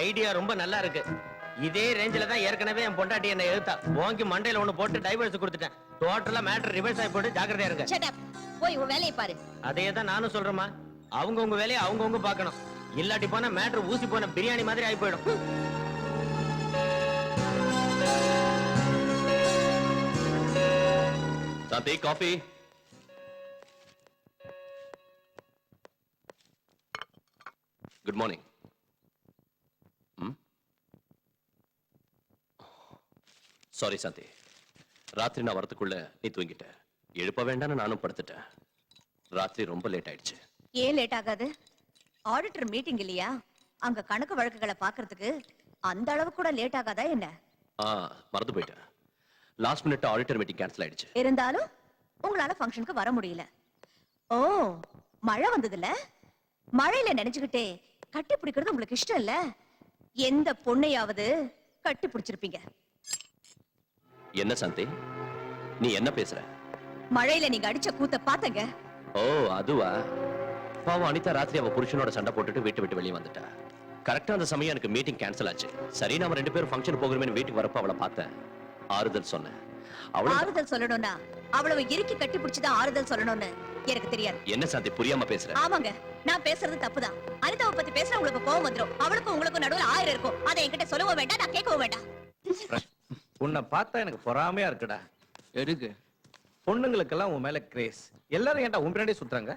ஐடியா ரொம்ப நல்லா இருக்கு. இதே ரேஞ்சில தான் ஏற்கனவே என் பொண்டாட்டி என்ன எழுத்தா வாங்கி மண்டையில ஒண்ணு போட்டு டைவர்ஸ் கொடுத்துட்டேன். டோட்டலா மேட்டர் ரிவர்ஸ் ஆகி போட்டு ஜாக்கிரதையா இருங்க. Shut up. போய் உன் வேலையை பாரு. அதே தான் நானும் சொல்றேம்மா. அவங்க உங்க வேலையை அவங்க பார்க்கணும். இல்லாட்டி போனா மேட்டர் ஊசி போன பிரியாணி மாதிரி ஆகி போயிடும். சாந்தி, காஃபி. Good morning. சாரி சாந்தி, ராத்திரி நான் வரதுக்குள்ள நீ தூங்கிட்ட. எழுப்ப வேண்டாம்னு நானும் படுத்துட்டேன். ராத்திரி ரொம்ப லேட் ஆயிடுச்சு. ஏன் லேட் ஆகாது? ஆடிட்டர் மீட்டிங் இல்லையா? அங்க கணக்கு வழக்குகளை பாக்குறதுக்கு அந்த அளவு கூட லேட் ஆகாதா என்ன? மறந்து போயிட்டேன். Last minute auditor meeting cancel ஆயிடுச்சு. இருந்தாலும் உங்களால ஃபங்க்ஷனுக்கு வர முடியல. ஓ, மழை வந்ததுல மழையில நினைச்சுக்கிட்டே கட்டி பிடிக்கிறது உங்களுக்கு இஷ்டம் இல்ல? எந்த பொண்ணையாவது கட்டி பிடிச்சிருப்பீங்க? என்ன சாந்தி, நீ என்ன பேசுற? மழையில நீங்க அடிச்ச கூத்த பாத்தங்க. ஓ, அதுவா? பாவம் அனிதா ராத்திரி அவ புருஷனோட சண்டை போட்டுட்டு வீட்டு விட்டு வெளியே வந்துட்டா. கரெக்டா அந்த சமயம் எனக்கு மீட்டிங் கேன்சல் ஆச்சு. சரி, நாம ரெண்டு பேரும் ஃபங்க்ஷன் போகிறோமே வீட்டுக்கு வரப்ப அவளை பார்த்தேன். ஆறுதல் சொன்னேன். ஆறுதல் சொல்லணும்னா அவ்வளவு இறுக்கி கட்டி பிடிச்சுதான் ஆறுதல் சொல்லணும்னு எனக்கு தெரியாது. என்ன சாந்தி, புரியாம பேசுற? ஆமாங்க, நான் பேசுறது தப்புதான். அனிதாவை பத்தி பேசுற உங்களுக்கு கோவம் வந்துரும். அவளுக்கும் உங்களுக்கும் நடுவுல 1000 இருக்கும். அதை என்கிட்ட சொல்லவும் வேண்டாம், நான் கேட்கவும் வேண்டாம். உன்னை பார்த்தா எனக்கு பொறாமையா இருக்குடா. எதுக்கு? பொண்ணுங்களுக்கெல்லாம் உன் மேல கிரேஸ். எல்லாரும் ஏன்டா உன் பின்னாடியே சுத்துறாங்க?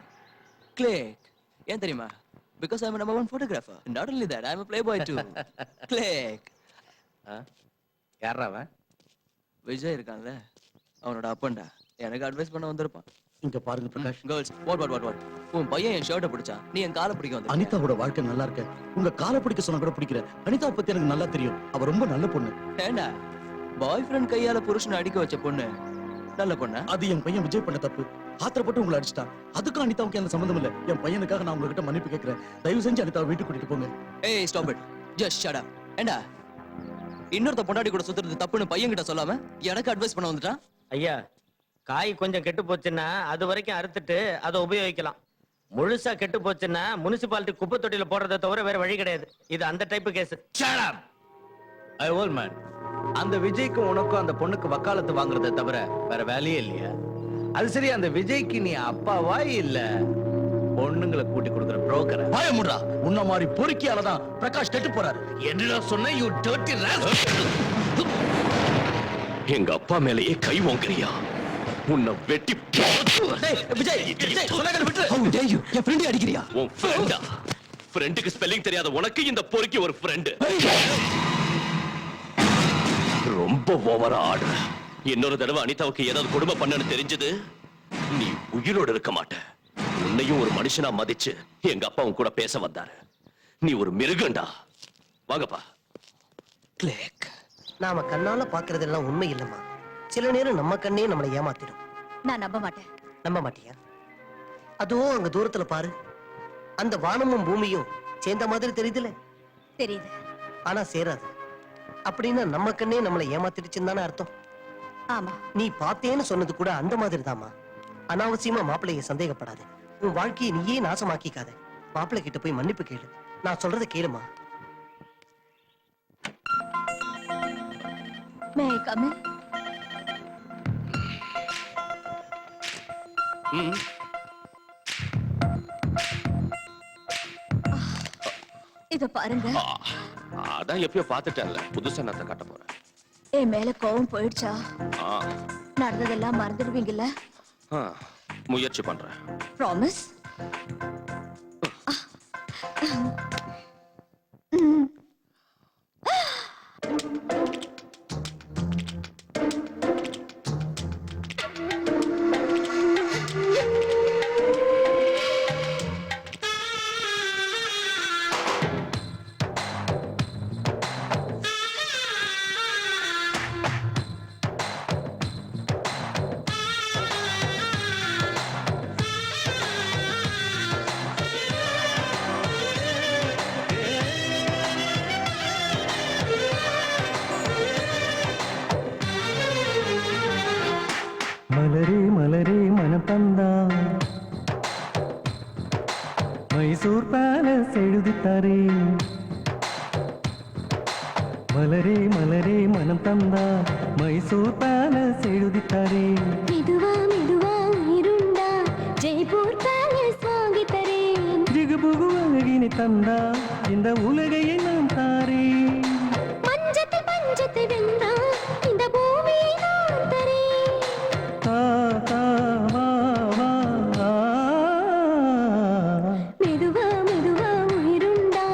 Click. ஏன் தெரியுமா? Because I'm a number 1 photographer. Not only that, I'm a playboy too. Click. யாரா அவன்? விஜய் இருக்கான்ல, அவனோட அப்பன்டா. எனக்கு அட்வைஸ் பண்ண வந்திருப்பான். இங்க பாருங்க பிரகாஷ். Girls, what? உன் பையன் என் ஷர்ட்டை பிடிச்சா, நீ என் காலை பிடிக்க வந்த. அனிதாவோட வாழ்க்கை நல்லா இருக்க. உங்க காலை பிடிக்க சொன்னா கூட பிடிக்கிற. அனிதா பத்தி எனக்கு நல்லா தெரியும். அவ ரொம்ப நல்ல பொண்ணு. ஏண்டா, பாய் ஃப்ரெண்ட் கையால புருஷனை அடிக்க வச்ச பொண்ணு நல்ல பொண்ணு. அது என் பையன் விஜய் பண்ண தப்பு. ஆத்திரப்பட்டு உங்களை அடிச்சிட்டான். அதுக்கும் அனிதாவுக்கு எந்த சம்பந்தம் இல்ல. என் பையனுக்காக நான் உங்ககிட்ட மன்னிப்பு கேட்கிறேன். தயவு செஞ்சு அனிதாவை வீட்டுக்கு கூட்டிட்டு போங்க. ஏய் stop it. Just shut up. ஏண்டா இன்னொருத்த பொண்டாடி கூட சுத்துறது தப்புன்னு பையன் கிட்ட சொல்லாம எனக்கு அட்வைஸ் பண்ண வந்துட்டான். ஐயா, காய் கொஞ்சம் கெட்டு போச்சுன்னா அது வரைக்கும் அறுத்துட்டு அதை உபயோகிக்கலாம். முழுசா கெட்டு போச்சுன்னா முனிசிபாலிட்டி குப்பை தொட்டியில போடுறதை தவிர வேற வழி கிடையாது. இது அந்த டைப் கேஸ். ஐ ஓல் மேன், அந்த விஜய்க்கும் உனக்கும் அந்த பொண்ணுக்கு வக்காலத்து வாங்குறதை தவிர வேற வேலையே இல்லையா? அது சரி, அந்த விஜய்க்கு நீ அப்பாவா இல்ல பொண்ணுங்களை கூட்டி கொடுக்குற புரோக்கர்? பயமுடா, உன்ன மாதிரி பொறுக்கியாலதான் பிரகாஷ் கெட்டு போறாரு. என்னடா சொன்ன? You dirty rascal. எங்க அப்பா மேலேயே கை வாங்குறியா? உன்னை வெட்டி விஜய் விஜய் சொல்லாத விட்டு. How dare you? என் ஃப்ரெண்ட் அடிக்கிறியா? உன் ஃப்ரெண்டா? ஃப்ரெண்டுக்கு ஸ்பெல்லிங் தெரியாத உனக்கு இந்த பொறுக்கி ஒரு ஃப்ரெண்ட். ரொம்ப ஓவரா ஆடுற. இன்னொரு தடவை அனிதாவுக்கு ஏதாவது கொடுமை பண்ணனு தெரிஞ்சது நீ உயிரோடு இருக்க மாட்ட. உன்னையும் ஒரு மனுஷனா மதிச்சு எங்க அப்பா உன் கூட பேச வந்தாரு. நீ ஒரு மிருகண்டா. வாங்கப்பா. கிளிக். நாம கண்ணால பாக்குறதெல்லாம் உண்மை இல்லம்மா. சில நேரம் நம்ம கண்ணே நம்மளை ஏமாத்திடும். நான் நம்ப மாட்டேன். நம்ப மாட்டியா? அதுவும் அங்க தூரத்துல பாரு, அந்த வானமும் பூமியும் சேர்ந்த மாதிரி தெரியுதுல. தெரியுது. ஆனா சேராது. அப்படின்னா நம்ம கண்ணே நம்மளை ஏமாத்திடுச்சுன்னு தானே அர்த்தம். ஆமா. நீ பார்த்தேன்னு சொன்னது கூட அந்த மாதிரி தாமா. அனாவசியமா மாப்பிள்ளைய சந்தேகப்படாத. உன் வாழ்க்கையை நீயே நாசமாக்கிக்காத. மாப்பிள்ளை கிட்ட போய் மன்னிப்பு கேளு. நான் சொல்றதை கேளுமா. May I come in? இத பாருங்க. அதான் எப்பயோ பாத்துட்டேன்ல, புதுசா நான் காட்ட போறேன். என் மேல கோவம் போயிடுச்சா? நடந்ததெல்லாம் மறந்துடுவீங்கல்ல? முயற்சி பண்றேன். ப்ராமிஸ்? மலரே மலரே மனம் தந்தா மைசூர் பேலஸ் எழுதித்தாரே. மலரே மலரே மனம் தந்தா மைசூர் பேலஸ் எழுதித்தாரே. மெதுவா மெதுவா உயிருண்டா ஜெய்ப்பூர் பேலஸ் வாங்கி தரேன். ஜிகுபுகு அழகினை தந்தா இந்த உலகையை நான் தாரே. பஞ்சத்தை பஞ்சத்தை வென்றா இந்த பூமியை நான் தரேன். தா தா வா வா. மெதுவா மெதுவா உயிருண்டா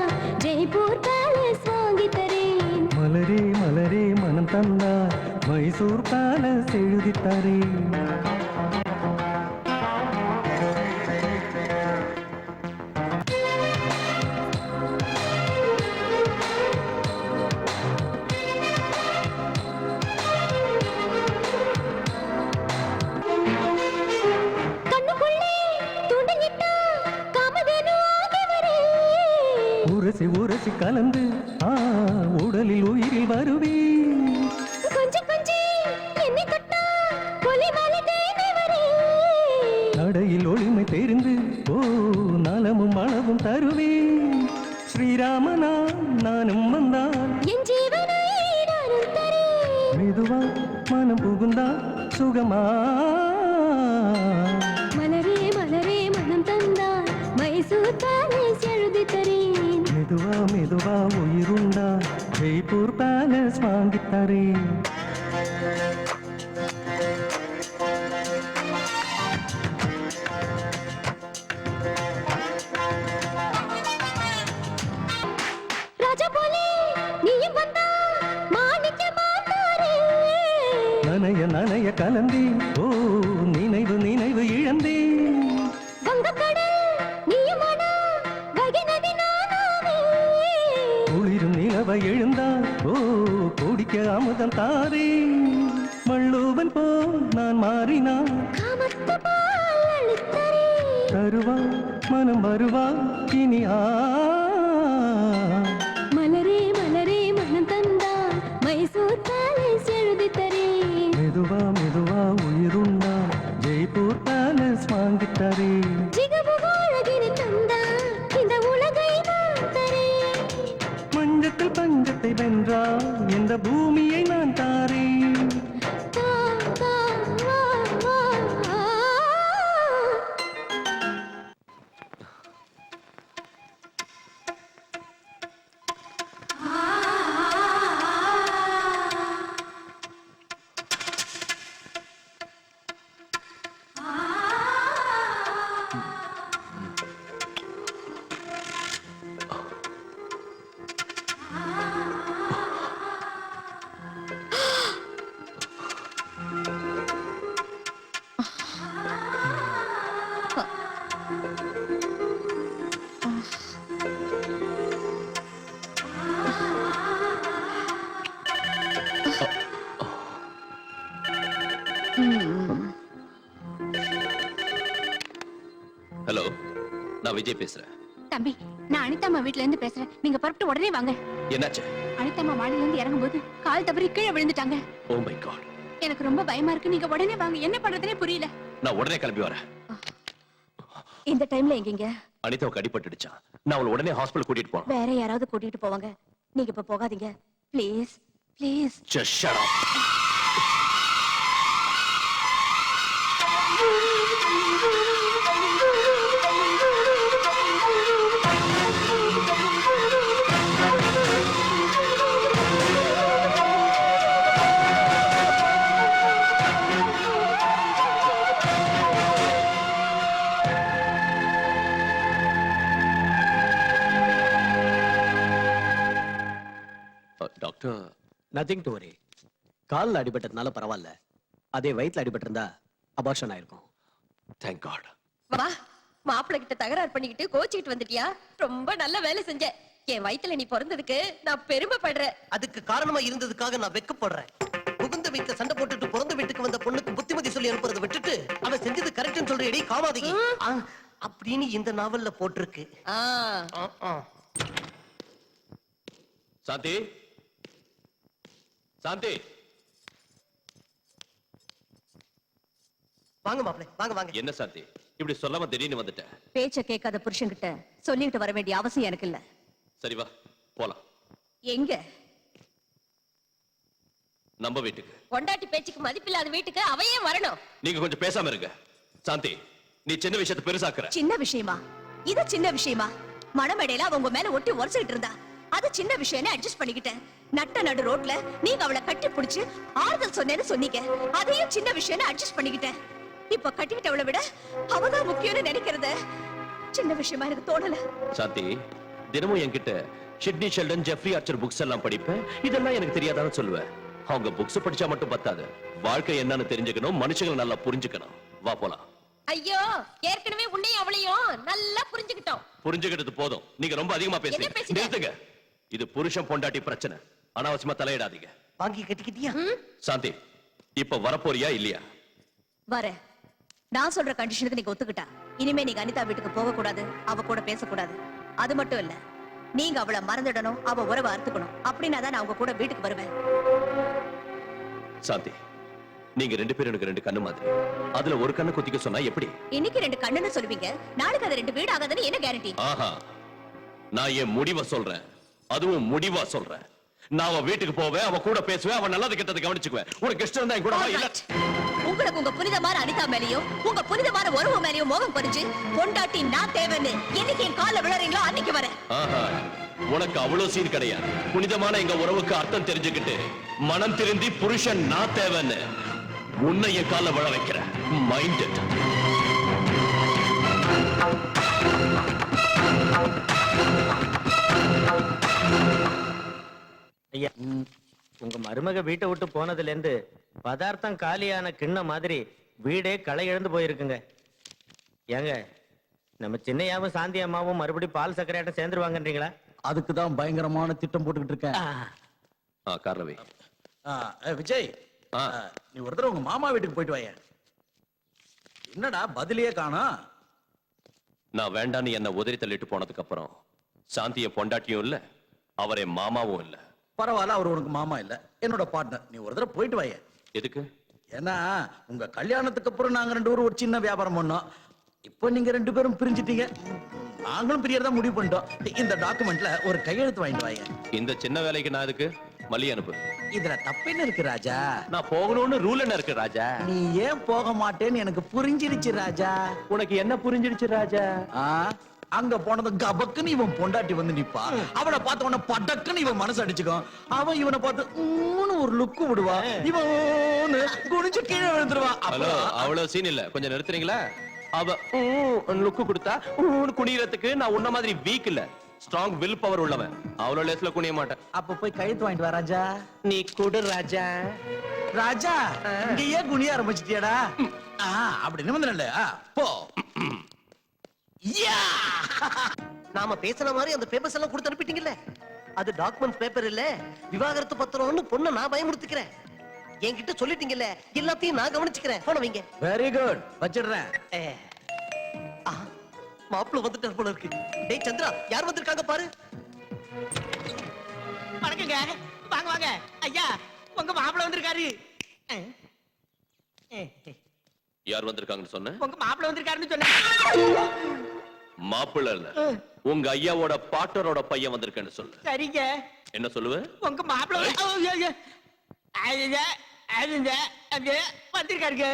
ஜெய்ப்பூர் பேலஸ் வாங்கி தரேன். மலரே மலரே மனம் தந்தா மைசூர் பேலஸ் எழுதித்தாரே. கண்ணுக்குள்ளே தூண்டிலிட்டா காமதேனு ஆகி வரேன். உரசி உரசி கலந்து உடலில் உயிரில் வருவே. கொஞ்சம் கொஞ்சம் என்னை தொட்டா கொலிமலை தேனை வரேன். நடையில் ஒளிமை தெரிந்து நலமும் அளவும் தருவே. ஸ்ரீராமனா நானும் வந்தான் என் ஜீவனை நானும் தரேன். மெதுவா மனம் புகுந்தா சுகமா. மலரே மலரே மனம் தந்தார் மைசூர் பேலஸ் எழுதி தரேன். மெதுவா மெதுவா உயிருண்டா ஜெய்ப்பூர் பேலஸ் வாங்கித்தாரே. ராஜா போலே நீயும் வந்தா மாணிக்க மாட்டாரே. நனைய நனைய கலந்தே நினைவு நினைவு இழந்தே. வங்கக்கடல் நீயும் ஆனா வைகை நதி நானாவே. குளிரும் நிலவை எழுந்தா குடிக்க அமுதம் தாரே. மள்ளூவன் போ நான் மாறினான் தருவா மனம் வருவா இனி மலரே மலரே மனம் தந்தா மைசூர் பேலஸ் எழுதி தரே மெதுவா மெதுவா உயிருண்டா ஜெய்ப்பூர் பேலஸ் வாங்கித்தாரே ஜிகபுகோழகினி தந்தா இந்த உலகை நான் தரே மஞ்சத்தில் பஞ்சத்தை வென்றா இந்த பூமியை நான் தாரேன் தா தா வா வா ஹலோ, நான் விஜய் பேசுறேன். தம்பி, நான் அனிதாம்மா வீட்ல இருந்து பேசுறேன். நீங்க புறப்பட்டு உடனே வாங்க. என்னாச்சு? அனிதாம்மா மாடியில இருந்து இறங்கும்போது கால் தவறி கீழே விழுந்துட்டாங்க. Oh my God. எனக்கு ரொம்ப பயமா இருக்கு. நீங்க உடனே வாங்க. என்ன பண்றதுனே புரியல. நான் உடனே கிளம்பி வரேன். இந்த டைம்ல எங்கீங்க? அனிதாவுக்கு அடிபட்டுடுச்சான். நான் அவளை உடனே ஹாஸ்பிடல் கூட்டிட்டு போறேன். வேற யாராவது கூட்டிட்டு போவாங்க. நீங்க இப்ப போகாதீங்க please please. Just shut up. Doctor, nothing to worry. கால்ல அடிபட்டதுனால பரவாயில்ல. அதே வயித்துல அடிபட்டிருந்தா அபார்ஷன் ஆயிருக்கும். thank God. வா, மாப்பிள்ளை கிட்ட தகராறு பண்ணிக்கிட்டு கோச்சிக்கிட்டு வந்துட்டியா? ரொம்ப நல்ல வேலை செஞ்ச. என் வயித்துல நீ பிறந்ததுக்கு நான் பெருமைப்படுறேன். அதுக்கு காரணமா இருந்ததுக்காக நான் வெக்கப்படுறேன். புகுந்த வீட்டுல சண்டை போட்டுட்டு பிறந்த வீட்டுக்கு வந்த பொண்ணுக்கு புத்திமதி சொல்லி அனுப்புறதை விட்டுட்டு அவ செஞ்சது கரெக்ட்னு சொல்றேடி காமாதீங்க அப்படின்னு இந்த நாவல்ல போட்டிருக்கு. சாந்தி, சாந்தி, வாங்க மாப்பிளை, வாங்க வாங்க. என்ன சாந்தி இப்படி சொல்லாம திடீர்னு வந்துட்ட? பேச்ச கேட்காத புருஷன்கிட்ட சொல்லிட்டு வர வேண்டிய அவசியம் எனக்கு இல்ல. சரி வா போலாம். எங்க? நம்ம வீட்டுக்கு. பொண்டாட்டி பேச்சுக்கு மதிப்பில்லாத வீட்டுக்கு அவையே வரணும். நீங்க கொஞ்சம் பேசாம இருங்க. சாந்தி, நீ சின்ன விஷயத்தை பெருசாக்குற. சின்ன விஷயமா? இது சின்ன விஷயமா? மணமேடையில அவங்க மேல ஒட்டி உரசிக்கிட்டு இருந்தா அது சின்ன விஷயம்னு அட்ஜஸ்ட் பண்ணிக்கிட்டேன். நட்ட நடு ரோட்ல நீங்க அவளை கட்டி பிடிச்சு ஆறுதல் சொன்னேன்னு சொன்னீங்க. அதையும் சின்ன விஷயம்னு அட்ஜஸ்ட் பண்ணிக்கிட்டேன். இப்ப கட்டிக்கிட்டவளை விட அவதான் முக்கியம்னு நினைக்கிறது சின்ன விஷயமா எனக்கு தோணல. சாந்தி, தினமும் என்கிட்ட Sidney Sheldon, Jeffrey Archer books எல்லாம் படிப்பேன். இதெல்லாம் எனக்கு தெரியாதான்னு சொல்லுவேன். அவங்க புக்ஸ் படிச்சா மட்டும் பத்தாது. வாழ்க்கை என்னன்னு தெரிஞ்சுக்கணும், மனுஷங்களை நல்லா புரிஞ்சுக்கணும். வா போலாம். ஐயோ, ஏற்கனவே உன்னையும் அவளையும் நல்லா புரிஞ்சுக்கிட்டோம். புரிஞ்சுக்கிட்டது போதும். நீங்க ரொம்ப அதிகமா பேசுறீங்க. நிறுத்துங்க. இது புருஷன் பொண்டாட்டி பிரச்சனை. அனாவசியமா தலையிடாதீங்க. வாங்கி கட்டிக்கிட்டியா? சாந்தி, இப்ப வரப்போறியா இல்லையா? வர. நான் சொல்ற கண்டிஷனுக்கு நீங்க ஒத்துக்கிட்டா இனிமே நீங்க அனிதா வீட்டுக்கு போக கூடாது, அவ கூட பேசக்கூடாது. அது மட்டும் இல்ல, நீங்க அவளை மறந்துடணும், அவ உறவை அறுத்துக்கணும். அப்படின்னா தான் நான் உங்க கூட வீட்டுக்கு வருவேன். சாந்தி, நீங்க ரெண்டு பேரும் எனக்கு ரெண்டு கண்ணு மாதிரி. அதுல ஒரு கண்ணு குத்திக்க சொன்னா எப்படி? இன்னைக்கு ரெண்டு கண்ணுன்னு சொல்லுவீங்க, நாளைக்கு அது ரெண்டு வீடு ஆகாதுன்னு என்ன கேரண்டி? ஆஹா, நான் என் முடிவை சொல்றேன். அதுவும் முடிவா சொல்றேன். நான் அவ வீட்டுக்கு போவேன், அவ கூட பேசுவேன், அவ நல்லது கெட்டதை கவனிச்சுக்குவேன். உனக்கு இஷ்டம் இருந்தா என் கூட வா. இல்ல, உங்களுக்கு உங்க புனிதமான அனிதா மேலயும் உங்க புனிதமான உறவு மேலயும் மோகம் பறிச்சு பொண்டாட்டி நான் தேவைன்னு என்னைக்கு என் கால்ல விழறீங்களோ அன்னைக்கு வரேன். ஆஹா, உனக்கு அவ்வளவு சீன் கிடையாது. புனிதமான எங்க உறவுக்கு அர்த்தம் தெரிஞ்சுக்கிட்டு மனம் திருந்தி புருஷன் நான் தேவைன்னு உன்னை என் கால்ல விழ வைக்கிறேன். Mind it. ஐயா, உங்க மருமக வீட்டை விட்டு போனதுல இருந்து பதார்த்தம் காலியான கிண்ண மாதிரி வீடே களை இழந்து போயிருக்குங்க. ஏங்க, நம்ம சின்னையாவும் சாந்தி அம்மாவும் மறுபடியும் பால் சக்கரையாட்ட சேர்ந்துருவாங்கன்றீங்களா? அதுக்குதான் பயங்கரமான திட்டம் போட்டுக்கிட்டு இருக்கேன். காரணமே விஜய், ஆ. நீ ஒரு தடவை உங்க மாமா வீட்டுக்கு போயிட்டு வாயேன். என்னடா பதிலையே காணோம்? நான் வேண்டான்னு என்ன உதறி தள்ளிட்டு போனதுக்கு அப்புறம் சாந்திய பொண்டாட்டியும் இல்ல, அவரே மாமாவும் இல்ல. பரவாயில்ல, அவர் உனக்கு மாமா இல்ல, என்னோட பார்ட்னர். நீ ஒரு தடவை போயிட்டு வாயேன். எதுக்கு? ஏன்னா உங்க கல்யாணத்துக்கு அப்புறம் நாங்க 2 பேரும் ஒரு சின்ன வியாபாரம் பண்ணோம். இப்போ நீங்க 2 பேரும் பிரிஞ்சிட்டீங்க. நாங்களும் பிரியறதா முடிவு பண்ணிட்டோம். இந்த டாக்குமெண்ட்ல ஒரு கையெழுத்து வாங்கிட்டு வாங்க. இந்த சின்ன வேலைக்கு நான் எதுக்கு? மல்லி அனுப்பு. இதுல தப்பென்ன இருக்கு ராஜா? நான் போகணும்னு ரூல் என்ன இருக்கு ராஜா? நீ ஏன் போக மாட்டேன்னு எனக்கு புரிஞ்சிருச்சு ராஜா. உனக்கு என்ன புரிஞ்சிடுச்சு ராஜா? அங்க போனது கபக்குன்னு இவன் பொண்டாட்டி வந்து நிப்பா. அவளை பார்த்த உடனே படக்குன்னு இவன் மனசு அடிச்சுக்கோ. அவன் இவனை பார்த்து ஒரு லுக்கு விடுவா. இவன் குனிஞ்சு கீழே விழுந்துருவா. ஹலோ, அவ்வளவு சீன் இல்ல, கொஞ்சம் நிறுத்துறீங்களா? அவ லுக்கு கொடுத்தா குனியறதுக்கு நான் உன்ன மாதிரி வீக் இல்ல, ஸ்ட்ராங் வில் பவர் உள்ளவன். அவ்வளவு லேஸ்ல குனிய மாட்டேன். அப்ப போய் கழுத்து வாங்கிட்டு வா ராஜா. நீ கொடு ராஜா. ராஜா இங்க ஏன் குனிய ஆரம்பிச்சிட்டியாடா? அப்படி நிமிந்தல போ. நாம பேசின மாதிரி அந்த பேப்பர்ஸ் எல்லாம் கொடுத்து அனுப்பிட்டீங்கல்ல, அது டாக்குமெண்ட்ஸ் பேப்பர் இல்ல, விவாகரத்து பத்திரம்னு பொண்ணை நான் பயமுறுத்திக்கிறேன். என்கிட்ட சொல்லிட்டீங்கல்ல, எல்லாத்தையும் நான் கவனிச்சுக்கிறேன். போன வைங்க. வெரி குட், வச்சிடுறேன். மாப்பிள்ள வந்துட்டார் போல இருக்கு. டேய் சந்திரா, யார் வந்திருக்காங்க பாரு. வணக்கங்க. வாங்க வாங்க ஐயா, உங்க மாப்பிள்ள வந்திருக்காரு. யார் வந்திருக்காங்கன்னு சொன்ன? உங்க மாப்பிள்ள வந்திருக்காருன்னு சொன்னேன். மாப்பிள்ள இல்ல, உங்க ஐயாவோட பாட்டரோட பையன் வந்திருக்கேன்னு சொல்லு. சரிங்க. என்ன சொல்லுவ? உங்க மாப்பிள்ள வந்திருக்காருங்க.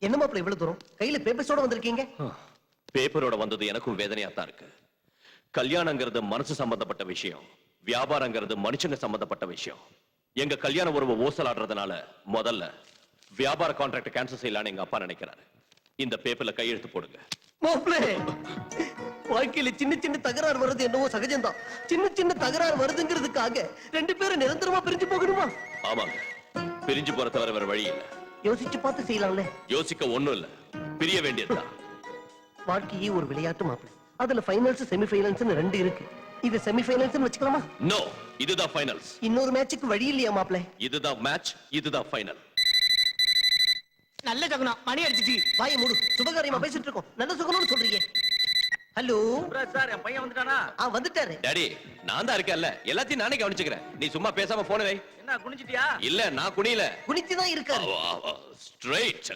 என்ன மாப்பிள்ள இவ்வளவு தூரம் கையில பேப்பர்ஸோட வந்திருக்கீங்க? பேப்பரோட வந்தது எனக்கும் வேதனையா தான் இருக்கு. கல்யாணங்கிறது மனசு சம்பந்தப்பட்ட விஷயம், வியாபாரங்கிறது மனுஷங்க சம்பந்தப்பட்ட விஷயம். எங்க கல்யாண உறவு ஓசலாடுறதுனால முதல்ல வியாபார கான்ட்ராக்ட் கேன்சல் செய்யலான்னு எங்க அப்பா நினைக்கிறாரு. இந்த பேப்பர்ல கையெழுத்து போடுங்க. மாப்பிள்ளை, வாழ்க்கையில சின்ன சின்ன தகராறு வருது என்னவோ சகஜம்தான். சின்ன சின்ன தகராறு வருதுங்கிறதுக்காக 2 பேரும் நிரந்தரமா பிரிஞ்சு போகணுமா? ஆமாங்க, பிரிஞ்சு போற தவிர வேற வழி இல்ல. யோசிச்சு பார்த்து செய்யலாம்ல. யோசிக்க ஒண்ணும் இல்ல, பிரிய வேண்டியதுதான். வாழ்க்கையே ஒரு விளையாட்டு மாப்பிள்ளை. அதுல ஃபைனல்ஸ் செமி ஃபைனல்ஸ் 2 இருக்கு. இது செமி ஃபைனல்ஸ் வச்சுக்கலாமா? நோ, இதுதான் ஃபைனல்ஸ். இன்னொரு மேட்சுக்கு வழி இல்லையா மாப்பிள்ளை? இதுதான் மேட்ச், இதுதான் ஃபைனல். நல்ல சகுனம், மணி அடிச்சிச்சு. வாயை மூடு, சுபகாரியமா பேசிட்டு இருக்கோம். நல்ல சுகணும்னு சொல்றீங்க. ஹலோ சார், என் பையன் வந்துட்டானா? வந்துட்டாரு. டாடி, நான் தான் இருக்கேன்ல, எல்லாத்தையும் நானே கவனிச்சுக்கிறேன். நீ சும்மா பேசாம போன வை. என்ன குனிஞ்சிட்டியா? இல்ல, நான் குனியல, குனிச்சுதான் இருக்காரு. ஸ்ட்ரைட்.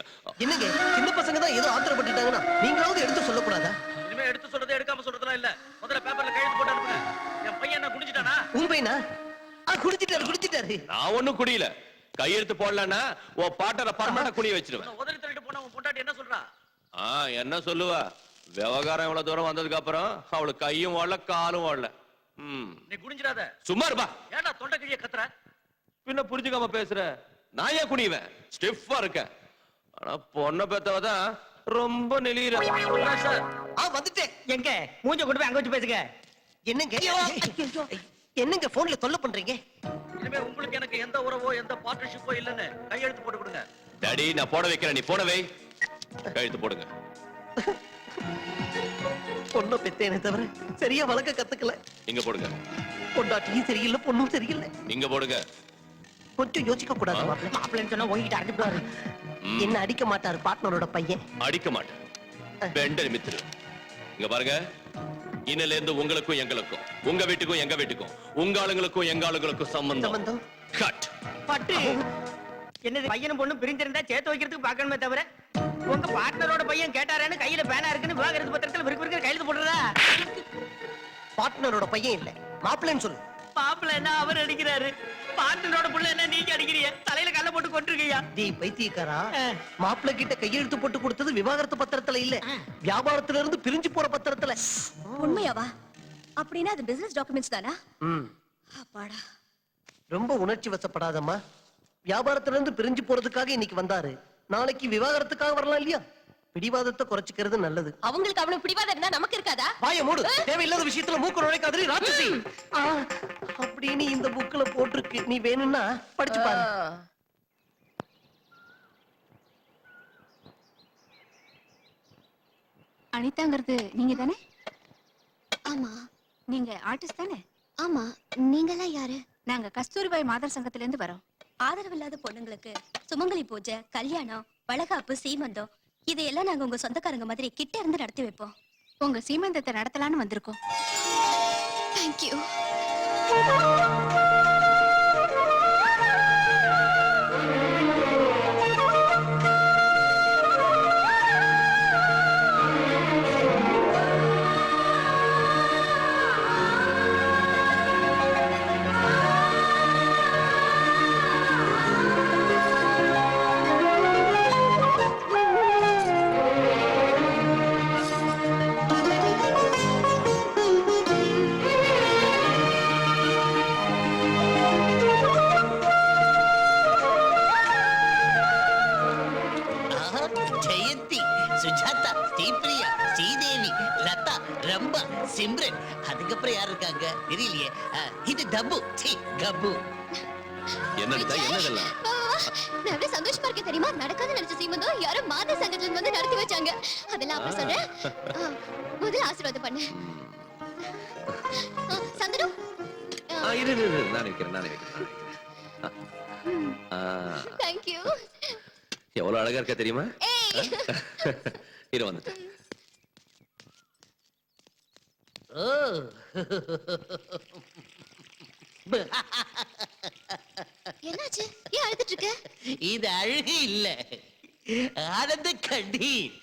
என்னங்க, சின்ன பசங்க தான் ஏதோ ஆத்திரப்பட்டுட்டாங்கன்னா நீங்களாவது எடுத்து சொல்லக்கூடாதா? இனிமே எடுத்து சொல்றதே எடுக்காம சொல்றதெல்லாம் இல்ல. முதல்ல பேப்பர்ல கையெழுத்து போட்டு அனுப்புங்க. என் பையன் என்ன குனிஞ்சிட்டானா? உங்க பையனா? குடிச்சிட்டாரு. நான் ஒண்ணும் குடியல. கையெழுத்து போடலன்னா உன் பாட்டரை பர்மனண்டா குனிய வச்சிருவேன். உதறி தள்ளிட்டு போனா உன் பொண்டாட்டி என்ன சொல்றா? என்ன சொல்லுவா? விவகாரம் இவ்வளவு தூரம் வந்ததுக்கு அப்புறம் அவளுக்கு கையும் ஓடல, காலும் ஓடல. நீ குனிஞ்சிடாத. சும்மா இருப்பா. ஏன்டா தொண்டை கிழிய கத்துற? பின்ன புரிஞ்சுக்காம பேசுற? நான் ஏன் குனிவேன்? ஸ்டிஃபா இருக்க. ஆனா பொண்ணை பெத்தவதான் ரொம்ப நெளியிற. சார், வந்துட்டேன். எங்க மூஞ்ச கொண்டு போய் அங்க வச்சு பேசுங்க. என்னங்க போன்ல தொல்லை பண்றீங்க? இனிமே உங்களுக்கு எனக்கு எந்த உறவோ எந்த பார்ட்னர்ஷிப்போ இல்லன்னு கையெழுத்து போட்டு கொடுங்க. டாடி, நான் போட வைக்கிறேன், நீ போட வை. கையெழுத்து போடுங்க. பொண்ணை பெத்தேனே தவிர சரியா வளர்க்க கத்துக்கல. இங்க போடுங்க. பொண்டாட்டியும் சரியில்லை, பொண்ணும் சரியில்லை. இங்க போடுங்க. கொஞ்சம் யோசிக்க கூடாது மாப்பிள்ளை. மாப்பிள்ளைன்னு சொன்னா உங்ககிட்ட அனுப்பிடுவாரு. என்ன அடிக்க மாட்டாரு பார்ட்னரோட பையன். அடிக்க மாட்டேன், பெண்ட நிமித்திரு. இங்க பாருங்க, இன்னில இருந்து உங்களுக்கும் எங்களுக்கும், உங்க வீட்டுக்கும் எங்க வீட்டுக்கும், உங்க ஆளுங்களுக்கும் எங்க ஆளுங்களுக்கும் சம்பந்தம் கட். பட்டு என்னது, பையனும் பொண்ணும் பிரிஞ்சிருந்தா சேர்த்து வைக்கிறதுக்கு பாக்கணுமே தவிர உங்க பார்ட்னரோட பையன் கேட்டாரேன்னு கையில பேனா இருக்குன்னு விவாகரத்து பத்திரத்துல விருக்கு கையெழுத்து போடுறதா? பார்ட்னரோட பையன் இல்ல, மாப்பிள்ளைன்னு சொல்லு. மாப்பிள்ள என்ன அவர் அடிக்கிறாரு, பார்ட்னரோட புள்ள என்ன நீங்க அடிக்கிறீங்க? தலையில கல்ல போட்டு கொண்டிருக்கீங்க. டேய் பைத்தியக்காரா, மாப்பிள்ளை கிட்ட கையெழுத்து போட்டு கொடுத்தது விவாகரத்து பத்திரத்துல இல்ல, வியாபாரத்துல இருந்து பிரிஞ்சு போற பத்திரத்துல. உண்மையாவா? அப்படின்னா அது பிசினஸ் டாக்குமெண்ட்ஸ் தானா? அப்பாடா. ரொம்ப உணர்ச்சி வசப்படாதம்மா. வியாபாரத்துல இருந்து பிரிஞ்சு போறதுக்காக இன்னைக்கு வந்தாரு, நாளைக்கு விவாகரத்துக்காக வரலாம் இல்லையா? பிடிவாதத்தை குறைச்சிக்கிறது நல்லது. அவங்களுக்கு அவ்வளவு பிடிவாதம் இருந்தா நமக்கு இருக்காதா? வாய மூடு, தேவையில்லாத விஷயத்துல மூக்கு நுழைக்காதே ராட்சசி. அப்படின்னு இந்த புக்ல போட்டிருக்கு, நீ வேணும்னா படிச்சு பாரு. அனிதாங்கிறது நீங்க தானே? ஆமா. நீங்க ஆர்டிஸ்ட் தானே? ஆமா. நீங்கெல்லாம் யாரு? நாங்க கஸ்தூரிபாய் மாதர் சங்கத்துல இருந்து வரோம். ஆதரவில்லாத பொண்ணுங்களுக்கு சுமங்கலி பூஜை, கல்யாணம், வளகாப்பு, சீமந்தம் இதையெல்லாம் நாங்க உங்க சொந்தக்காரங்க மாதிரி கிட்ட இருந்து நடத்தி வைப்போம். உங்க சீமந்தத்தை நடத்தலான்னு வந்திருக்கோம். தேங்க்யூ. ஜெயந்தி, சுஜாதா, ஸ்ரீபிரியா, ஸ்ரீதேவி, லதா, ரம்பா, சிம்ரன், அதுக்கப்புறம் யார் இருக்காங்க தெரியலையே. இது தபு, கபு. என்னடா என்னதெல்லாம்? நான் எவ்வளவு சந்தோஷமா இருக்கேன் தெரியுமா? நடக்காத நினைச்ச சீமந்தம் யாரோ மாத சங்கத்துல இருந்து வந்து நடத்தி வச்சாங்க. அதெல்லாம் அப்புறம் சொல்றேன். முதல்ல ஆசீர்வாதம் பண்ணு. சந்தனு, இரு நான் வைக்கிறேன். Thank you. எவ்வளவு அழகா இருக்க தெரியுமா? இரு வந்துட்டேன். ஓ, என்னாச்சு? ஏன் அழுதுட்டு இருக்க? இது அழகு இல்ல, ஆனந்த கண்ணீர்.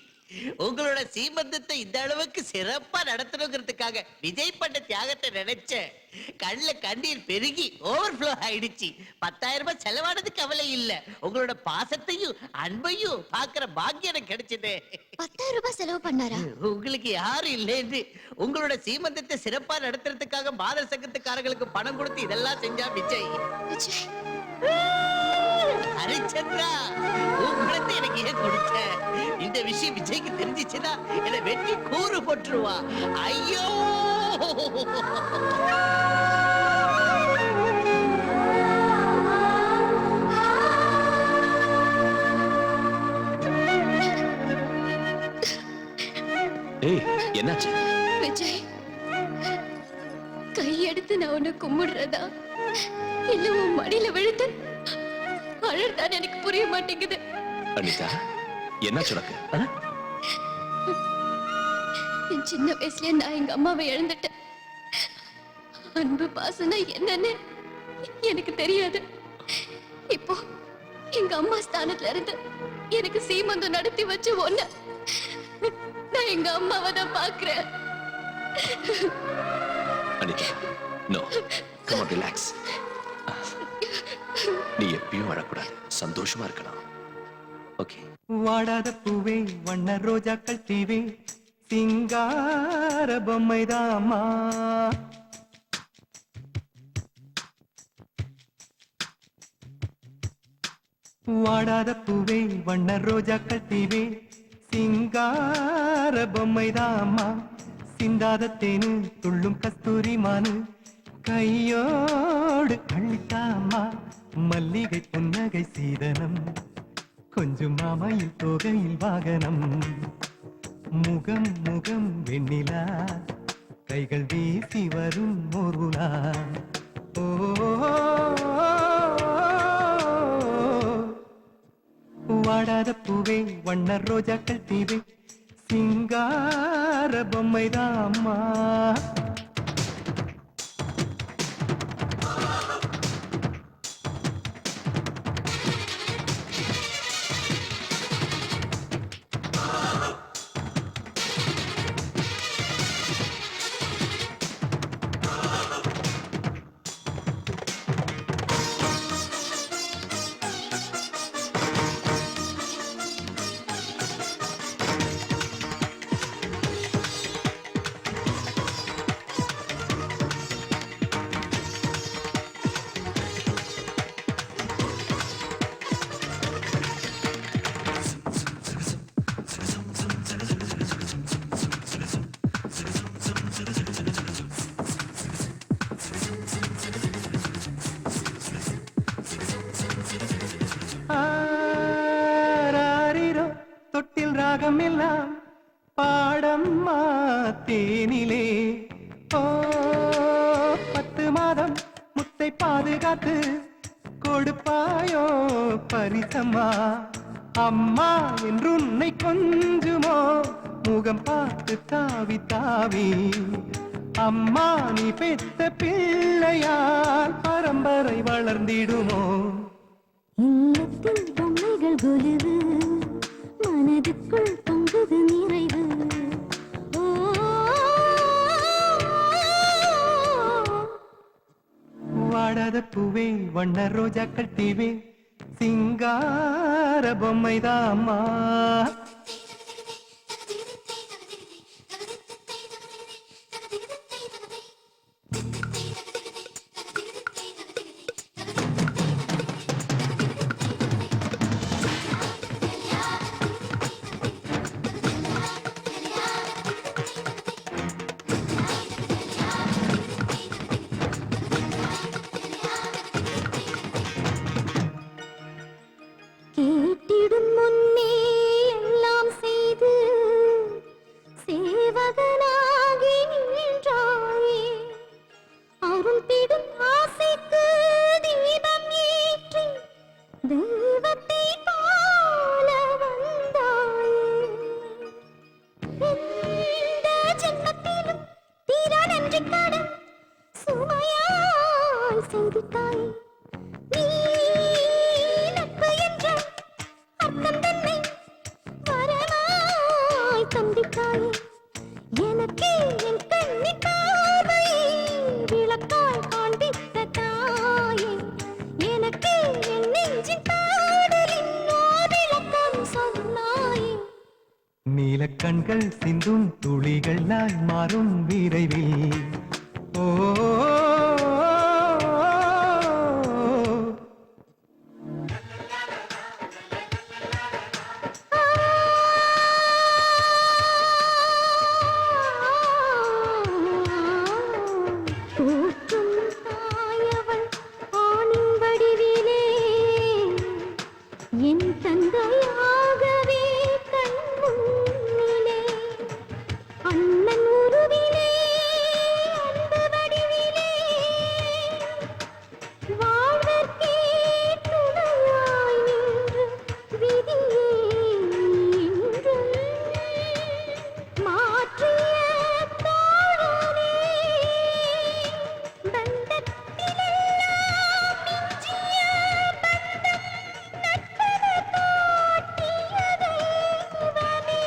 உங்களோட சீமந்தத்தை இந்த அளவுக்கு சிறப்பா நடத்தணுங்கிறதுக்காக விஜய் பண்ண தியாகத்தை நினைச்சேன். கண்ணுல கண்ணீர் பெருகி ஓவர்ஃப்ளோ ஆயிடுச்சு. 10,000 ரூபாய் செலவானது கவலை இல்ல, உங்களோட பாசத்தையும் அன்பையும் பாக்குற பாக்கியம் எனக்கு கிடைச்சது. 10,000 ரூபாய் செலவு பண்ணாரா? உங்களுக்கு யாரும் இல்லைன்னு உங்களோட சீமந்தத்தை சிறப்பா நடத்துறதுக்காக மாத சங்கத்துக்காரங்களுக்கு பணம் கொடுத்து இதெல்லாம் செஞ்சா விஜய். விஜய், ஹரிச்சந்திரா, உங்களுக்கு எனக்கு ஏன் கொடுத்த? இந்த விஷயம் விஜய்க்கு தெரிஞ்சிச்சுன்னா என்ன வெட்டி கூறு போட்டுருவா. ஐயோ, ஏய், என்னாச்சு? விஜய், கையெடுத்து நான் உன்னை கும்பிடுறதா இல்ல உன் மடியில விழுந்து அழறதான் எனக்கு புரிய மாட்டேங்குது. அனிதா, என்னாச்சு உனக்கு? என் சின்ன வயசுலயே நான் எங்க அம்மாவை இழந்துட்டேன். அன்பு பாசம்னா என்னன்னு எனக்கு தெரியாது. இப்போ எங்க அம்மா ஸ்தானத்துல இருந்து எனக்கு சீமந்தம் நடத்தி வச்சு ஒண்ணு நான் எங்க அம்மாவை தான் பாக்குறேன். Anita, no, come on, relax. நீ எப்பயும் வரக்கூடாது, சந்தோஷமா இருக்கணும். ஓகே. வாடாத பூவே, வண்ண ரோஜாக்கள் தீவே, சிங்கார பொம்மைதாமா. வாடாத பூவே, வண்ண ரோஜாக்கள் தீவே, சிங்கார பொம்மைதாமா. சிந்தாத தேனு, துள்ளும் கஸ்தூரி மானு, கையோடு அள்ளித்தாமா. மல்லிகை புன்னகை சீதனம், கொஞ்சம் மாமையில் தோகையில் வாகனம். முகம் முகம் வெண்ணிலா, கைகள் வீசி வரும் மோர்வுலா. ஓ, வாடாத பூவே, வண்ண ரோஜாக்கள் தீவே, சிங்கார பொம்மைதாம்மா. தொட்டில் ராகம் எல்லாம் பாடம்மா தேனிலே. ஓ, 10 மாதம் முத்தை பாதுகாத்து கொடுப்பாயோ பரிசம்மா அம்மா என்று உன்னை கொஞ்சுமோ முகம் பார்த்து தாவி தாவி அம்மா நீ பெத்த பிள்ளையால் பரம்பரை வளர்ந்திடுமோ இல்லத்தில் பொம்மைகள் கொலுவு மனதுக்குள் பொங்குது நிறைவு வாடாத பூவே வண்ண ரோஜாக்கள் தீவே சிங்கார பொம்மைதாம்மா கேட்டிடும் முன்னே எல்லாம் செய்து சேவகனாகி நின்றாயே அருள் திடும் ஆசைக்கு தீபம் ஏற்றி தெய்வத்தை போல வந்தாயே இந்த ஜென்மத்திலும் தீரா நன்றி கடன் சுமையாய் செய்திட்டாயே நீ நட்பு என்ற அர்த்தம் தன்னை வரமாய் தந்திட்டாயே எனக்கே என் கண்ணி பார்வையை விளக்காய் காண்பித்த தாயே எனக்கே என் நெஞ்சின் பாடலின் விளக்கம் சொன்னாயே நீல கண்கள் சிந்தும் துளிகளாய் மாறும் விரைவில் ஓ போற்றும் தாயவள் ஆணின் வடிவிலே என் தந்தையாகவே கண் முன்னிலே அண்ணன் உருவிலே அன்பு வடிவிலே வாழ்வர்க்கே துணையாய் நின்று விதியே என்றும் மாற்றிய தோழனே பந்தத்திலெல்லாம் மிஞ்சிய பந்தம் நட்பென காட்டிய தெய்வமே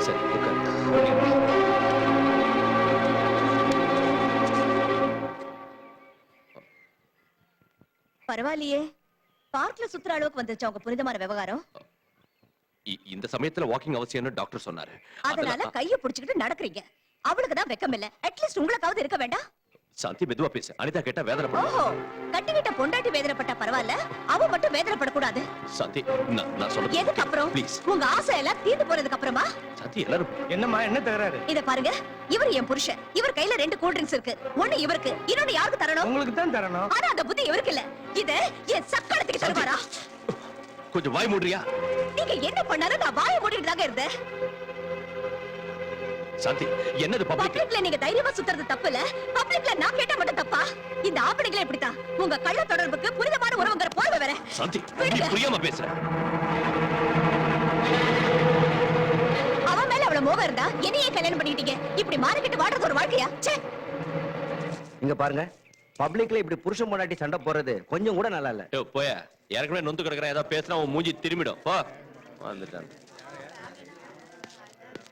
சரி உட்காரு. பரவாயில்லையே பார்க்ல சுத்துற அளவுக்கு வந்துருச்சு அவங்க புனிதமான விவகாரம் இந்த சமயத்துல வாக்கிங் அவசியம்னு டாக்டர் சொன்னாரு அதனால கைய புடிச்சுக்கிட்டு நடக்கிறீங்க அவளுக்கு தான் வெக்கம் இல்ல அட்லீஸ்ட் உங்களுக்காவது இருக்க வேண்டாம் சாந்தி மெதுவா பேசு அனிதா கேட்டா வேதனை ஓஹோ கட்டிக்கிட்ட பொண்டாட்டி வேதனைப்பட்டா பரவாயில்ல அவ மட்டும் வேதனைப்படக்கூடாது சாந்தி நான் சொல்றது எதுக்கு அப்புறம் ப்ளீஸ் உங்க ஆசை எல்லாம் தீர்ந்து போறதுக்கு அப்புறமா சாந்தி எல்லாரும் என்னம்மா என்ன தகராறு இத பாருங்க இவர் என் புருஷன் இவர் கையில 2 கூல் ட்ரிங்க்ஸ் இருக்கு ஒண்ணு இவருக்கு இன்னொன்னு யாருக்கு தரணும் உங்களுக்கு தான் தரணும் ஆனா அந்த புத்தி இவருக்கு இல்ல இத என் சக்கரத்துக்கு தருவாரா கொஞ்சம் வாய் மூடுறியா நீங்க என்ன பண்ணாலும் நான் வாயை மூடிட்டு தாங்க இருந்தேன் சாந்தி என்னது பப்ளிக் பப்ளிக்ல நீங்க தைரியமா சுத்துறது தப்பு இல்ல பப்ளிக்ல நான் கேட்டா மட்டும் தப்பா இந்த ஆம்பளைங்களே இப்படித்தான் உங்க கள்ள தொடர்புக்கு புனிதமான உறவுங்கிற போர்வை வேற சாந்தி நீ விடுங்க. புரியாம பேசுற அவன் மேல அவ்வளவு மோகம் இருந்தா என்னையே கல்யாணம் பண்ணிட்டீங்க இப்படி மாறிக்கிட்டு வாடுறது ஒரு வாழ்க்கையா ச்சே இங்க பாருங்க பப்ளிக்ல இப்படி புருஷன் பொண்டாட்டி சண்டை போறது கொஞ்சம் கூட நல்லா இல்ல ஏய் போய ஏற்கனவே நொந்து கிடக்குறேன் ஏதாவது பேசினா உன் மூஞ்சி திரும்பிடும் போ வந்துட்டான்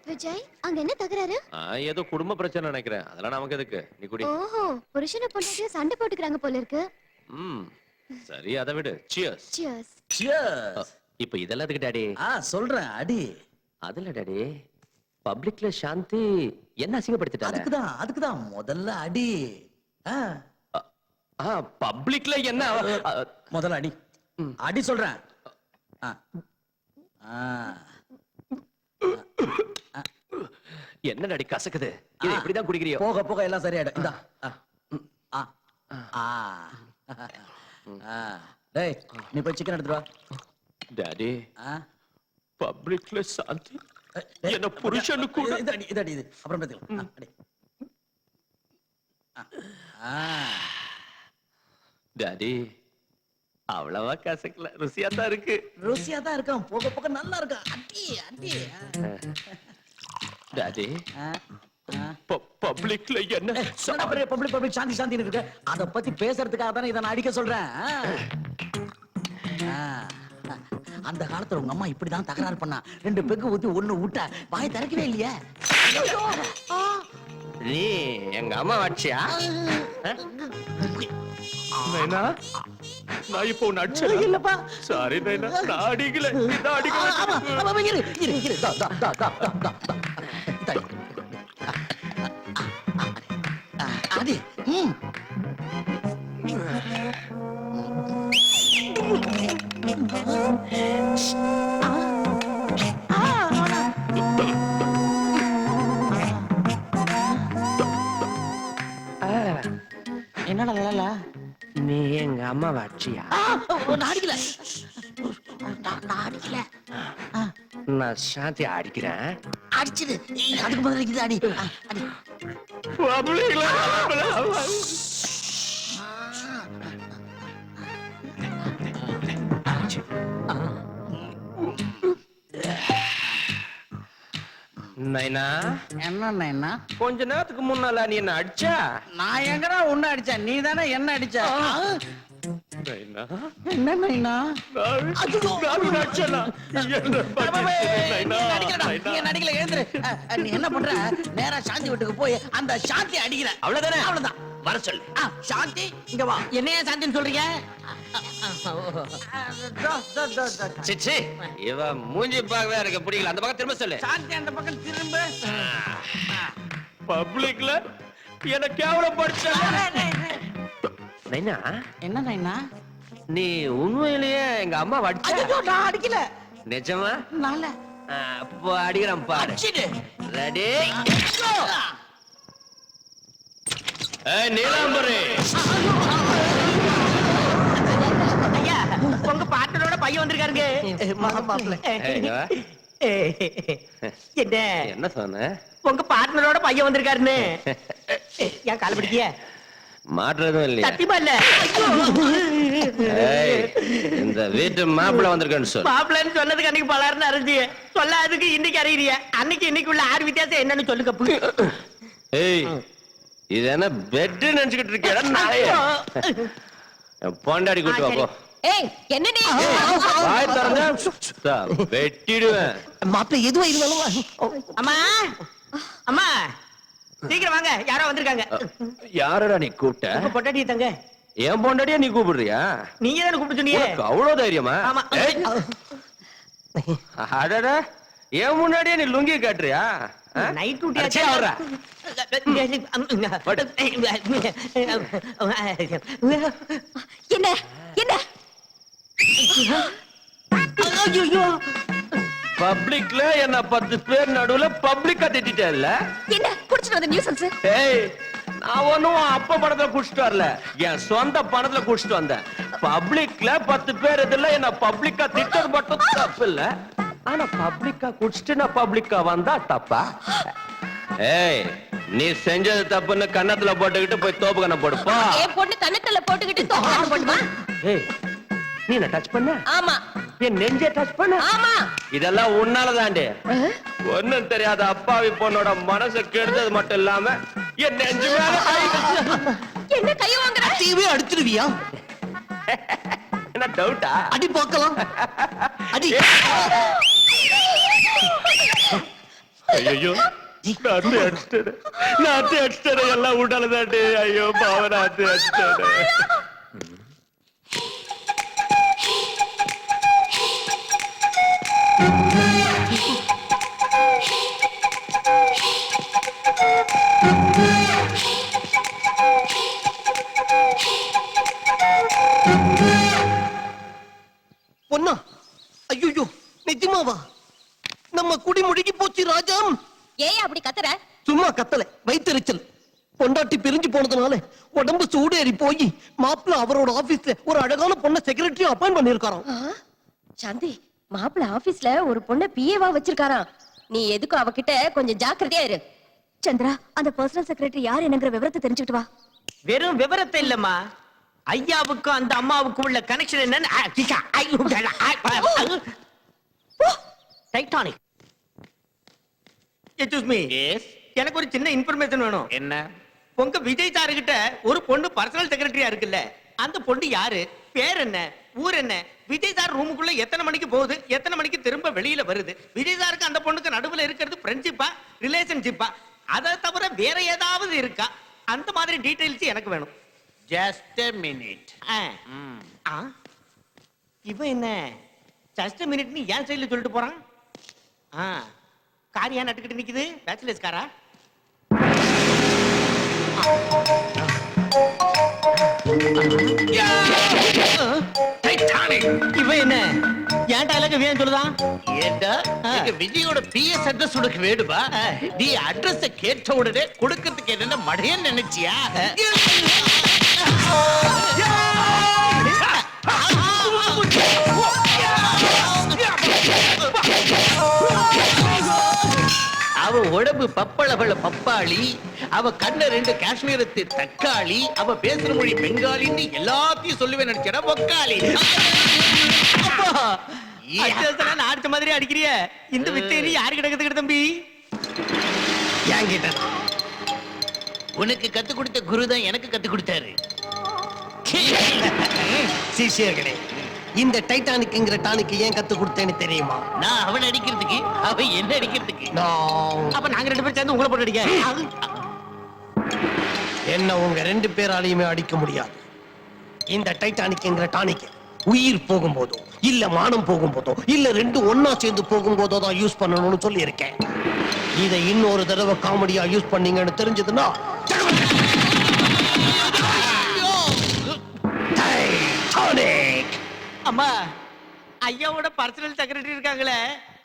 விஜய் அங்க என்ன தகராறு ஏதோ குடும்ப பிரச்சனை நினைக்கிறேன் அதெல்லாம் நமக்கு எதுக்கு நீ குடி ஓஹோ புருஷனை பொண்டாட்டிய சண்டை போட்டுக்கிறாங்க போல இருக்கு ம் சரி அதை விடு சியர்ஸ் சியர்ஸ் Cheers. இப்ப இதெல்லாம் எதுக்கு டாடி சொல்றேன் அடி அதுல டாடி பப்ளிக்ல சாந்தி என்ன அசிங்கப்படுத்திட்டாங்க? அதுக்குதான் முதல்ல அடி. பப்ளிக்ல என்ன முதல்ல அடி. அடி சொல்றேன். என்ன நடி கசக்குது? இது எப்படிதான் குடிக்கிறியோ? போக போக எல்லாம் சரியாயிடும். இந்தா. டேய் நீ போய் சிக்கன் எடுத்துட்டு வா. டாடி பப்ளிக்ல சாந்தி என்ன புருஷனு கூட இது அடி இது அப்புறம் பாத்துக்கலாம். அடி. டாடி அவ்வளவா கசக்கல, ருசியா தான் இருக்கு. ருசியா தான் இருக்கான், போக போக நல்லா இருக்கான். அடி அடி. டாடி பப்ளிக்ல என்ன பப்ளிக் சாந்தி சாந்தி இருக்கு, அத பத்தி பேசுறதுக்காக தானே இதை நான் அடிக்க சொல்றேன். அந்த காலத்துல உங்க அம்மா இப்படிதான் தகராறு பண்ணா. 2 பெக்கு ஊத்தி 1 விட்டா வாய் திறக்கவே இல்லையே. நீ எங்க அம்மா வாட்சியா? நைனா நான் இப்போ உன்னை அடிச்சல. இல்லப்பா சாரி நைனா, நான் அடிக்கல. இதான் அடிக்கல. இரு அடி. என்னடா லலா, நீ எங்க அம்மா வாட்சியா? நான் அடிக்கல. நான் சாந்தி அடிக்கிறேன். அடிச்சிடு. அதுக்கு பதிலா இது அடி. அடி. பப்ளிக்ல நைனா, என்ன நைனா? கொஞ்ச நேரத்துக்கு முன்னால நீ என்ன அடிச்சா? நான் எங்கடா உன்ன அடிச்சேன், நீ தானே என்ன அடிச்ச. நைனா என்ன நைனா? நான் அடிச்சேனா? நடிக்கல, எழுந்துரு. நீ என்ன பண்ற, நேரா சாந்தி வீட்டுக்கு போய் அந்த சாந்தி அடிக்கிற. அவ்வளவுதானே? அவ்வளவுதான். வர சொல்லு. சாந்தி இங்க வா. என்னையா சாந்தின்னு சொல்றீங்க? சிச்சி, இவ மூஞ்சி பார்க்கவே எனக்கு பிடிக்கல. அந்த பக்கம் திரும்ப சொல்லு. சாந்தி அந்த பக்கம் திரும்ப. பப்ளிக்ல என்ன கேவலப்படுத்த. நைனா, என்ன நைனா? நீ உண்மையிலேயே எங்க அம்மா அடிச்ச? ஐயோ நான் அடிக்கல. நிஜமா? நால. அப்போ அடிக்கிறேன் பாரு. ரெடி? ஏய் நீலாம்பரி, ஐயா உங்க பார்ட்னரோட பையன் வந்திருக்காருங்க. மாப்பிள்ளை. என்ன என்ன சொன்ன? உங்க பார்ட்னரோட பையன் வந்திருக்காருன்னு. ஏன் கால் பிடிக்கிய? மாற்றதும் இல்லையா? சத்தியமா இல்ல. இந்த வீட்டு மாப்பிள்ளை வந்திருக்கேன்னு சொல்லு. மாப்பிள்ளைன்னு சொன்னதுக்கு அன்னைக்கு பலாருன்னு அறிஞ்சிய, சொல்லாததுக்கு இன்னைக்கு அறியறிய. அன்னைக்கு உள்ள 6 வித்தியாசம் என்னன்னு சொல்லு கப்பு. ஏய், இது என்ன பெட் நினைச்சுக்கிட்டு இருக்கியா? பொண்டாடி கூட்டு வா போ. ஏய் என்ன நீ வாய் திறந்தா வெட்டிடுவேன். மாப்பிள்ளை எதுவும் இருந்தாலும். அம்மா அம்மா சீக்கிரம் வாங்க, யாரோ வந்திருக்காங்க. யாரடா நீ கூப்பிட்ட? உங்க பொண்டாட்டி தங்க. என் பொண்டாட்டியா நீ கூப்பிடுறியா? நீங்க தானே கூப்பிட்டு சொன்னீங்க. அவ்வளவு தைரியமா? ஆமா. அடடா, என் முன்னாடியே நீ லுங்கி காட்டுறியா? நைட் டியூட்டி அவரா என்ன என்ன பப்ளிக்ல என்ன 10 பேர் நடுவுல பப்ளிக்கா திட்டிட்டேல்ல? என்ன குடிச்சிட்டு வந்த நியூசன்ஸ்? ஏய், நான் ஒண்ணும் அப்ப பணத்துல குடிச்சிட்டு வரல, என் சொந்த பணத்துல குடிச்சிட்டு வந்தேன். பப்ளிக்ல 10 பேர் இதுல என்ன பப்ளிக்கா திட்டது மட்டும் தப்பு இல்ல, ஆனா பப்ளிக்கா குடிச்சிட்டு நான் பப்ளிக்கா வந்தா தப்பா? ஏய், நீ செஞ்சது தப்புன்னு கன்னத்துல போட்டுக்கிட்டு போய் தோப்பு கண்ண போடுப்பா. என் பொண்ணு கண்ணத்துல போட்டுக்கிட்டு தோப்பு போடுமா? ஏய், நீ என்ன டச் பண்ண? ஆமா. என் நெஞ்சே டச் பண்ண? ஆமா. இதெல்லாம் உன்னாலதாண்டி. ஒண்ணும் தெரியாத அப்பாவி பொண்ணோட மனசை கெடுத்தது மட்டும் இல்லாம என் நெஞ்சு மேல என்ன கை வாங்குற? டிவி அடிச்சிருவியா? என்ன டவுட்டா? அடி பார்க்கலாம். அடி. ஐயோ, நாத்து அடிச்சிட்டேன், எல்லாம் உண்டாலதாண்டி. ஐயோ பாவ, நாத்து அடிச்சிட்டேன். அம்மாவா? நம்ம குடி முழுகி போச்சு ராஜாம். ஏன் அப்படி கத்துற? சும்மா கத்தல, வயித்தெரிச்சல். பொண்டாட்டி பிரிஞ்சு போனதுனால உடம்பு சூடு ஏறி போய் மாப்பிள்ள அவரோட ஆபீஸ்ல ஒரு அழகான பொண்ணை செக்ரட்டரி அப்பாயிண்ட் பண்ணிருக்காராம். சாந்தி, மாப்பிள்ள ஆபீஸ்ல ஒரு பொண்ண பிஏவா வச்சிருக்காராம். நீ எதுக்கும் அவகிட்ட கொஞ்சம் ஜாக்கிரதையா இரு. சந்திரா, அந்த பர்சனல் செக்ரட்டரி யார் என்னங்கிற விவரத்தை தெரிஞ்சுக்கிட்டு வா. வெறும் விவரத்தை இல்லம்மா, ஐயாவுக்கும் அந்த அம்மாவுக்கும் உள்ள கனெக்ஷன் என்னன்னு டைட்டானிக். எக்ஸ்கியூஸ் மீ, எனக்கு ஒரு சின்ன இன்ஃபர்மேஷன் வேணும். என்ன? உங்க விஜய் சாரு கிட்ட ஒரு பொண்ணு பர்சனல் செக்ரட்டரியா இருக்குல்ல, அந்த பொண்ணு யாரு, பேர் என்ன, ஊர் என்ன, விஜய் சார் ரூமுக்குள்ள எத்தனை மணிக்கு போகுது, எத்தனை மணிக்கு திரும்ப வெளியில வருது, விஜய் சாருக்கு அந்த பொண்ணுக்கு நடுவுல இருக்கிறது ஃப்ரெண்ட்ஷிப்பா ரிலேஷன்ஷிப்பா, அதை தவிர வேற ஏதாவது இருக்கா, அந்த மாதிரி டீடைல்ஸ் எனக்கு வேணும். Just a minute. இவன் என்ன ஜஸ்ட் மினிட்னு ஏன் சைடுல சொல்லிட்டு போறான்? கார் ஏன் நட்டுக்கிட்டு நிக்குது? பேச்சுலர்ஸ் காரா? இவன் என்ன ஏன் டயலாக் ஏன் சொல்லுதான்? ஏண்டா எங்க விஜயோட பிஎஸ் அட்ரஸ் உனக்கு வேணுமா? நீ அட்ரஸ் கேட்ட உடனே கொடுக்கிறதுக்கு என்ன மடையன்னு நினைச்சியா? அவ உடம்பு பப்பளவள பப்பாளி, அவ கண்ண 2 காஷ்மீரத்து தக்காளி, அவ பேசுற மொழி பெங்காலின்னு எல்லாத்தையும் சொல்லுவேன் நினைச்சா பொக்காளி. அடிச்ச மாதிரி அடிக்கிறிய இந்த வித்தையை யாரு கிடக்குது தம்பி? என்கிட்ட உனக்கு கத்து கொடுத்த குரு தான் எனக்கு கத்து கொடுத்தாரு. சிஷியர்களே, இந்த டைட்டானிக்ங்கிற டானிக் ஏன் கத்து கொடுத்தேன்னு தெரியுமா? நான் அவன் அடிக்கிறதுக்கு, அவன் என்ன அடிக்கிறதுக்கு. அப்ப நாங்க 2 பேரும் சேர்ந்து உங்களை போட்டு அடிக்க. என்ன உங்க 2 பேராலையுமே அடிக்க முடியாது. இந்த டைட்டானிக்ங்கிற டானிக் உயிர் போகும்போதோ இல்ல மானம் போகும்போதோ இல்ல 2 ஒன்னா சேர்ந்து போகும்போதோ தான் யூஸ் பண்ணணும்னு சொல்லி இருக்கேன். இதை இன்னொரு தடவை காமெடியா யூஸ் பண்ணீங்கன்னு தெரிஞ்சதுன்னா டைட்டானிக். அம்மா, ஐயாவோட பர்சனல் செக்ரட்டரி இருக்காங்களே,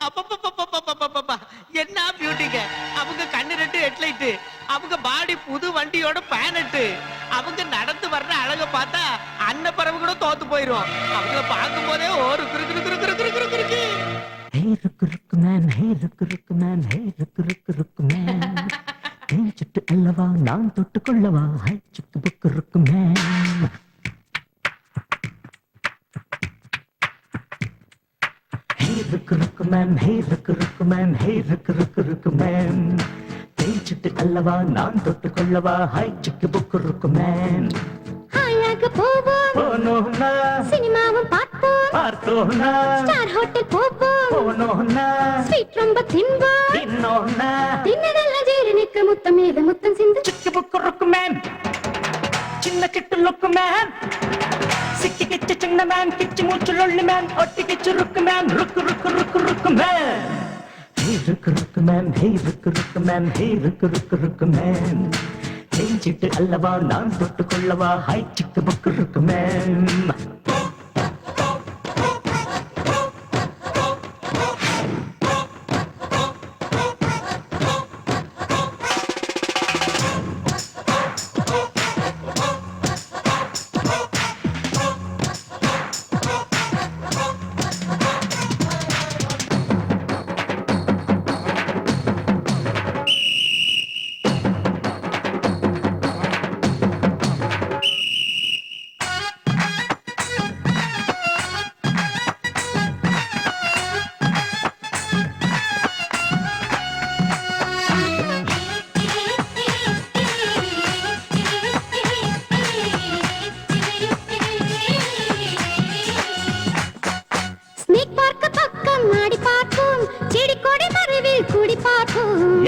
அப்பப்பப்பப்பப்பப்பப்பப்பா என்ன பியூட்டிங்க. அவங்க கண்ணு 2 ஹெட்லைட், அவங்க பாடி புது வண்டியோட பேனட், அவங்க நடந்து வர்ற அழக பார்த்தா அன்ன பறவை கூட தோத்து போயிரும். அவங்கள பார்க்கும் போதே ஒரு குரு குரு குரு குரு குரு குரு குருக்கு. ஹே ருக்கு ருக்கு மேன், ஹே ருக்கு ருக்கு மேன், ஹே ருக்கு ருக்கு ருக்கு மேன். தேன் சுட்டு அல்லவா நான் தொட்டு கொள்ளவா, ஹை சுக்கு புக்கு ருக்கு மேன். ஹே ருக்கு ருக்கு மேன், ஹே ருக்கு ருக்கு மேன், ஹே ருக்கு ருக்கு ருக்கு மேன். தேன் சுட்டு அல்லவா நான் தொட்டு கொள்ளவா, ஹை சுக்கு புக்கு ருக்கு மேன். ஹாயாக போவோம், போனோம்னா சினிமாவும் பார்ப்போம், பார்த்தோம்னா ஸ்டார் ஹோட்டல் போவோம், போனோம்னா ஸ்வீட் ரொம்ப தின்போம், இன்னொன்னா தின்னதெல்லாம் ஜீரணிக்க முத்தம் மேல முத்தம் சிந்து. சுக்கு புக்கு ருக்கு மேன், சின்ன கிட்டு லுக்கு மேன், சிக்கி கிச்சு சின்ன மேன், கிச்சு மூச்சு லொள்ளு மேன், ஒட்டி கிச்சு ருக்கு மேன், ருக்கு ருக்கு ருக்கு ருக்கு மேன். ஹே ருக்கு ருக்கு மேன், ஹே ருக்கு ருக்கு மேன், ஹே ருக்கு ருக்கு ருக்கு மேன். தேஞ்சிட்டு அல்லவா நான் தொட்டு கொள்ளவா, ஹை சிக்கு புக்கு ருக்கு மேன்.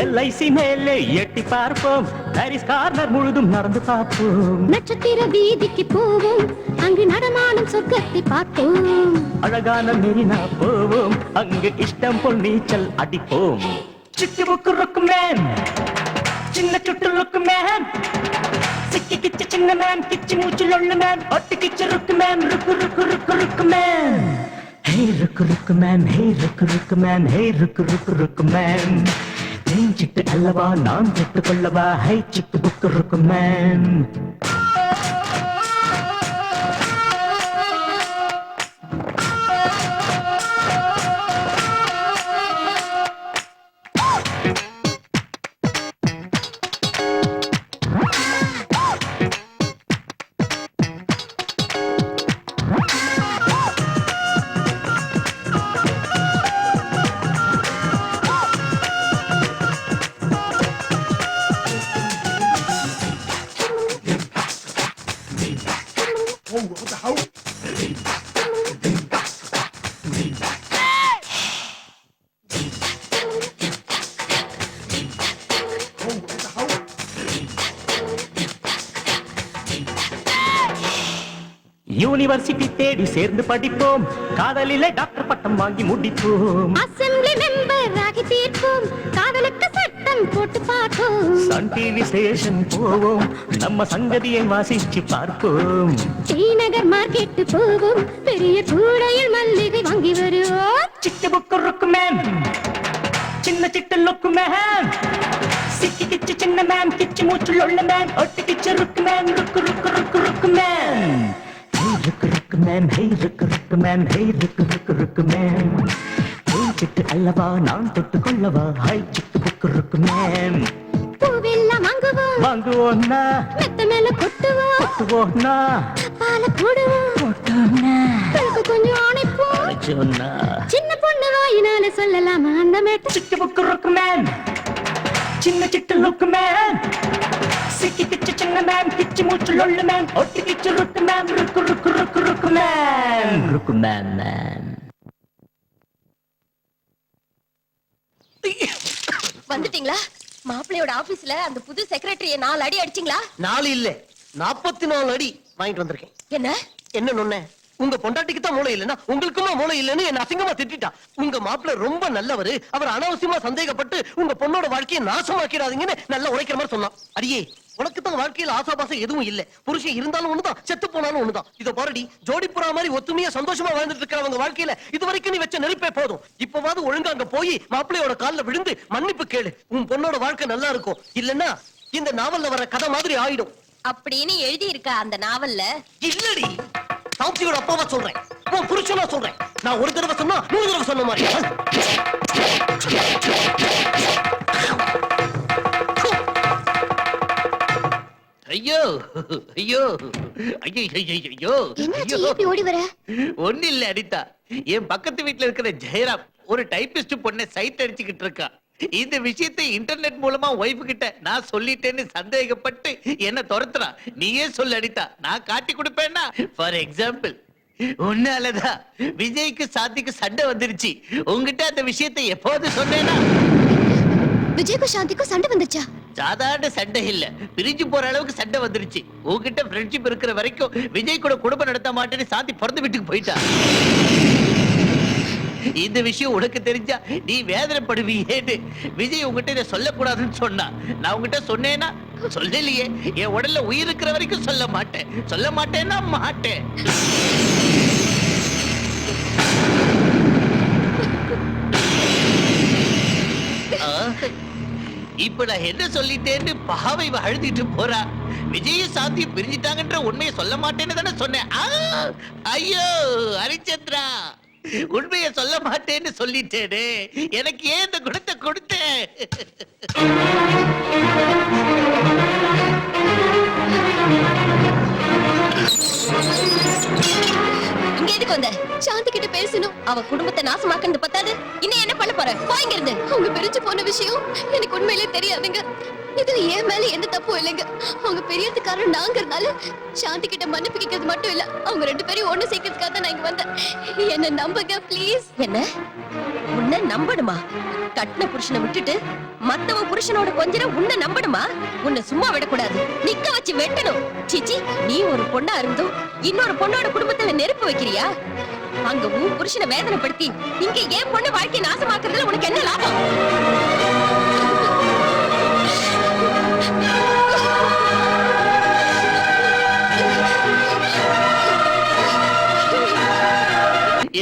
எல்ஐசி மேலே எட்டி பார்ப்போம், பாரிஸ் கார்னர் முழுதும் நடந்து பார்ப்போம். நட்சத்திர வீதிக்கு போவோம், அங்கு நடமாடும் சொர்க்கத்தை பார்ப்போம். அழகான மெரினா போவோம், அங்கு இஷ்டம் போல் நீச்சல் அடிப்போம். சிக்கு புக்கு ருக்கு மேன், சின்ன சுட்டு ருக்கு மேன், சிக்கி கிச்சு சின்ன மேன், கிச்சு மூச்சு லொள்ளு மேன், ஒட்டி கிச்சு ருக்கு மேன், ருக்கு ருக்கு ருக்கு ருக்கு மேன். ஹே ஹே ருக்கு ருக்கு மேன், ஹே ருக்கு ருக்கு மேன், ஹே ருக்கு ருக்கு ருக்கு மேன். நெஞ்சிட்டு அல்லவா நான் தொட்டு கொள்ளவா, ஹை சிக்கு புக்கு ருக்கு மேன். யூனிவர்சிட்டி தேடி சேர்ந்து படிப்போம், காதலிலே டாக்டர் பட்டம் வாங்கி முடிப்போம். அசெம்பிளி மெம்பர் ஆகி தீர்ப்போம், காதலுக்கு சட்டம் போட்டு பார்ப்போம். சன் டிவி ஸ்டேஷன் போவோம், நம்ம சங்கதியை வாசிச்சு பார்ப்போம். ஸ்ரீநகர் மார்க்கெட்டு போவோம், பெரிய கூடையில் மல்லிகை வாங்கி வருவோம். சிட்டு புக்கு ருக்கு மேன், சின்ன சிட்டு லுக்கு மேன். சிக்கி கிச்சு சின்ன மேன், கிச்சு மூச்சுள்ள மேன், ஒட்டி கிச்சு ருக்கு மேன், ருக்கு ருக்கு ருக்கு ருக்கு மேன். Hey ருக்கு ருக்கு மேன், hey ருக்கு ருக்கு மேன், hey ருக்கு ருக்கு ருக்கு மேன். Hey சிட்டு அல்லவா நான் தொட்டு கொள்ளவா, ஹை சிட்டு புக்கு ருக்கு மேன். பூவெல்லாம் வாங்குவோம், வாங்குவோன்னா மெத்த மேல கொட்டுவோம், கொட்டுவோன்னா பால போடுவோம், போட்டோன்னா கழுக்கு கொஞ்சம் அணைப்போம். சொன்னா சின்ன பொண்ணு வாயினால சொல்லலாமா அந்த மேட்டு. சிட்டு புக்கு ருக்கு மேன், சின்ன சிட்டு லுக்கு மேன். சிக்கி கிச்சு சின்ன மேன், கிச்சு மூச்சுள்ள மேன், ஒட்டி கிச்சு ருக்கு மேன், ருக்கு ருக்கு ருக்கு ருக்கு மேன், ருக்கு மேன் மேன். வந்துட்டீங்களா? மாப்பிள்ளையோட ஆபீஸ்ல அந்த புது செக்ரட்டரிய 4 அடி அடிச்சிங்களா? 4 இல்ல 44 அடி வாங்கிட்டு வந்திருக்கேன். என்ன என்ன நொண்ணே, உங்க பொண்டாட்டிக்கு தான் மூளை இல்லைன்னா உங்களுக்குமா மூளை இல்லைன்னு என்ன அசிங்கமா திட்டா. உங்க மாப்பிள்ள ரொம்ப நல்லவரு, அவர் அனாவசியமா சந்தேகப்பட்டு உங்க பொண்ணோட வாழ்க்கையை நாசமாக்கிறாதீங்கன்னு நல்லா உழைக்கிற மாதிரி சொன்னான். அடியே, உனக்கு தான் வாழ்க்கையில ஆசாபாசம் எதுவும் இல்ல, புருஷன் இருந்தாலும் ஒண்ணுதான், செத்து போனாலும் ஒண்ணுதான். இத பாருடி, ஜோடிப்புறா மாதிரி ஒத்துமையா சந்தோஷமா வாழ்ந்துட்டு இருக்கிறவங்க வாழ்க்கையில இது வரைக்கும் நீ வச்ச நெருப்பே போதும். இப்பவாது ஒழுங்கா அங்க போய் மாப்பிள்ளையோட கால்ல விழுந்து மன்னிப்பு கேளு. உன் பொண்ணோட வாழ்க்கை நல்லா இருக்கும், இல்லன்னா இந்த நாவல்ல வர கதை மாதிரி ஆயிடும். அப்படின்னு எழுதி இருக்கா அந்த நாவல்ல? இல்லடி, சாந்தியோட அப்பாவா சொல்றேன், உன் புருஷனா சொல்றேன். நான் ஒரு தடவை சொன்னா 100 தடவை சொன்ன மாதிரி. ஐயோ ஐயோ ஐயோ ஐயோ என்னாச்சு இப்படி ஓடி வர? ஒண்ணு இல்ல அனிதா, என் பக்கத்து வீட்டுல இருக்கிற ஜெயராம் ஒரு டைபிஸ்ட் பொண்ணை சைட் அடிச்சுக்கிட்டு இருக்கா. இந்த விஷயத்தை இன்டர்நெட் மூலமா ஒய்ஃபு கிட்ட நான் சொல்லிட்டேன்னு சந்தேகப்பட்டு என்ன துரத்துறா. நீயே சொல்லு அனிதா, நான் காட்டி கொடுப்பேன்னா. ஃபார் எக்ஸாம்பிள், உன்னாலதான் விஜய்க்கு சாந்திக்கு சண்டை வந்துருச்சு. உங்ககிட்ட அந்த விஷயத்தை எப்போது சொன்னேன்னா? விஜய்க்கும் சாந்திக்கும் சண்டை வந்துச்சா? சாதாரண சண்டை இல்ல, பிரிஞ்சு போற அளவுக்கு சண்டை வந்துருச்சு. உங்ககிட்ட ஃப்ரெண்ட்ஷிப் இருக்கிற வரைக்கும் விஜய் கூட குடும்பம் நடத்த மாட்டேன்னு சாந்தி பிறந்த வீட்டுக்கு போயிட்டா. இந்த விஷயம் உனக்கு தெரிஞ்சா நீ வேதனைப்படுவீன்னு விஜய் உங்ககிட்ட இதை சொல்லக்கூடாதுன்னு சொன்னா. நான் உங்ககிட்ட சொன்னேன்னா சொல்லலையே. என் உடல்ல உயிர் இருக்கிற வரைக்கும் சொல்ல மாட்டேன். சொல்ல மாட்டேன்னா மாட்டேன். இப்ப நான் என்ன சொல்லிட்டேன்னு பாவை அழுதிட்டு போறா. விஜய சாந்தி பிரிஞ்சிட்டாங்கன்ற உண்மையை சொல்ல மாட்டேன்னு தானே சொன்னேன். ஐயோ ஹரிச்சந்திரா, உண்மையை சொல்ல மாட்டேன்னு சொல்லிட்டேனே. எனக்கு ஏன் இந்த குணத்தை கொடுத்தேன்? இங்க எதுக்கு வந்த? சாந்தி கிட்ட பேசணும். அவ குடும்பத்தை நாசமாக்குறது பத்தாது, இன்னும் என்ன பண்ண போற? போய்ங்க இருந்து. அவங்க பிரிஞ்சு போன விஷயம் எனக்கு உண்மையிலே தெரியாதுங்க. இதுல என் மேல எந்த தப்பும் இல்லைங்க. அவங்க பெரியதுக்காரன் நாங்கிறதுனால சாந்தி கிட்ட மன்னிப்பு கேட்கறது மட்டும் இல்ல, அவங்க 2 பேரையும் ஒண்ணு சேர்க்கறதுக்காக தான் நான் இங்க வந்தேன். என்ன நம்புங்க ப்ளீஸ். என்ன உன்னை நம்பணுமா? கட்டின புருஷனை விட்டுட்டு மத்தவ புருஷனோட கொஞ்ச உன்னை நம்பணுமா? உன்னை சும்மா விடக்கூடாது, நிக்க வச்சு வெட்டணும். சிச்சி, நீ ஒரு பொண்ணா இருந்தும் இன்னொரு பொண்ணோட குடும்பத்துல நெருப்பு வைக்கிறியா? அங்க உன் புருஷனை வேதனைப்படுத்தி இங்க ஏன் பொண்ணு வாழ்க்கையை நாசமாக்குறதுல உனக்கு என்ன லாபம்?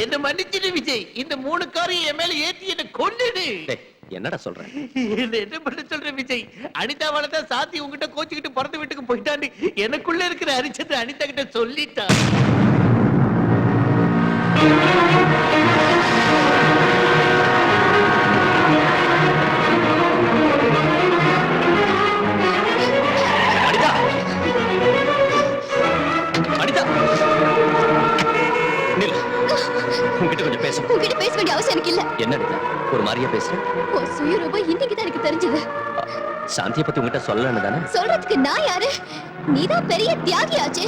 என்ன மன்னிச்சிடு விஜய். இந்த 3 காரையும் என் மேல ஏத்தி என்ன கொன்னுடு. டேய், என்னடா சொல்ற? என்ன பண்ண சொல்ற விஜய்? அனிதாவால தான் சாந்தி உங்ககிட்ட கோச்சிக்கிட்டு பிறந்த வீட்டுக்கு போயிட்டான்னு எனக்குள்ள இருக்கிற அரிச்சத்தை அனிதா கிட்ட சொல்லிட்டா. அனிதா, அனிதா, நில். உன்கிட்ட கொஞ்சம் பேசணும். உன்கிட்ட பேச வேண்டிய அவசியம் எனக்கு இல்ல. என்ன அனிதா, ஒரு மாதிரியா பேசுற? உன் சுயரூபம் இன்னைக்கு தான் எனக்கு தெரிஞ்சது. சாந்தியை பத்தி உன்கிட்ட சொல்லலன்னு தானே? சொல்றதுக்கு நான் யாரு? நீதான் பெரிய தியாகியாச்சே.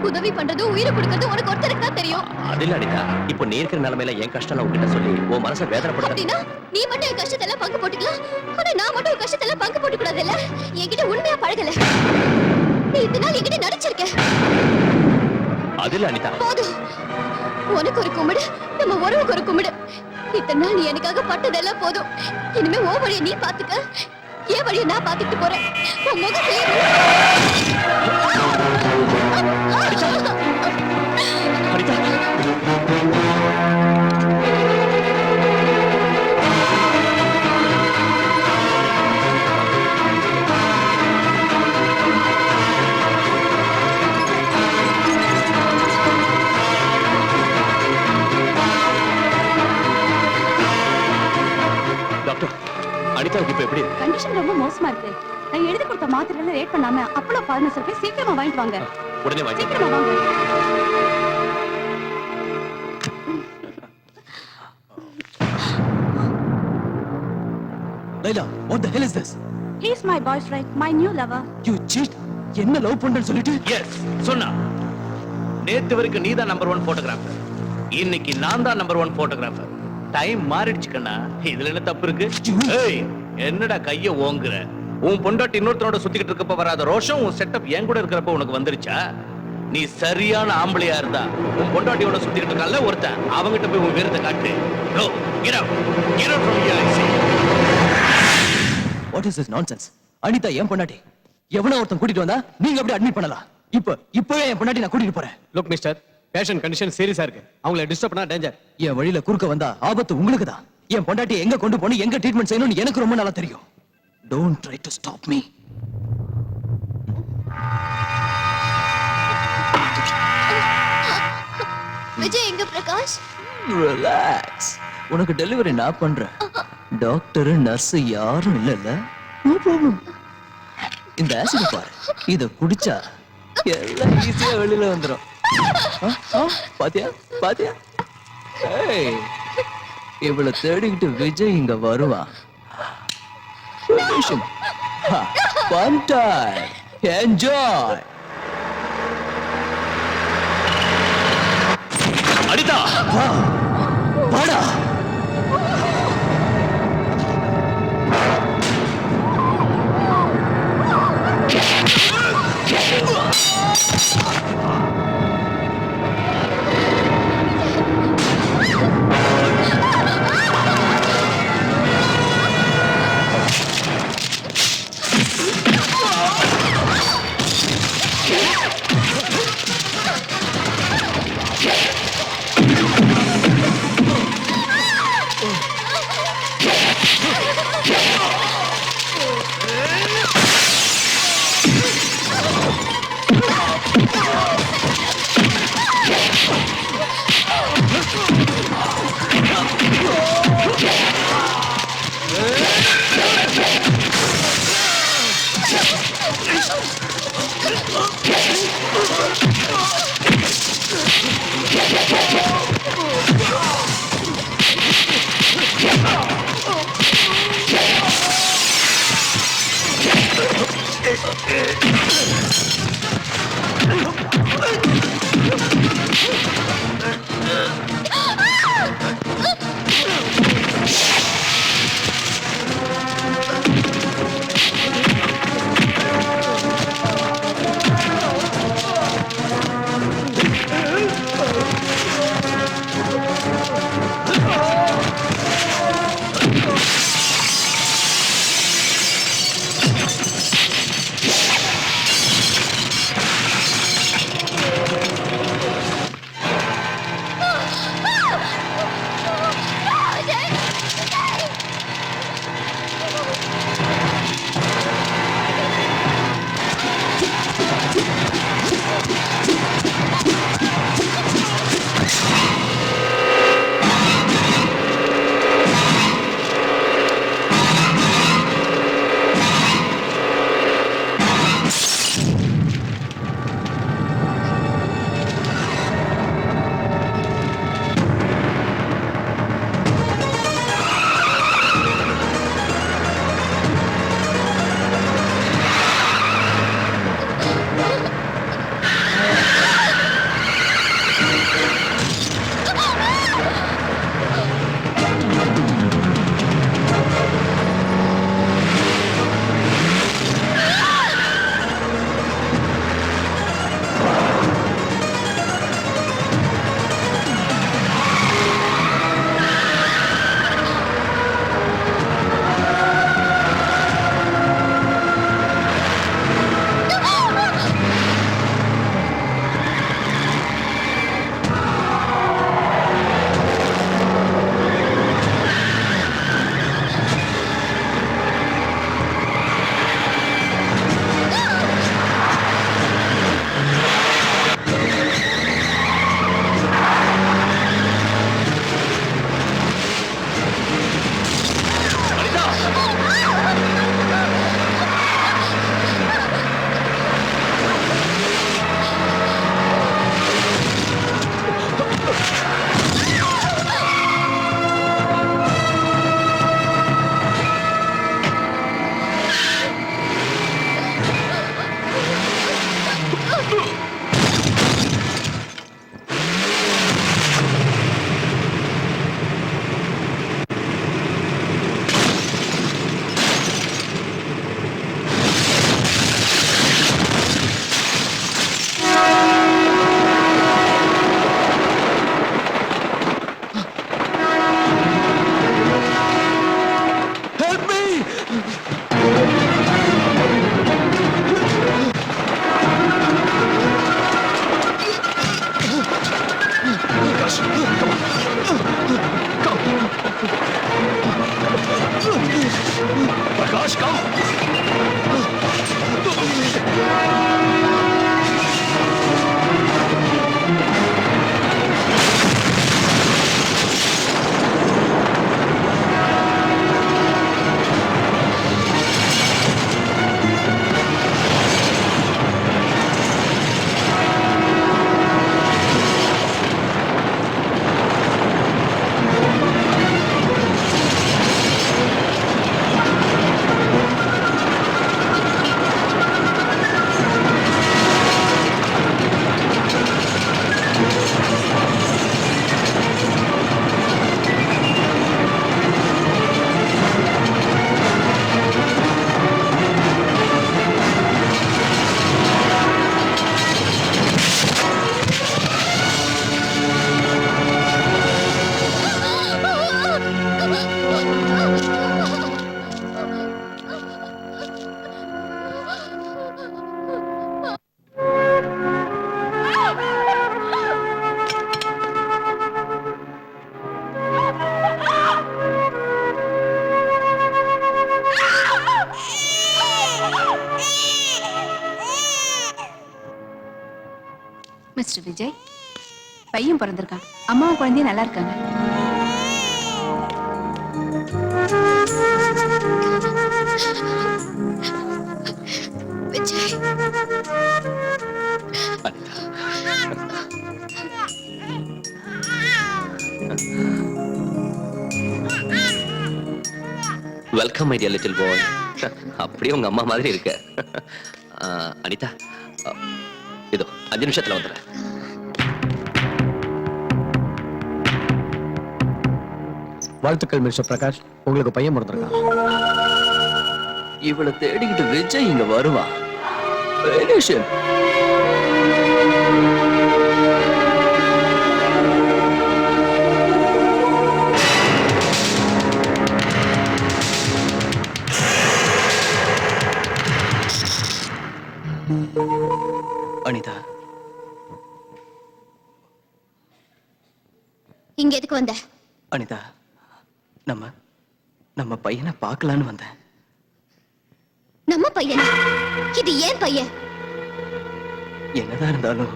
உதவி பண்றது உயிரை கொடுக்கறது உனக்கு ஒருத்தருக்கு தான் தெரியும். அது இல்ல அனிதா, இப்போ நீ இருக்கிற நிலைமையில என் கஷ்டம் உன்கிட்ட சொல்லி உன் மனசை வேதனைப்படுத்த. அப்படின்னா நீ மட்டும் என் கஷ்டத்தெல்லாம் பங்கு போட்டுக்கலாம். ஆனா நான் மட்டும் உன் கஷ்டத்தெல்லாம் பங்கு போட்டுக்க கூடாது இல்ல? என்கிட்ட உண்மையா பழகல. நீ இத்தனை நாள் என்கிட்ட நடிச்சிருக்க. அது இல்ல அனிதா. போதும். உனக்கு ஒரு கும்பிடு, நம்ம உறவுக்கு ஒரு கும்பிடு. இத்தனை நாள் நீ எனக்காக பட்டதெல்லாம் போதும். இனிமே உன் வழியை நீ பாத்துக்க, என் வழியை நான் பாத்துக்கிட்டு போறேன். உன் முகத்திலே டாக்டர், அனிதாவுக்கு இப்ப எப்படி? கண்டிஷன் ரொம்ப மோசமா இருக்கு. நான் எழுதி கொடுத்த மாத்திரையில ரேட் பண்ணாம அப்பளோ பார்மசில போய் சீக்கிரமா வாங்கிட்டு வாங்க. உடனே வாங்கி. சீக்கிரமா வாங்க. Laila, what the hell is this? He is my boyfriend, my new lover. You cheat. என்ன லவ் பண்றேன்னு சொல்லிட்டு? எஸ் சொன்னா. நேத்து வரைக்கும் நீ தான் நம்பர் 1 போட்டோகிராஃபர். இன்னைக்கு நான் தான் நம்பர் 1 போட்டோகிராஃபர். டைம் மாறிடுச்சு கண்ணா. இதுல என்ன தப்பு இருக்கு? ஏய், என்னடா கைய ஓங்குற? உன் பொண்டாட்டி இன்னொருத்தனோட சுத்திக்கிட்டு இருக்கப்ப வராத ரோஷம் உன் செட்டப் என் கூட இருக்கிறப்ப உனக்கு வந்துருச்சா? நீ சரியான ஆம்பளையா இருந்தா உன் பொண்டாட்டியோட சுத்திக்கிட்டு இருக்கான்ல ஒருத்தன், அவங்கிட்ட போய் உன் வீரத்தை காட்டு. Go, get out. Get out from here, I say. What is this nonsense? Anitha என் பொண்டாட்டி. எவனோ ஒருத்தன் கூட்டிட்டு வந்தா நீங்க அப்படியே அட்மிட் பண்ணலாம். இப்பவே என் பொண்டாட்டி நான் கூட்டிட்டு போறேன். லுக் மிஸ்டர், பேஷண்ட் கண்டிஷன் சீரியஸா இருக்கு. அவங்கள டிஸ்டர்ப் பண்ணா டேஞ்சர். என் வழியில குறுக்க வந்தா ஆபத்து உங்களுக்கு தான். என் பொண்டாட்டி எங்க கொண்டு போகணும், எங்க ட்ரீட்மெண்ட் செய்யணும்னு எனக்கு ரொம்ப நல்லா தெரியும். Don't try to stop me. Vijay எங்க பிரகாஷ்? Relax. உனக்கு டெலிவரி நான் பண்றேன். டாக்டர் நர்ஸ் யாரும் இல்லல்ல? No problem. இந்த ஆசிட் பாரு, இத குடிச்சா எல்லாம் ஈஸியா வெளியில வந்துரும். பாத்தியா பாத்தியா? ஏய், இவளை தேடிக்கிட்டு விஜய் இங்க வருவான். Fun time. Enjoy. அனிதா, வாடா. பிரகாஷ் கம். மிஸ்டர் விஜய், பையன் பிறந்திருக்கான். அம்மாவும் குழந்தையும் நல்லா இருக்காங்க. Vijay, welcome my dear little boy. அப்படியே உங்க அம்மா மாதிரி இருக்க. அனிதா, இதோ 5 நிமிஷத்துல வந்துடுறேன். வாழ்த்துக்கள் மிஸ்டர் பிரகாஷ், உங்களுக்கு பையன் பிறந்திருக்கான். இவளை தேடிக்கிட்டு விஜய் இங்க வருவான். Relation. அனிதா, இங்க எதுக்கு வந்த? அனிதா, நம்ம பையனை பார்க்கலான்னு வந்தேன். நம்ம பையனா? இது ஏன் பையன்? என்னதான் இருந்தாலும்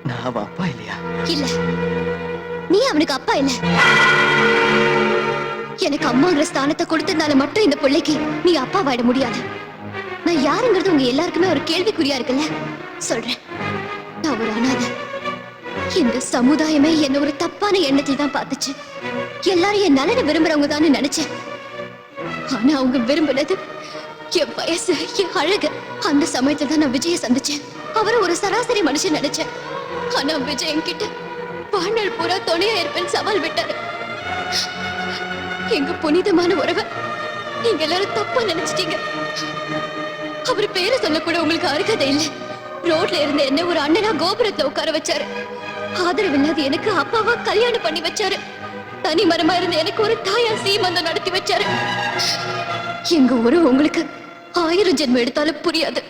நான் அவன் அப்பா இல்லையா? இல்ல, நீ அவனுக்கு அப்பா இல்ல. எனக்கு அம்மாங்கிற ஸ்தானத்தை கொடுத்ததுனால மட்டும் இந்த பிள்ளைக்கு நீ அப்பாவாயிட முடியாது. நான் யாருங்கிறது உங்க எல்லாருக்குமே ஒரு கேள்விக்குறியா இருக்குல்ல. சொல்றேன், நான் ஒரு அனாதை. இந்த சமுதாயமே என்ன ஒரு தப்பான எண்ணத்தில் தான் பார்த்துச்சு. எல்லாரும் என் நலனை விரும்புறவங்க தான் நினைச்சேன். ஆனா அவங்க விரும்பினது என் வயசு, என் அழகு. அந்த சமயத்துல தான் நான் விஜய சந்திச்சேன். அவரை ஒரு சராசரி மனுஷன் நினைச்சேன். ஆனா விஜய் என்கிட்ட வாழ்நாள் பூரா துணையா இருப்பேன்னு சவால் விட்டாரு. எங்க புனிதமான உறவை நீங்க எல்லாரும் தப்பா நினைச்சிட்டீங்க. அவர் பேரை சொல்ல கூட உங்களுக்கு அருகதை இல்லை. ரோட்ல இருந்த என்ன ஒரு அண்ணனா கோபுரத்துல உட்கார வச்சாரு. ஆதரவில்லாத எனக்கு அப்பாவா கல்யாணம் பண்ணி வச்சாரு. தனி மரமா இருந்த எனக்கு ஒரு தாயா சீமந்தம் நடத்தி வச்சாரு. எங்க உறவு உங்களுக்கு 1000 ஜென்மம் எடுத்தாலும் புரியாது.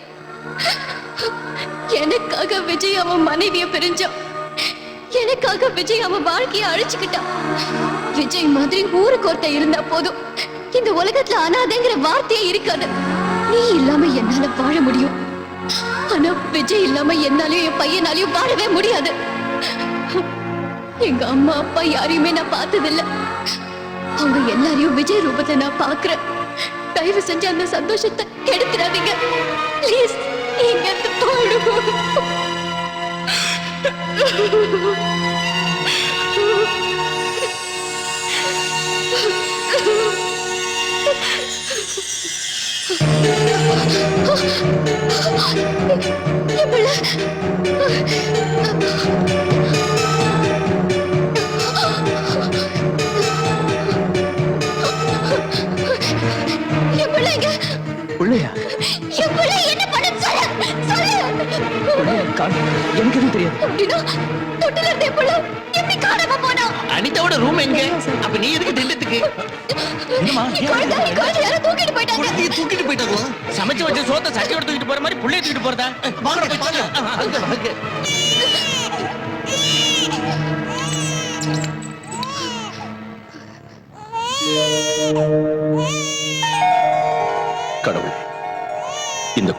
எனக்காக விஜய் அவன் மனைவிய பிரிஞ்சான். எனக்காக விஜய் அவன் வாழ்க்கைய அழிச்சுக்கிட்டான். விஜய் மாதிரி ஊருக்கு ஒருத்த இருந்தா போதும், இந்த உலகத்துல அனாதைங்கிற வார்த்தையே இருக்காது. நீ இல்லாம என்னால வாழ முடியும். ஆனா விஜய் இல்லாம என்னாலயும் என் பையனாலையும் வாழவே முடியாது. எங்க அம்மா அப்பா யாரையுமே நான் பார்த்ததில்ல. அவங்க எல்லாரையும் விஜய் ரூபத்தை நான் பாக்குறேன். தயவு செஞ்சு அந்த சந்தோஷத்தை கெடுத்துறாதீங்க ப்ளீஸ். நீங்க பிள்ளையா? என்ன பண்ண சொல்லு. எனக்கு எதுவும் தெரியாது. அனிதாவோட ரூம் எங்க? அப்ப நீ எதுக்கு திண்டத்துக்கு? தூக்கிட்டு போயிட்டாங்களா? சமைச்சு வச்ச சோத்த சட்டியோட தூக்கிட்டு போற மாதிரி புள்ளைய தூக்கிட்டு போறதா?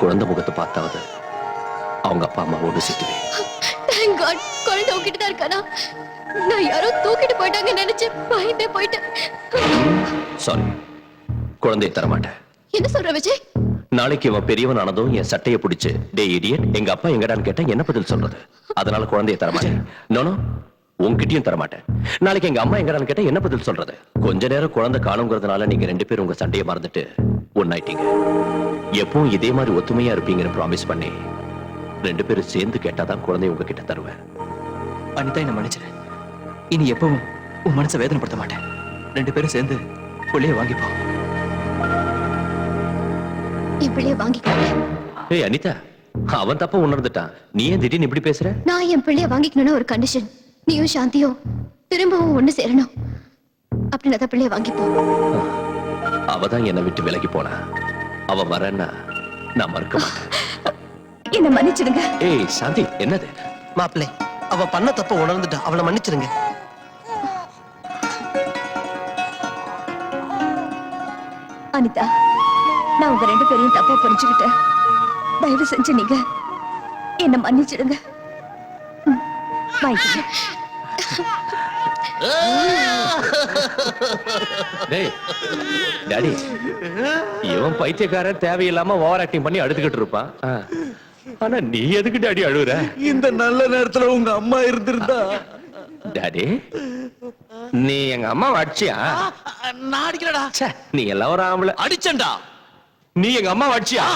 குழந்தை முகத்தை பார்த்தாவது அவங்க அப்பா அம்மாவோடு சேர்த்துவேன். Thank God, குழந்தை உன்கிட்ட தான் இருக்கானா? நான் யாரோ தூக்கிட்டு போயிட்டாங்க நினைச்சு பயந்தே போயிட்டேன். சாரி, குழந்தையை தரமாட்டேன். என்ன சொல்ற விஜய்? நாளைக்கு இவன் பெரியவன் ஆனதும் என் சட்டையை பிடிச்சு டே இடியட் எங்க அப்பா எங்கடான்னு கேட்டா என்ன பதில் சொல்றது? அதனால குழந்தையை தரமாட்டேன். நோ உன்கிட்டயும் தரமாட்டேன். நாளைக்கு எங்க அம்மா எங்கடான்னு கேட்டா என்ன பதில் சொல்றது? கொஞ்ச நேரம் குழந்தை காணுங்கிறதுனால நீங்க 2 பேரும் உங்க சண்டையை மறந்துட்டு ஒன்னாயிட்டீங்க. எப்பவும் இதே மாதிரி ஒத்துமையா இருப்பீங்கன்னு ப்ராமிஸ் பண்ணி 2 பேரும் சேர்ந்து கேட்டாதான் குழந்தைய உங்ககிட்ட தருவேன். அனிதா, என்ன மன்னிச்சிரு. இனி எப்பவும் உன் மனசை வேதனைப்படுத்த மாட்டேன். 2 பேரும் சேர்ந்து புள்ளைய வாங்கிப்போம். என் பிள்ளைய வாங்கிக்கிறேன். ஏய் அனிதா, அவன் தப்ப உணர்ந்துட்டான். நீ ஏன் திடீர்னு இப்படி பேசுற? நான் என் பிள்ளைய வாங்கிக்கணும்னு ஒரு கண்டிஷன். நீயும் சாந்தியும் திரும்பவும் ஒண்ணு சேரணும். அப்படி நான் பிள்ளைய வாங்கிப்போம். அவதான் என்னை விட்டு விலகி போனா. அவ வரேன்னா நான் மறுக்க மாட்டேன். என்ன மன்னிச்சிடுங்க. ஏய் சாந்தி, என்னது? மாப்பிள்ளை, அவ பண்ண தப்ப உணர்ந்துட்டா. அவளை மன்னிச்சிருங்க. அனிதா, நான் உங்க 2 பேரையும் தப்பா புரிஞ்சுக்கிட்டேன். தயவு செஞ்சு நீங்க என்ன மன்னிச்சிடுங்க. வாங்கிக்கங்க. டேய் டாடி, இவன் பைத்தியக்காரன் தேவையில்லாம ஓவர் ஆக்டிங் பண்ணி அழுதுகிட்டு இருப்பான். ஆனா நீ எதுக்கு டாடி அழுகுற? இந்த நல்ல நேரத்துல உங்க அம்மா இருந்திருந்தா. டாடி, நீ எங்க அம்மா அடிச்சியா? நான் அடிக்கலடா. நீ எல்லாம் ஒரு ஆம்பளை. அடிச்சண்டா. நீ எங்க அம்மா அடிச்சியா?